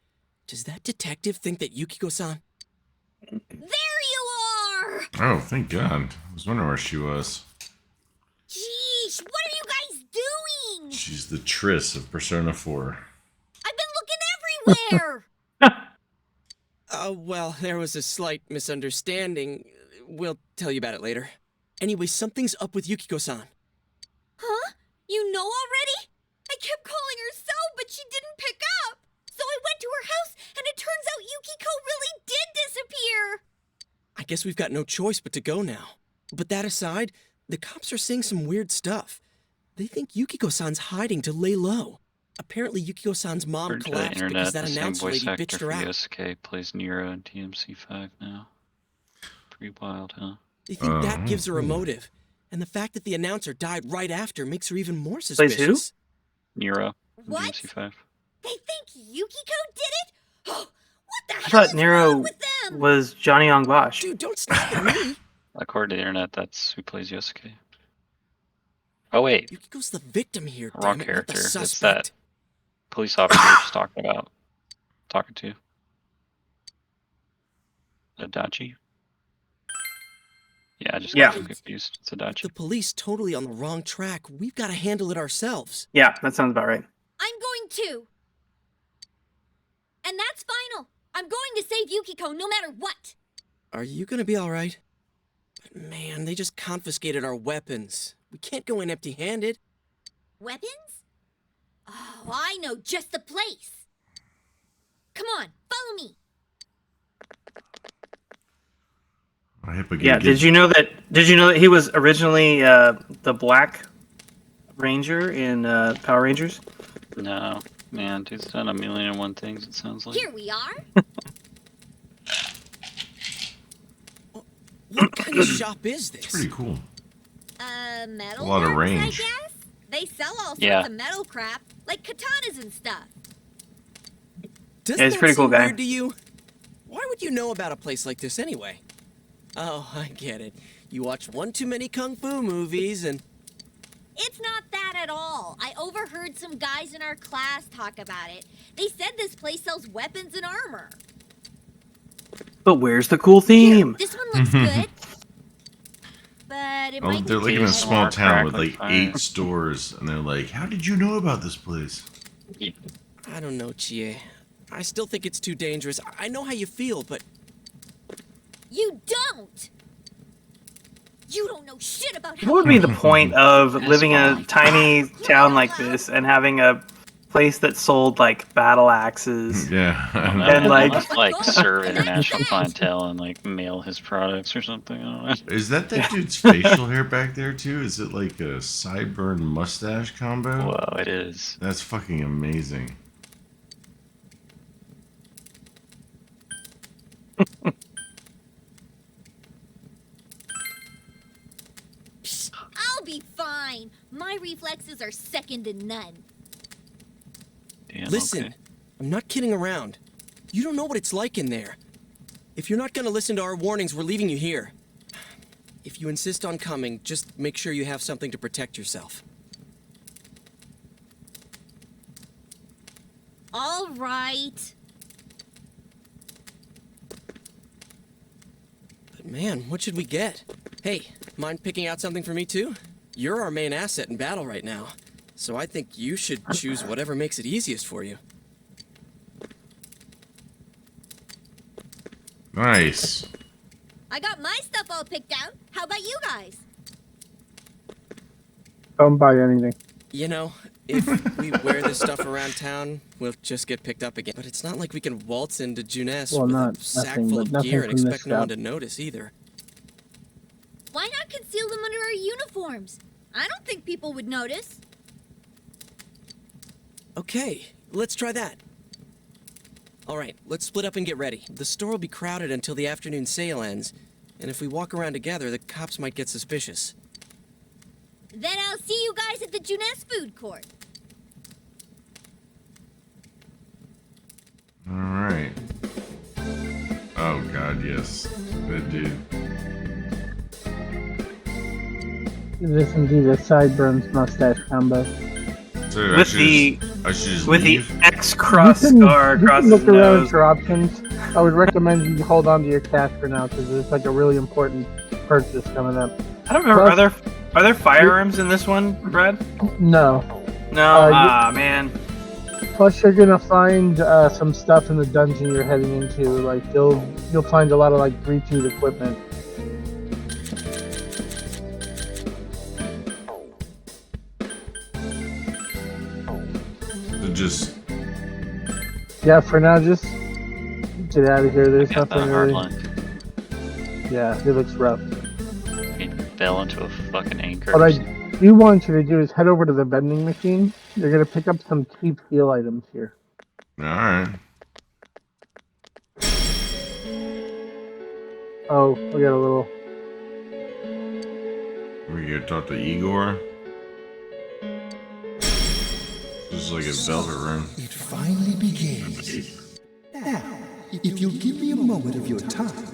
does that detective think that Yukiko-san... There you are! Oh, thank God. I was wondering where she was. Jeez, what are you guys doing? She's the Triss of Persona 4. I've been looking everywhere! Well, there was a slight misunderstanding. We'll tell you about it later. Anyway, something's up with Yukiko-san. Huh? You know already? I kept calling her so, but she didn't pick up. So I went to her house, and it turns out Yukiko really did disappear. I guess we've got no choice but to go now. But that aside, the cops are seeing some weird stuff. They think Yukiko-san's hiding to lay low. Apparently, Yukiko-san's mom According to the collapsed internet, because that the same announcer voice lady actor bitched for her out. Yosuke plays Nero in DMC5 now. Pretty wild, huh? They think that gives her a motive. And the fact that the announcer died right after makes her even more suspicious. Nero in What? DMC5. They think Yukiko did it? What the I hell thought is Nero wrong with them? was Johnny Young Bosch. Dude, don't snap at me. According to the internet, that's who plays Yosuke. Oh wait, Yukiko's the victim here, wrong damn it, not character. the It's suspect. that police officer just talking to. Adachi. Yeah, just got confused. It's a Dodge. The police totally on the wrong track. We've got to handle it ourselves. Yeah, that sounds about right. I'm going to. And that's final. I'm going to save Yukiko no matter what. Are you gonna be all right? Man, they just confiscated our weapons. We can't go in empty-handed. Weapons? Oh, I know just the place. Come on, follow me. Yeah, did you know that he was originally the Black Ranger in Power Rangers? No, man, dude's done a million and one things, it sounds like. Here we are. What kind of shop is this? Pretty cool. Metal A lot of works, range. I guess? They sell all sorts Yeah. of metal crap, like katanas and stuff. Doesn't he's a that pretty cool seem guy. weird to you? Why would you know about a place like this anyway? Oh, I get it. You watch one too many kung fu movies and... It's not that at all. I overheard some guys in our class talk about it. They said this place sells weapons and armor. But where's the cool theme? This one looks good. But it might They're be like in a too small big. town with like 8 stores, and they're like, "How did you know about this place?" I don't know, Chie. I still think it's too dangerous. I know how you feel, but... You don't! You don't know shit about how... What would be the point of living in a tiny town like this and having a place that sold like battle axes? Yeah, and like serve international clientele and like mail his products or something. I don't know. Is that dude's facial hair back there too? Is it like a sideburn mustache combo? Whoa, it is. That's fucking amazing. I'll be fine. My reflexes are second to none. Damn, Listen, okay. I'm not kidding around. You don't know what it's like in there. If you're not gonna listen to our warnings, we're leaving you here. If you insist on coming, just make sure you have something to protect yourself. All right. But man, what should we get? Hey, mind picking out something for me too? You're our main asset in battle right now, so I think you should choose whatever makes it easiest for you. Nice. I got my stuff all picked out. How about you guys? Don't buy anything. You know, if we wear this stuff around town, we'll just get picked up again. But it's not like we can waltz into Juness with a sack full of gear and expect no one to notice either. Why not conceal them under our uniforms? I don't think people would notice. Okay, let's try that. All right, let's split up and get ready. The store will be crowded until the afternoon sale ends, and if we walk around together, the cops might get suspicious. Then I'll see you guys at the Juness food court. All right. Oh God, yes, that dude. Is this indeed a sideburns mustache combo? So With the leave? X cross scar across his look around nose. at your options. I would recommend you hold on to your cash for now because it's like a really important purchase coming up. I don't remember. Plus- Are there firearms in this one, Brad? No. No. Man. Plus, you're gonna find some stuff in the dungeon you're heading into. Like you'll find a lot of like repeat equipment. So just Yeah, for now, just get out of here. There's Got nothing the hard really. line. Yeah, it looks rough. He fell into a fucking anchor. What I do want you to do is head over to the vending machine. You're gonna pick up some cheap steel items here. all right. Oh, we got a little. We gotta talk to Igor. This is like a velvet room. It finally begins. Now, if you'll give me a moment of your time.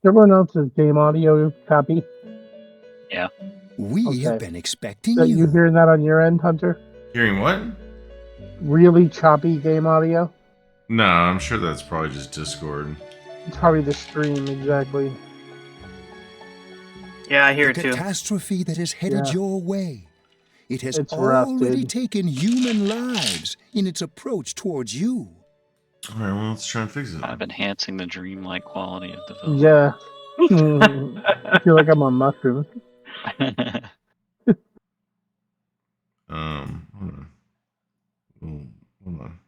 Everyone else's game audio copy. Yeah. We have been expecting So you hearing that on your end, Hunter? Hearing what? really choppy game audio? No, I'm sure that's probably just Discord. It's probably the stream, exactly. Yeah, I hear the it too. Catastrophe that is headed your way. It has It's rough, already dude. taken human lives in its approach towards you. All right, well, let's try and fix it. I'm enhancing the dreamlike quality of the film. Yeah. I feel like I'm on mushrooms. Hold on. Hold on.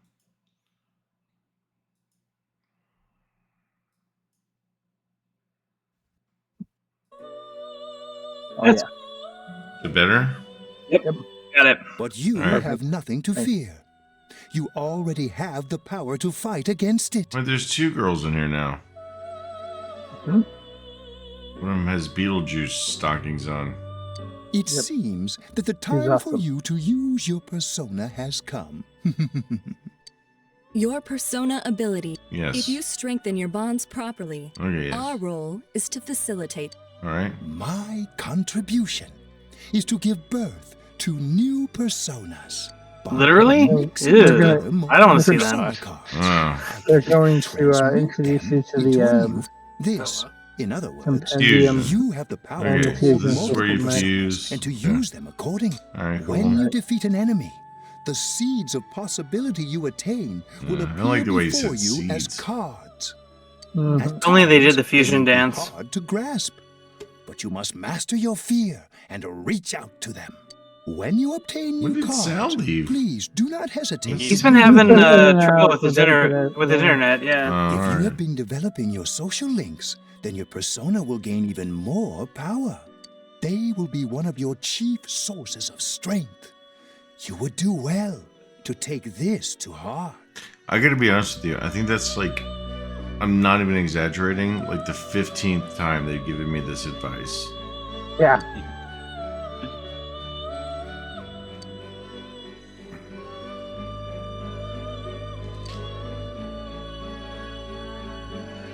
Oh, yeah. Is it better? Yep. Got it. But you have nothing to fear. You already have the power to fight against it. Wait, there's 2 girls in here now. Hmm? One of them has Beetlejuice stockings on. It seems that the time for you to use your persona has come. Your persona ability. Yes. If you strengthen your bonds properly, Okay, yes. our role is to facilitate. All right. My contribution is to give birth to new personas. Literally? Ew. I don't want to see that. They're going to introduce you to the this. In other words, compendium. you have the power Okay, to so hold this is where you multiple fuse. personas and to use them accordingly. All right, cool. When you defeat an enemy, the seeds of possibility you attain will I like the appear way he before said you as seeds. cards. If only they did the fusion They may be dance. hard to grasp, but you must master your fear and reach out to them. When you obtain When new did Sal cards, leave? please do not hesitate. He's been having trouble with his internet. Yeah. If you have been developing your social links, then your persona will gain even more power. They will be one of your chief sources of strength. You would do well to take this to heart. I gotta be honest with you. I think that's like, I'm not even exaggerating, like the 15th time they've given me this advice. Yeah.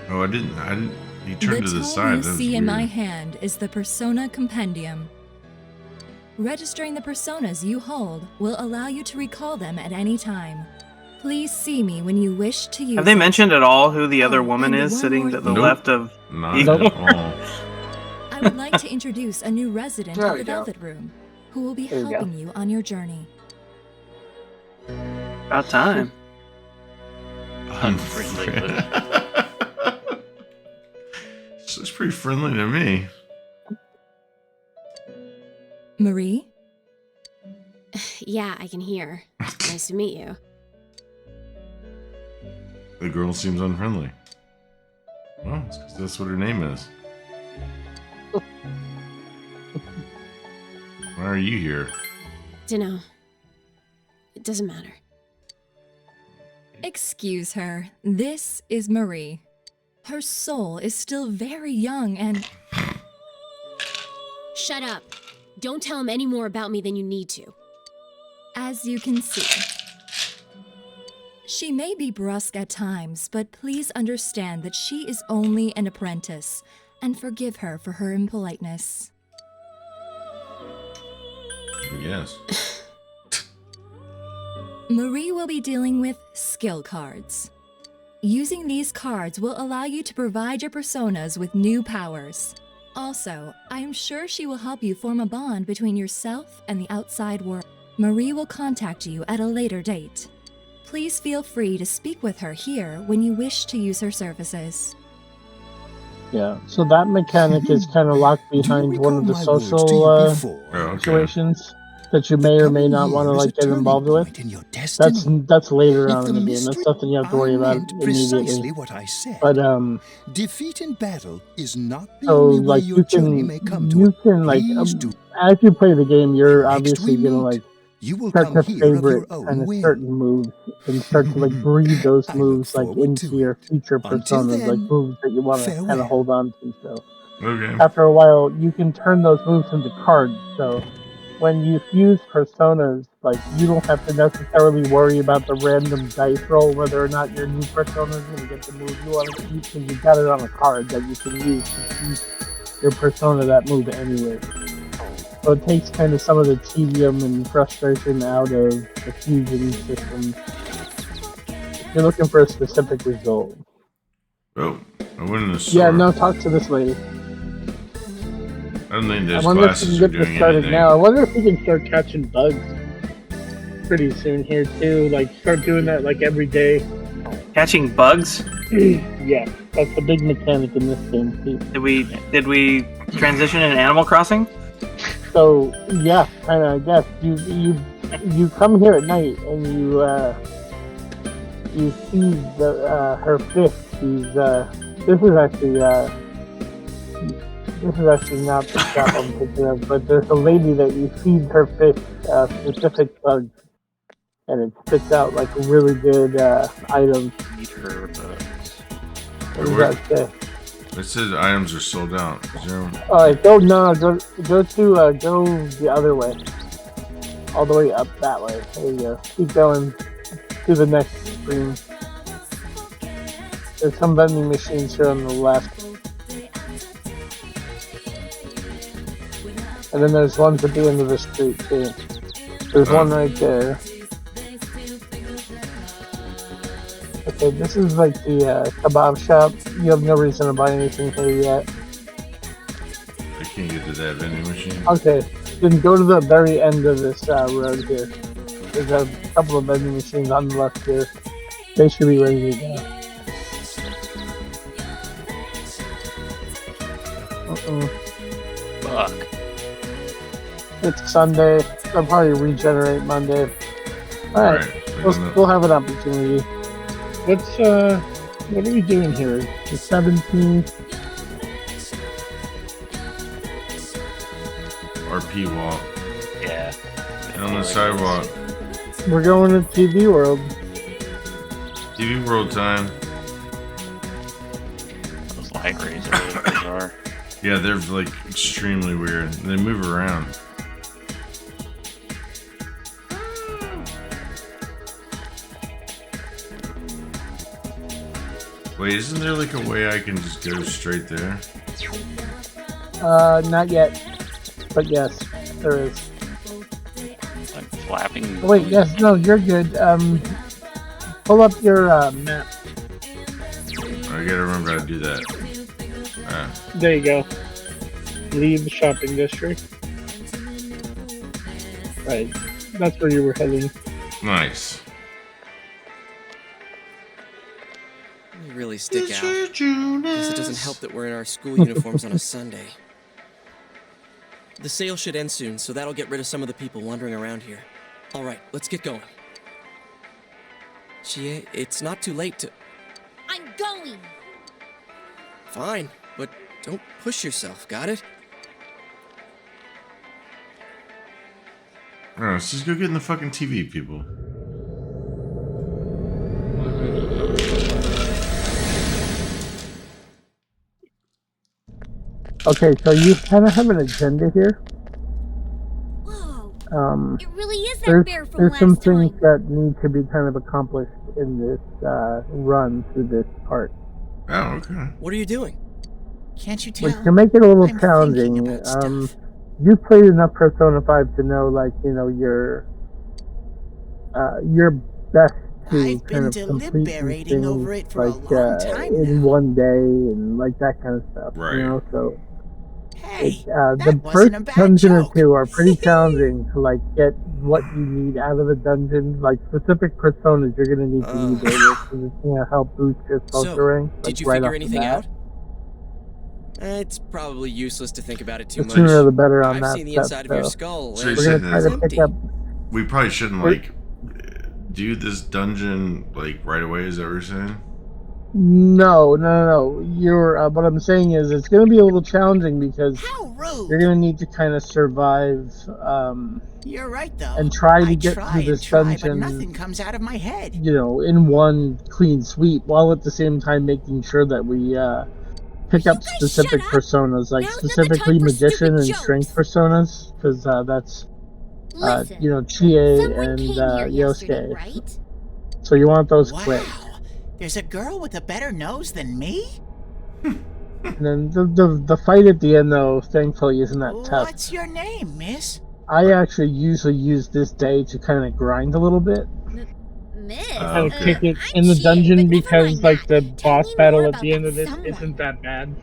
Oh, I didn't. He turned to the tome side. you That was see in my weird. hand is the Persona Compendium. Registering the personas you hold will allow you to recall them at any time. Please see me when you wish to use Have they it. mentioned at all who the other woman and is one sitting more to the thing. left of? Not at all. I would like to introduce a new resident There of we the go. Velvet Room, who will be There you go. helping you on your journey. About time. Unfriendly. It's pretty friendly to me. Marie? Yeah, I can hear. Nice to meet you. The girl seems unfriendly. Well, it's 'cause that's what her name is. Why are you here? Dunno. It doesn't matter. Excuse her. This is Marie. Her soul is still very young and... Shut up. Don't tell him any more about me than you need to. As you can see. She may be brusque at times, but please understand that she is only an apprentice, and forgive her for her impoliteness. Yes. Marie will be dealing with skill cards. Using these cards will allow you to provide your personas with new powers. Also, I am sure she will help you form a bond between yourself and the outside world. Marie will contact you at a later date. Please feel free to speak with her here when you wish to use her services. Yeah, so that mechanic is kind of locked behind one of the social situations that you may or may not want to like get involved with. That's later on in the game. That's something you have to worry about Precisely immediately. what I said. But defeat in battle is not the so only way like your you journey can may come to as you play the game, you're obviously gonna like will start come to here of your favorite own kind of will. certain moves and start to like breed those moves like into your future personas, like moves that you want to kind of hold on to. So Okay. after a while, you can turn those moves into cards. So when you fuse personas, like you don't have to necessarily worry about the random dice roll whether or not your new persona is going to get the move you want to keep, because you got it on a card that you can use to keep your persona that move anyway. So it takes kind of some of the tedium and frustration out of the fusion system. If you're looking for a specific result. Oh, I went in the store. Yeah, no, talk to this lady. I don't think those I wonder if glasses we are can get this doing started anything. now. I wonder if we can start catching bugs pretty soon here too. Like start doing that like every day. Catching bugs? Yeah, that's the big mechanic in this game. Did we transition in Animal Crossing? So yeah, kind of. I guess you come here at night and you see her fish. This is actually not the shop I'm thinking of, but there's a lady that you feed her fish specific bugs, and it spits out like really good items. Eat her bugs. What does that say? It says items are sold out. Zero. All right, go the other way, all the way up that way. There you go. Keep going to the next screen. There's some vending machines here on the left, and then there's ones at the end of the street too. There's one right there. Okay, this is like the kebab shop. You have no reason to buy anything here yet. I can't get to that vending machine. Okay, then go to the very end of this road here. There's a couple of vending machines on the left here. They should be ready to go. Fuck. It's Sunday. They'll probably regenerate Monday. Alright, we'll have an opportunity. What are we doing here? The 17th? RP walk. Yeah. And on the sidewalk. We're going to TV World. TV World time. Those light rays are really bizarre. Yeah, they're like extremely weird. They move around. Wait, isn't there like a way I can just go straight there? Not yet. But yes, there is. Like flapping. Oh, wait, yes, no, you're good. Pull up your map. I gotta remember how to do that. There you go. Leave the shopping district. Right. That's where you were heading. Nice. You really stick out. Guess it doesn't help that we're in our school uniforms on a Sunday. The sale should end soon, so that'll get rid of some of the people wandering around here. All right, let's get going. Chie, it's not too late to... I'm going. Fine, but don't push yourself, got it? Alright, let's just go get in the fucking TV, people. Okay, so you kind of have an agenda here. Whoa. It really is that bear from there's last some time. things that need to be kind of accomplished in this run through this part. Oh, okay. What are you doing? Can't you tell? Which can make it a little I'm challenging. thinking about stuff. You've played enough Persona 5 to know, like, you know, your best to I've kind been of complete these deliberating things, over it for like, a long time in one day and like that kind of stuff. Right. You know, so Hey, the wasn't first a bad dungeon joke. or two are pretty challenging to like get what you need out of the dungeon. Like specific personas you're gonna need to use because it's gonna help boost your social rank. Like, Did you right figure off the anything bat. out? It's probably useless to think about it too The much. sooner the better on I've that seen the stuff, inside of your so skull. So and you we're said gonna try that to empty. pick up. we probably shouldn't like do this dungeon like right away. Is that what you're saying? No. You're what I'm saying is it's gonna be a little challenging because you're gonna need to kind of survive. You're right, though. And try to I get try through and this try, dungeon. but nothing comes out of my head. You know, in one clean sweep, while at the same time making sure that we pick up specific personas, like specifically magician and strength personas, because that's you know, Chie and Yosuke. Right? So you want those quick. There's a girl with a better nose than me? And then the fight at the end, though, thankfully, isn't that tough. What's your name, miss? I actually usually use this day to kind of grind a little bit. Miss, Kind of kick it in the dungeon because, like, the boss battle at the end of this isn't that bad.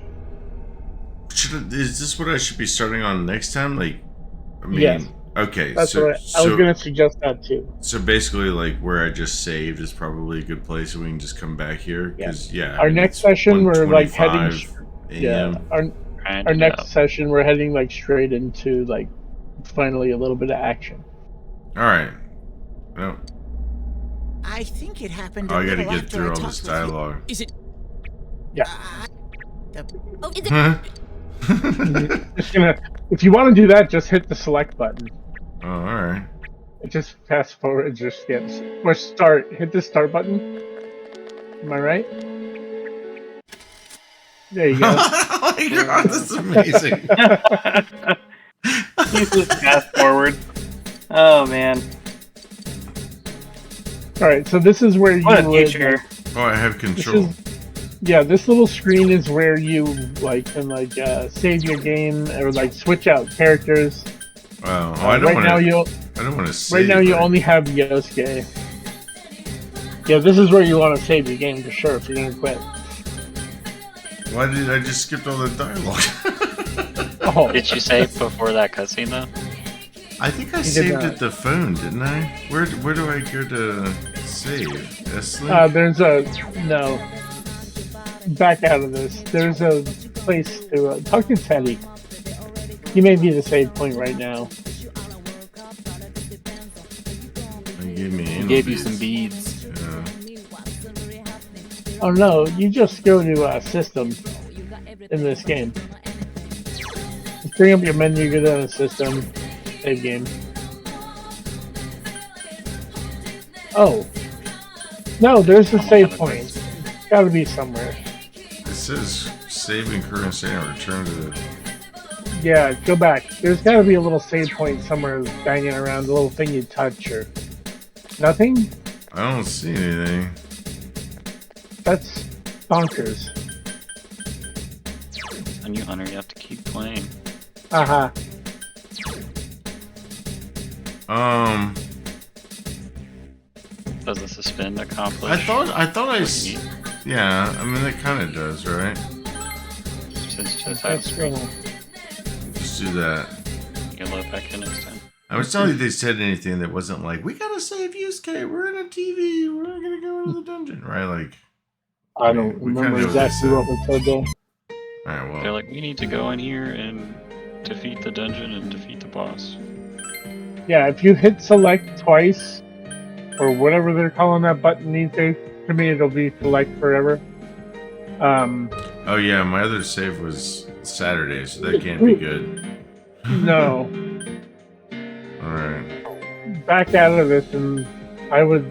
Is this what I should be starting on next time? Like, I mean, Yes. okay. That's so, what I was going to suggest that too. So basically, like where I just saved is probably a good place, so we can just come back here. Because our next session we're like heading. AM. Our next session we're heading like straight into like finally a little bit of action. All right. No. I think it happened. I got to get through all this dialogue. Is it? Yeah. Oh, is it? Just gonna. If you want to do that, just hit the select button. Oh, all right. Just fast forward, just skips. Or start. Hit the start button. Am I right? There you go. Oh my god, this is amazing. You just fast forward. Oh man. Alright, so this is where what you a future. Oh, I have control. This little screen is where you like can like save your game or like switch out characters. Wow. I don't want to save. Right now you only have Yosuke. Yeah, this is where you want to save your game for sure if you're gonna quit. Why did I just skip all the dialogue? Oh. Did you save before that cutscene though? I think I saved at the phone, didn't I? Where do I go to save? There's no. Back out of this. There's a place to talk to Teddy. He may be the save point right now. He gave you some beads. Yeah. Oh no, you just go to system in this game. Just bring up your menu, go down to system, save game. Oh. No, there's a save point. It's gotta be somewhere. It says saving current state and return to the... Yeah, go back. There's gotta be a little save point somewhere banging around, the little thing you touch or... Nothing? I don't see anything. That's bonkers. On you, Hunter, you have to keep playing. Uh-huh. Does the suspend accomplish? I thought yeah, I mean it kind of does, right? Just do that. You can load back in next time. I was telling you they said anything that wasn't like, we gotta save Yusuke, we're in a TV, we're gonna go into the dungeon, right? Like, I don't remember exactly what was said though. Alright, well. They're like, we need to go in here and defeat the dungeon and defeat the boss. Yeah, if you hit select twice, or whatever they're calling that button these days, to me it'll be select forever. Oh yeah, my other save was Saturday, so that can't be good. No. Alright. Back out of this and I would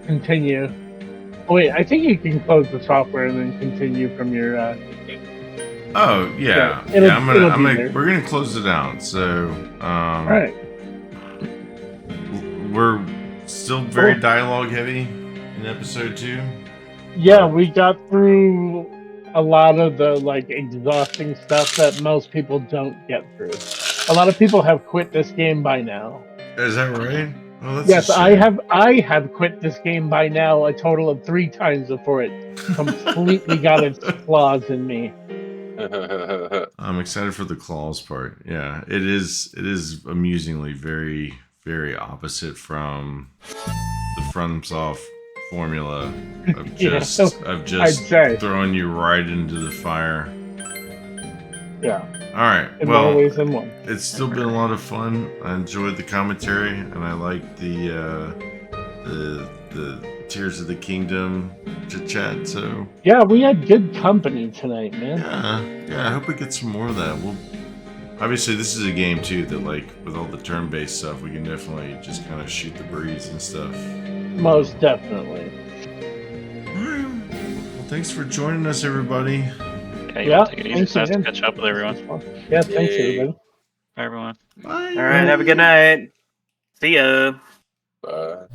continue. Oh, wait, I think you can close the software and then continue from your Oh yeah. We're gonna close it out, so Alright. We're still very dialogue heavy in episode 2. Yeah, we got through a lot of the like exhausting stuff that most people don't get through. A lot of people have quit this game by now. Is that right? Well, that's Yes, I have quit this game by now a total of 3 times before it completely got its claws in me. I'm excited for the claws part. Yeah, it is amusingly very, very opposite from the FromSoft formula of just throwing you right into the fire. Yeah. All right. In well, more ways than one. It's still been a lot of fun. I enjoyed the commentary, and I liked the Tears of the Kingdom chit-chat. So yeah, we had good company tonight, man. Yeah. I hope we get some more of that. Obviously, this is a game too that, like, with all the turn-based stuff, we can definitely just kind of shoot the breeze and stuff. Most definitely. Well, thanks for joining us, everybody. Yeah, take it easy. It's nice to catch up with everyone. Yeah, thanks everybody. Bye, everyone. Bye. All right, have a good night. See ya. Bye.